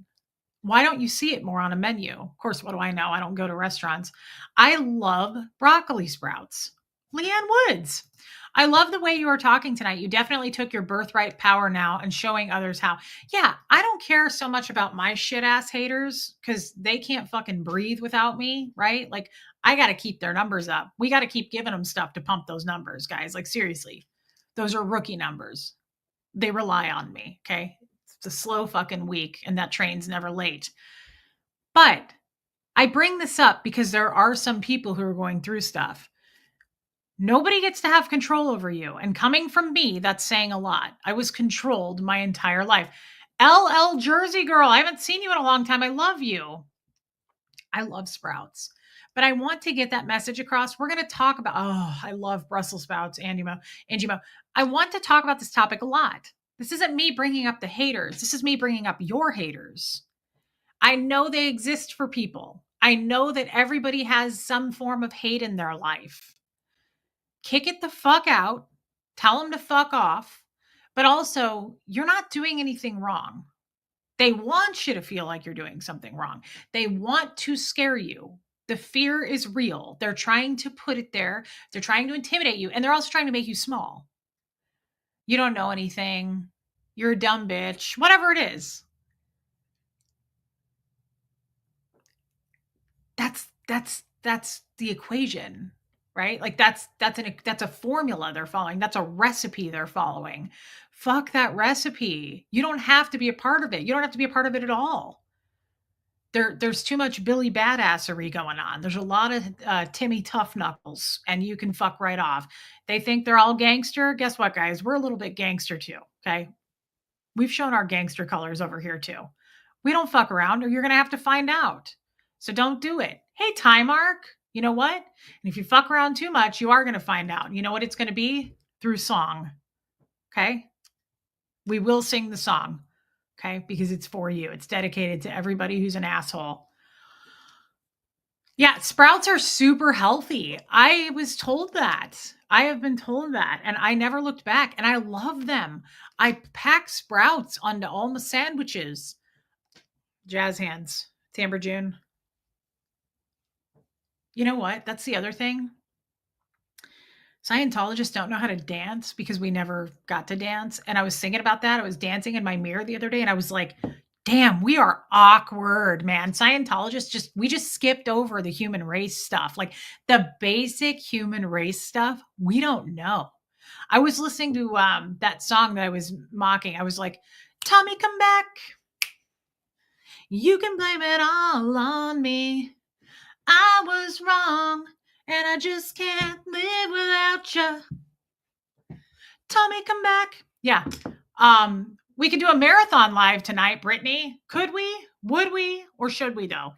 Why don't you see it more on a menu? Of course, what do I know? I don't go to restaurants. I love broccoli sprouts. Leanne Woods. I love the way you are talking tonight. You definitely took your birthright power now and showing others how. Yeah, I don't care so much about my shit ass haters because they can't fucking breathe without me, right? Like, I got to keep their numbers up. We got to keep giving them stuff to pump those numbers, guys. Like, seriously, those are rookie numbers. They rely on me, okay? It's a slow fucking week and that train's never late. But I bring this up because there are some people who are going through stuff. Nobody gets to have control over you. And coming from me, that's saying a lot. I was controlled my entire life. LL Jersey girl, I haven't seen you in a long time. I love you. I love Sprouts. But I want to get that message across. We're going to talk about, I love Brussels sprouts, Angie Mo. I want to talk about this topic a lot. This isn't me bringing up the haters. This is me bringing up your haters. I know they exist for people. I know that everybody has some form of hate in their life. Kick it the fuck out. Tell them to fuck off. But also, you're not doing anything wrong. They want you to feel like you're doing something wrong. They want to scare you. The fear is real. They're trying to put it there. They're trying to intimidate you. And they're also trying to make you small. You don't know anything. You're a dumb bitch. Whatever it is. That's the equation, right? Like that's a formula they're following. That's a recipe they're following Fuck that recipe. You don't have to be a part of it. You don't have to be a part of it at all. There's too much Billy Badassery going on. There's a lot of Timmy Tough Knuckles, and you can fuck right off. They think they're all gangster. Guess what, guys? We're a little bit gangster too. Okay, we've shown our gangster colors over here too. We don't fuck around, or you're gonna have to find out. So don't do it. Hey, Time Arc, you know what? And if you fuck around too much, you are gonna find out. You know what it's gonna be? Through song. Okay, we will sing the song. Okay, because it's for you. It's dedicated to everybody who's an asshole. Yeah, sprouts are super healthy. I was told that. I have been told that, and I never looked back, and I love them. I pack sprouts onto all my sandwiches. Jazz hands, Tamber June. You know what? That's the other thing. Scientologists don't know how to dance because we never got to dance. And I was thinking about that. I was dancing in my mirror the other day, and I was like, damn, we are awkward, man. Scientologists we just skipped over the human race stuff. Like the basic human race stuff, we don't know. I was listening to that song that I was mocking. I was like, Tommy, come back. You can blame it all on me. I was wrong, and I just can't live without you. Tommy, come back. Yeah. We could do a marathon live tonight, Brittany. Could we? Would we? Or should we, though?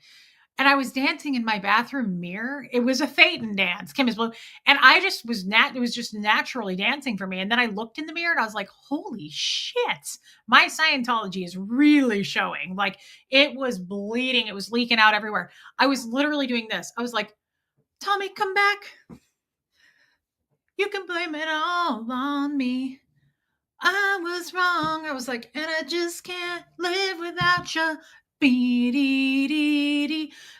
And I was dancing in my bathroom mirror. It was a Phaeton dance. Kim is blue. And I just was it was just naturally dancing for me. And then I looked in the mirror and I was like, holy shit. My Scientology is really showing. Like it was bleeding. It was leaking out everywhere. I was literally doing this. I was like, Tommy, come back. You can blame it all on me. I was wrong. I was like, and I just can't live without you.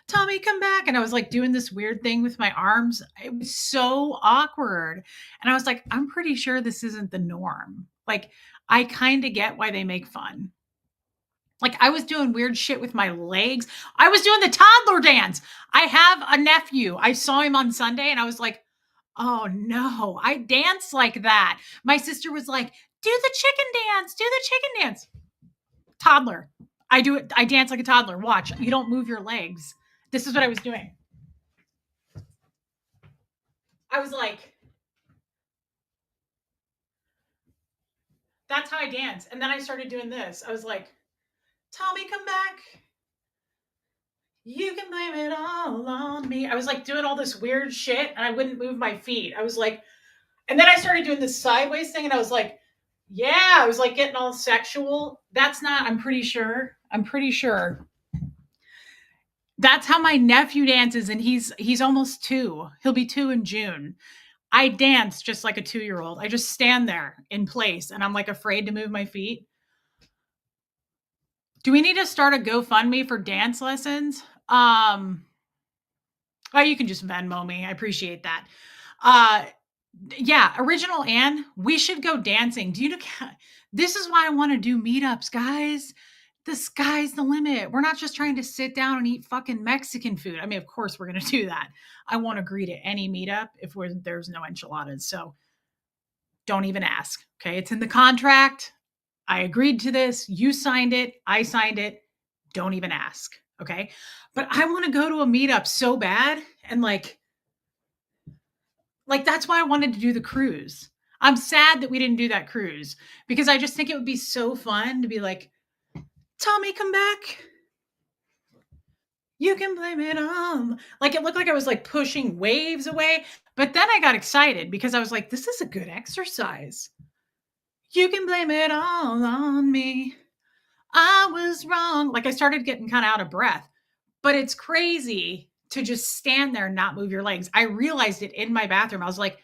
Tommy, come back. And I was like doing this weird thing with my arms. It was so awkward. And I was like, I'm pretty sure this isn't the norm. Like, I kind of get why they make fun. Like, I was doing weird shit with my legs. I was doing the toddler dance. I have a nephew. I saw him on Sunday and I was like, oh no, I dance like that. My sister was like, do the chicken dance. Do the chicken dance. Toddler. I do it. I dance like a toddler. Watch. You don't move your legs. This is what I was doing. I was like, that's how I dance. And then I started doing this. I was like, Tommy, come back. You can blame it all on me. I was like doing all this weird shit and I wouldn't move my feet. I was like, and then I started doing this sideways thing and I was like, yeah, I was like getting all sexual. That's not, I'm pretty sure. That's how my nephew dances, and he's almost 2. He'll be 2 in June. I dance just like a 2-year-old. I just stand there in place, and I'm like afraid to move my feet. Do we need to start a GoFundMe for dance lessons? Oh, you can just Venmo me. I appreciate that. Yeah, Original Anne, we should go dancing. Do you know? This is why I want to do meetups, guys. The sky's the limit. We're not just trying to sit down and eat fucking Mexican food. I mean, of course we're going to do that. I won't agree to any meetup if there's no enchiladas. So don't even ask. Okay. It's in the contract. I agreed to this. You signed it. I signed it. Don't even ask. Okay. But I want to go to a meetup so bad. And like that's why I wanted to do the cruise. I'm sad that we didn't do that cruise because I just think it would be so fun to be like, Tommy, come back. You can blame it on. Like it looked like I was like pushing waves away. But then I got excited because I was like, this is a good exercise. You can blame it all on me. I was wrong. Like I started getting kind of out of breath. But it's crazy to just stand there and not move your legs. I realized it in my bathroom. I was like,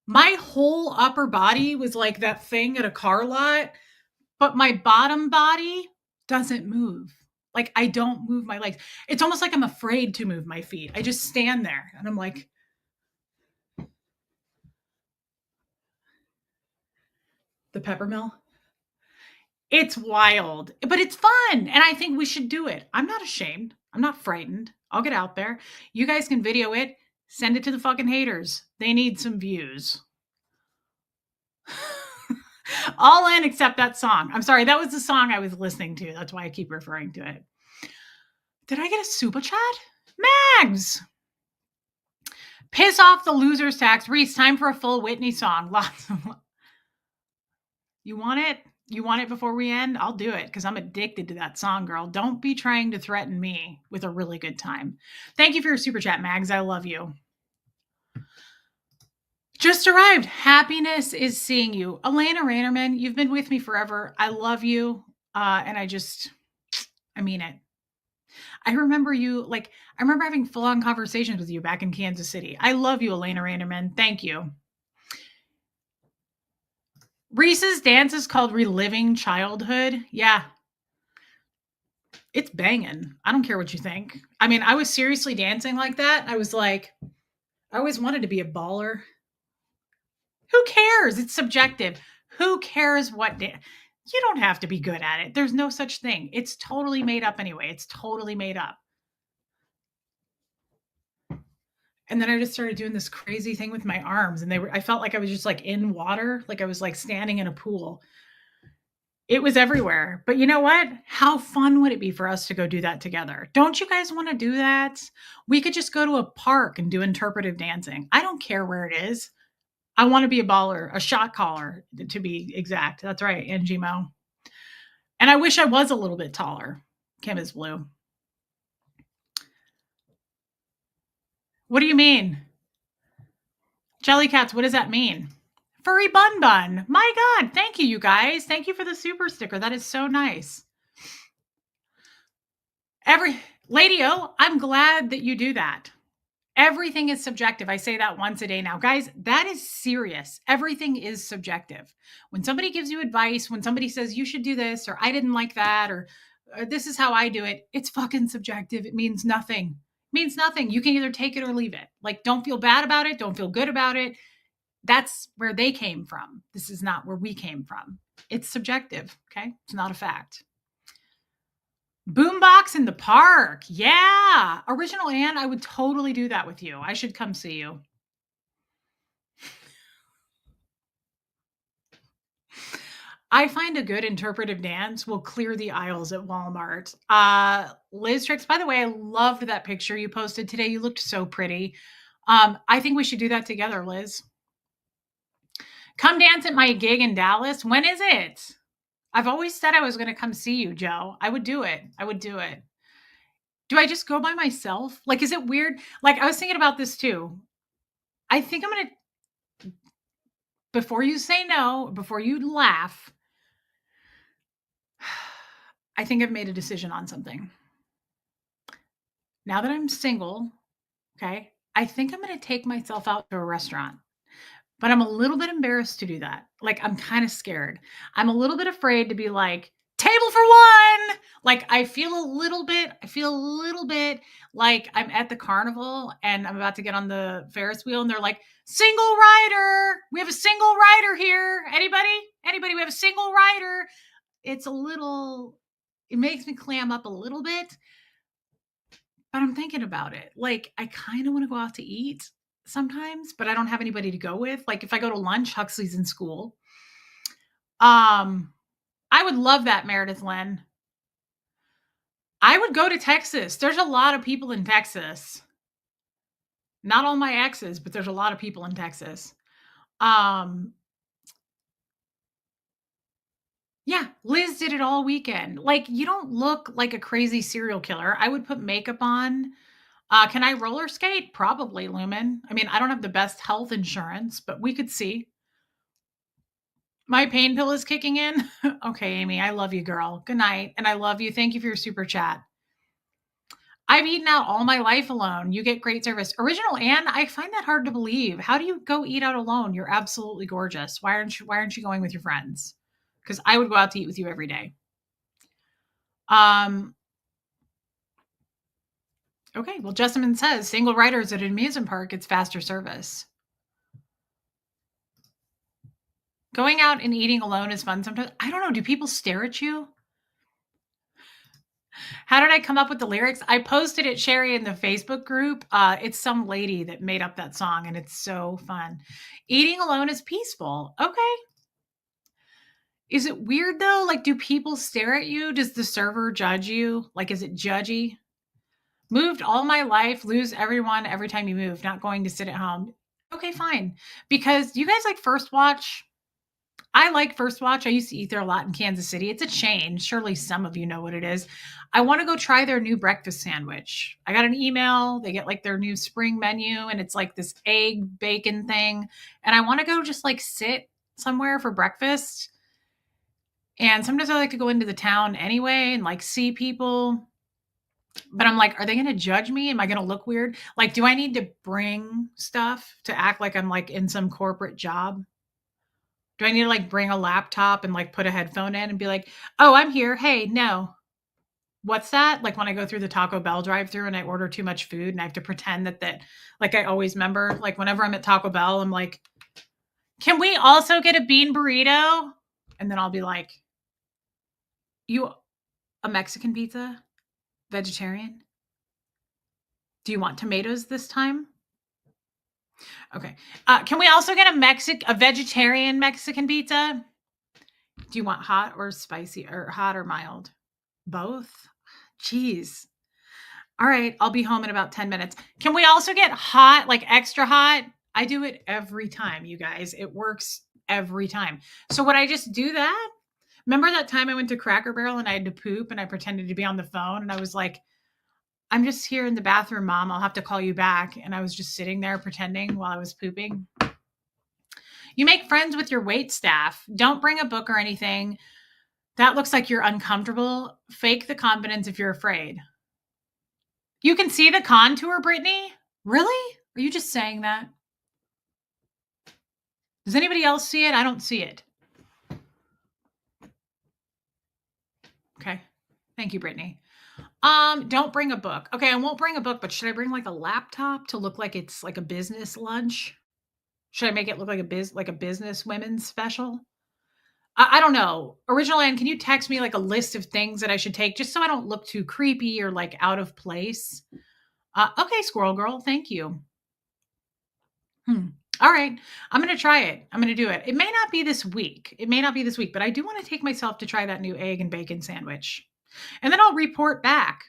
my whole upper body was like that thing at a car lot, but my bottom body doesn't move. Like I don't move my legs. It's almost like I'm afraid to move my feet. I just stand there and I'm like, the peppermill. It's wild, but it's fun. And I think we should do it. I'm not ashamed. I'm not frightened. I'll get out there. You guys can video it. Send it to the fucking haters. They need some views. All in except that song. I'm sorry, that was the song I was listening to. That's why I keep referring to it. Did I get a super chat? Mags! Piss off the losers tax. Reese, time for a full Whitney song. Lots of. You want it? You want it before we end? I'll do it because I'm addicted to that song, girl. Don't be trying to threaten me with a really good time. Thank you for your super chat, Mags. I love you. Just arrived. Happiness is seeing you. Elena Rainerman, you've been with me forever. I love you. And I mean it. I remember you, I remember having full on conversations with you back in Kansas City. I love you, Elena Rainerman. Thank you. Reese's dance is called Reliving Childhood. Yeah. It's banging. I don't care what you think. I mean, I was seriously dancing like that. I was like, I always wanted to be a baller. Who cares? It's subjective. Who cares what you don't have to be good at it. There's no such thing. It's totally made up anyway. It's totally made up. And then I just started doing this crazy thing with my arms, and I felt like I was just like in water, like I was like standing in a pool. It was everywhere. But you know what? How fun would it be for us to go do that together? Don't you guys want to do that? We could just go to a park and do interpretive dancing. I don't care where it is. I want to be a baller, a shot caller, to be exact. That's right, Angie Mo. And I wish I was a little bit taller. Kim is blue. What do you mean? Jellycats, what does that mean? Furry Bun Bun. My God, thank you, you guys. Thank you for the super sticker. That is so nice. Lady O, I'm glad that you do that. Everything is subjective. I say that once a day now. Guys, that is serious. Everything is subjective. When somebody gives you advice, when somebody says you should do this, or I didn't like that, or this is how I do it, it's fucking subjective. It means nothing. It means nothing. You can either take it or leave it. Like, don't feel bad about it. Don't feel good about it. That's where they came from. This is not where we came from. It's subjective. Okay. It's not a fact. Boombox in the park. Yeah. Original Anne, I would totally do that with you. I should come see you. I find a good interpretive dance will clear the aisles at Walmart. Liz Tricks, by the way, I loved that picture you posted today. You looked so pretty. I think we should do that together, Liz. Come dance at my gig in Dallas. When is it? I've always said I was going to come see you, Joe. I would do it. I would do it. Do I just go by myself? Like, is it weird? Like, I was thinking about this too. I think I'm going to, before you say no, before you laugh, I think I've made a decision on something. Now that I'm single, okay, I think I'm going to take myself out to a restaurant. But I'm a little bit embarrassed to do that. Like, I'm kind of scared. I'm a little bit afraid to be like, table for one. Like, I feel a little bit like I'm at the carnival and I'm about to get on the Ferris wheel and they're like, single rider. We have a single rider here. Anybody? We have a single rider. It makes me clam up a little bit, but I'm thinking about it. Like, I kind of want to go out to eat sometimes, but I don't have anybody to go with. Like, if I go to lunch, Huxley's in school. I would love that, Meredith Lynn. I would go to Texas. There's a lot of people in Texas. Not all my exes, but there's a lot of people in Texas. Yeah, Liz did it all weekend. Like, you don't look like a crazy serial killer. I would put makeup on. Can I roller skate? Probably, Lumen. I mean, I don't have the best health insurance, but we could see. My pain pill is kicking in. Okay, Amy, I love you, girl. Good night. And I love you. Thank you for your super chat. I've eaten out all my life alone. You get great service. Original Anne, I find that hard to believe. How do you go eat out alone? You're absolutely gorgeous. Why aren't you going with your friends? Because I would go out to eat with you every day. Okay, well, Jessamine says single riders at an amusement park, it's faster service. Going out and eating alone is fun sometimes. I don't know. Do people stare at you? How did I come up with the lyrics? I posted it, Sherry, in the Facebook group. It's some lady that made up that song, and it's so fun. Eating alone is peaceful. Okay. Is it weird though? Like, do people stare at you? Does the server judge you? Like, is it judgy? Moved all my life, lose everyone every time you move, not going to sit at home. Okay, fine. Because you guys like First Watch? I like First Watch. I used to eat there a lot in Kansas City. It's a chain. Surely some of you know what it is. I want to go try their new breakfast sandwich. I got an email. They get like their new spring menu, and it's like this egg bacon thing. And I want to go just like sit somewhere for breakfast. And sometimes I like to go into the town anyway and like see people. But I'm like, are they going to judge me? Am I going to look weird? Like, do I need to bring stuff to act like I'm like in some corporate job? Do I need to like bring a laptop and like put a headphone in and be like, "Oh, I'm here. Hey, no." What's that? Like when I go through the Taco Bell drive-through and I order too much food and I have to pretend that like I always remember, like whenever I'm at Taco Bell, I'm like, "Can we also get a bean burrito?" And then I'll be like, "You a Mexican pizza? Vegetarian? Do you want tomatoes this time?" Okay. Can we also get a vegetarian Mexican pizza? Do you want hot or spicy or hot or mild? Both? Jeez. All right, I'll be home in about 10 minutes. Can we also get hot, like extra hot? I do it every time, you guys. It works every time. So would I just do that? Remember that time I went to Cracker Barrel and I had to poop and I pretended to be on the phone and I was like, I'm just here in the bathroom, Mom. I'll have to call you back. And I was just sitting there pretending while I was pooping. You make friends with your wait staff. Don't bring a book or anything. That looks like you're uncomfortable. Fake the confidence if you're afraid. You can see the contour, Brittany? Really? Are you just saying that? Does anybody else see it? I don't see it. Okay. Thank you, Brittany. Don't bring a book. Okay, I won't bring a book, but should I bring like a laptop to look like it's like a business lunch? Should I make it look like a business women's special? I don't know. Original Ann, can you text me like a list of things that I should take just so I don't look too creepy or like out of place? Okay, Squirrel Girl, thank you. All right. I'm going to try it. I'm going to do it. It may not be this week. But I do want to take myself to try that new egg and bacon sandwich. And then I'll report back.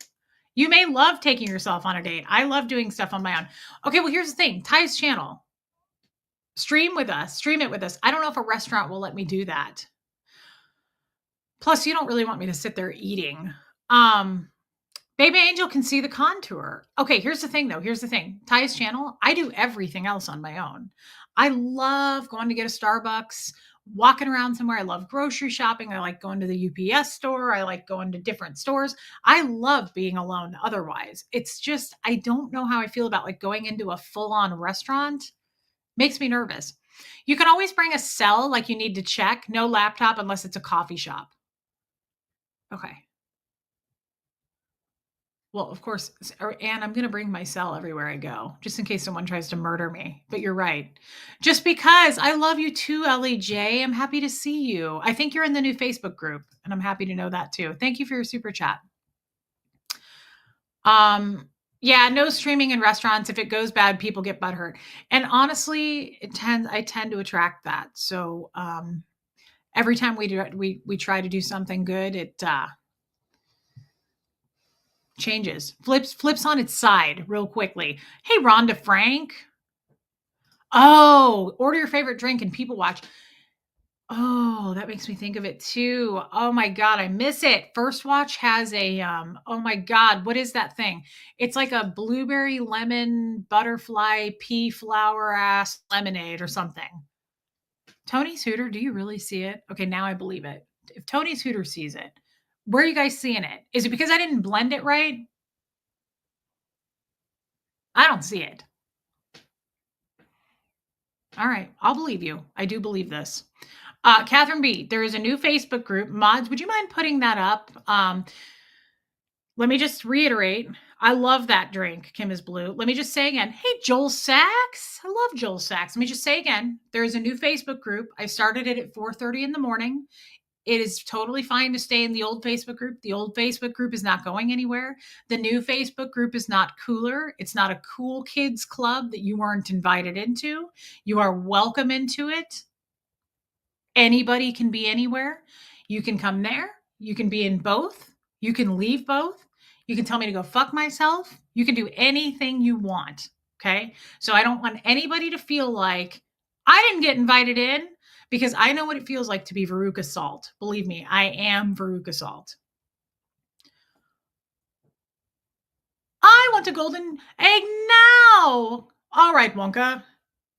You may love taking yourself on a date. I love doing stuff on my own. Okay, well, here's the thing. Ty's channel. Stream it with us. I don't know if a restaurant will let me do that. Plus, you don't really want me to sit there eating. Baby Angel can see the contour. Okay, here's the thing though. Ty's channel, I do everything else on my own. I love going to get a Starbucks, walking around somewhere. I love grocery shopping. I like going to the UPS store. I like going to different stores. I love being alone otherwise. It's just, I don't know how I feel about like going into a full-on restaurant. Makes me nervous. You can always bring a cell, like you need to check. No laptop unless it's a coffee shop. Okay. Well, of course, and I'm going to bring my cell everywhere I go, just in case someone tries to murder me. But you're right. Just because I love you too, LEJ. I'm happy to see you. I think you're in the new Facebook group, and I'm happy to know that too. Thank you for your super chat. Yeah, no streaming in restaurants. If it goes bad, people get butthurt. And honestly, I tend to attract that. So every time we try to do something good, it changes, flips on its side real quickly. Hey, Rhonda Frank. Oh, order your favorite drink and people watch. Oh, that makes me think of it too. Oh my God, I miss it. First Watch has a, oh my God, what is that thing? It's like a blueberry lemon butterfly pea flower ass lemonade or something. Tony's Hooter, do you really see it? Okay, now I believe it. If Tony's Hooter sees it, where are you guys seeing it? Is it because I didn't blend it right? I don't see it. All right, I'll believe you. I do believe this. Catherine B, there is a new Facebook group. Mods, would you mind putting that up? Let me just reiterate. I love that drink, Kim is Blue. Let me just say again. Hey, Joel Sachs. I love Joel Sachs. Let me just say again. There is a new Facebook group. I started it at 4:30 in the morning. It is totally fine to stay in the old Facebook group. The old Facebook group is not going anywhere. The new Facebook group is not cooler. It's not a cool kids club that you weren't invited into. You are welcome into it. Anybody can be anywhere. You can come there. You can be in both. You can leave both. You can tell me to go fuck myself. You can do anything you want. Okay. So I don't want anybody to feel like I didn't get invited in because I know what it feels like to be Veruca Salt. Believe me, I am Veruca Salt. I want a golden egg now. All right, Wonka.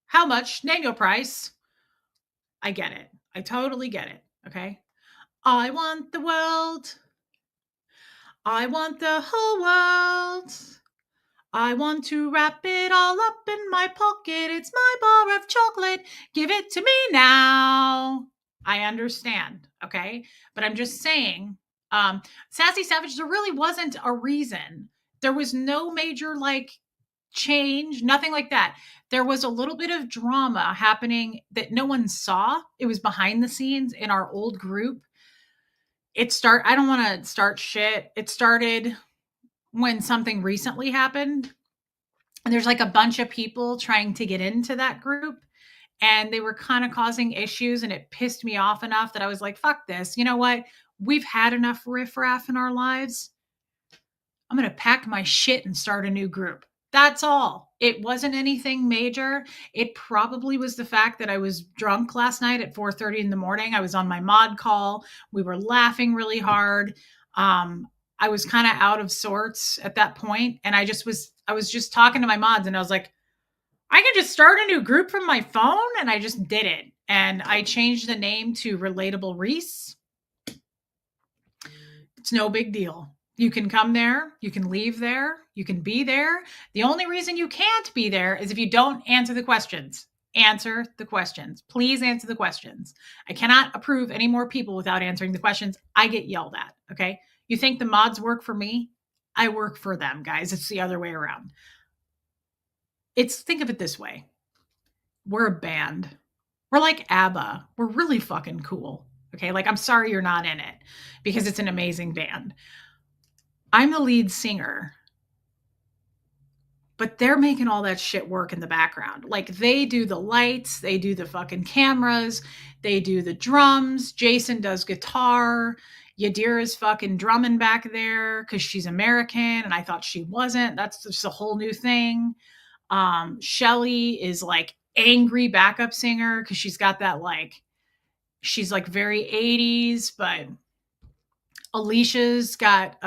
How much? Name your price. I get it. I totally get it. Okay. I want the world. I want the whole world. I want to wrap it all up in my pocket. It's my bar of chocolate. Give it to me now. I understand. Okay. But I'm just saying, Sassy Savage, there really wasn't a reason. There was no major like change, nothing like that. There was a little bit of drama happening that no one saw. It was behind the scenes in our old group. I don't want to start shit. It started when something recently happened. And there's like a bunch of people trying to get into that group and they were kind of causing issues and it pissed me off enough that I was like, fuck this. You know what? We've had enough riffraff in our lives. I'm going to pack my shit and start a new group. That's all. It wasn't anything major. It probably was the fact that I was drunk last night at 4:30 in the morning. I was on my mod call. We were laughing really hard. I was kind of out of sorts at that point, and I was just talking to my mods, and I was like, I can just start a new group from my phone, and I just did it. And I changed the name to Relatable Reese. It's no big deal. You can come there, you can leave there, you can be there. The only reason you can't be there is if you don't answer the questions. Answer the questions. Please answer the questions. I cannot approve any more people without answering the questions. I get yelled at. Okay. You think the mods work for me? I work for them, guys. It's the other way around. Think of it this way. We're a band. We're like ABBA. We're really fucking cool. Okay. Like, I'm sorry you're not in it because it's an amazing band. I'm the lead singer, but they're making all that shit work in the background. Like they do the lights, they do the fucking cameras, they do the drums. Jason does guitar. Yadira's fucking drumming back there because she's American and I thought she wasn't. That's just a whole new thing. Shelly is like angry backup singer because she's got that like, she's like very 80s, but Alicia's got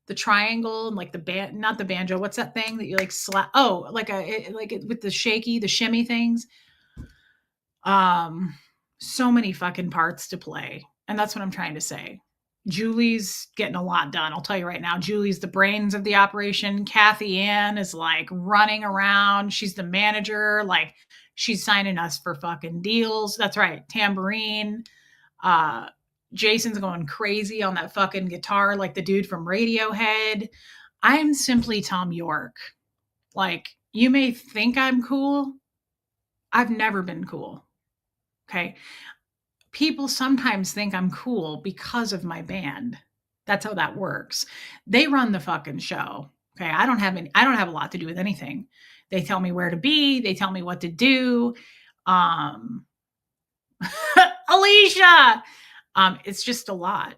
the triangle and like the band, not the banjo. What's that thing that you like slap? Oh, with the shaky, the shimmy things. So many fucking parts to play. And that's what I'm trying to say. Julie's getting a lot done. I'll tell you right now, Julie's the brains of the operation. Kathy Ann is like running around. She's the manager. Like she's signing us for fucking deals. That's right. Tambourine. Jason's going crazy on that fucking guitar like the dude from Radiohead. I'm simply Tom York. Like, you may think I'm cool. I've never been cool. Okay. People sometimes think I'm cool because of my band. That's how that works. They run the fucking show. Okay. I don't have a lot to do with anything. They tell me where to be, they tell me what to do. Alicia, it's just a lot.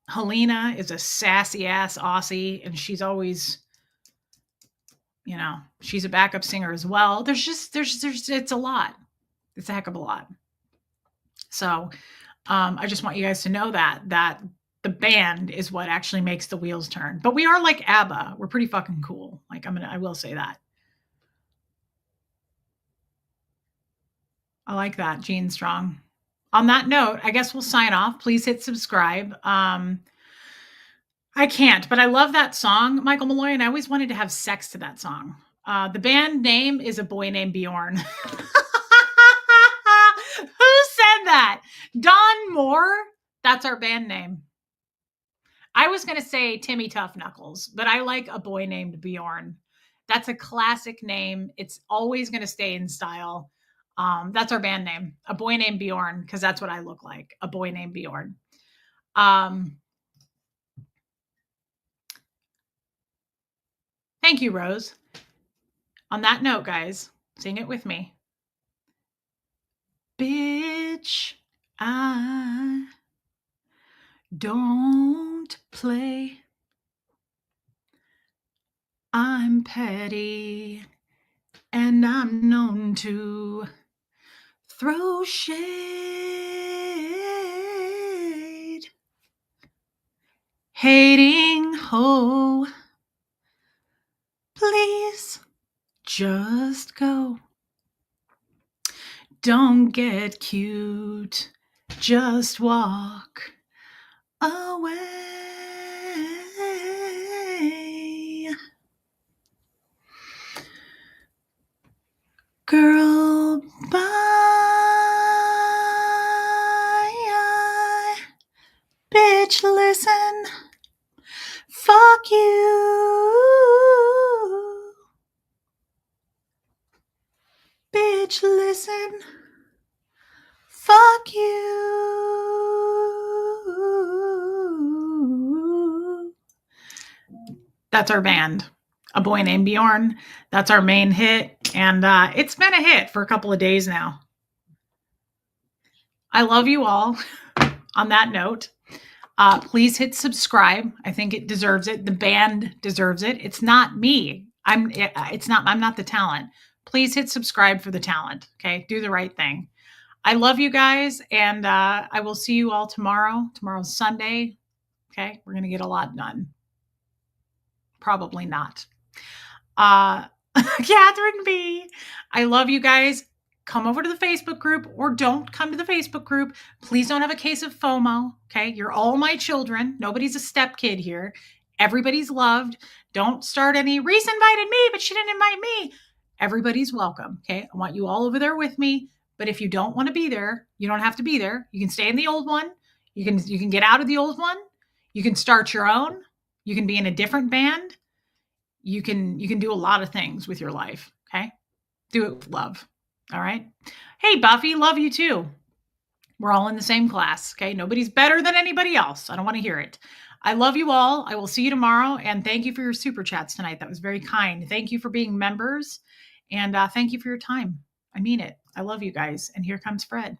Helena is a sassy ass Aussie, and she's always, she's a backup singer as well. It's a lot. It's a heck of a lot. So, I just want you guys to know that the band is what actually makes the wheels turn. But we are like ABBA. We're pretty fucking cool. Like I will say that. I like that, Gene Strong. On that note, I guess we'll sign off. Please hit subscribe. I can't, but I love that song, Michael Malloy, and I always wanted to have sex to that song. The band name is A Boy Named Bjorn. Who said that? Don Moore? That's our band name. I was going to say Timmy Tough Knuckles, but I like A Boy Named Bjorn. That's a classic name. It's always going to stay in style. That's our band name, A Boy Named Bjorn, because that's what I look like, A Boy Named Bjorn. Thank you, Rose. On that note, guys, sing it with me. Bitch, I don't play. I'm petty, and I'm known to throw shade. Hating ho, please just go. Don't get cute, just walk away. Girl, bye. Bitch, listen. Fuck you. Bitch, listen. Fuck you. That's our band. A Boy Named Bjorn. That's our main hit. And it's been a hit for a couple of days now. I love you all. On that note, please hit subscribe. I think it deserves it. The band deserves it. It's not me. I'm not the talent. Please hit subscribe for the talent. Okay. Do the right thing. I love you guys. And I will see you all tomorrow. Tomorrow's Sunday. Okay. We're going to get a lot done. Probably not. Catherine B. I love you guys. Come over to the Facebook group or don't come to the Facebook group. Please don't have a case of FOMO. Okay. You're all my children. Nobody's a step kid here. Everybody's loved. Don't start any Reese invited me, but she didn't invite me. Everybody's welcome. Okay. I want you all over there with me. But if you don't want to be there, you don't have to be there. You can stay in the old one. You can get out of the old one. You can start your own. You can be in a different band. You can do a lot of things with your life. Okay. Do it with love. All right. Hey, Buffy, love you too. We're all in the same class. Okay. Nobody's better than anybody else. I don't want to hear it. I love you all. I will see you tomorrow. And thank you for your super chats tonight. That was very kind. Thank you for being members. And thank you for your time. I mean it. I love you guys. And here comes Fred.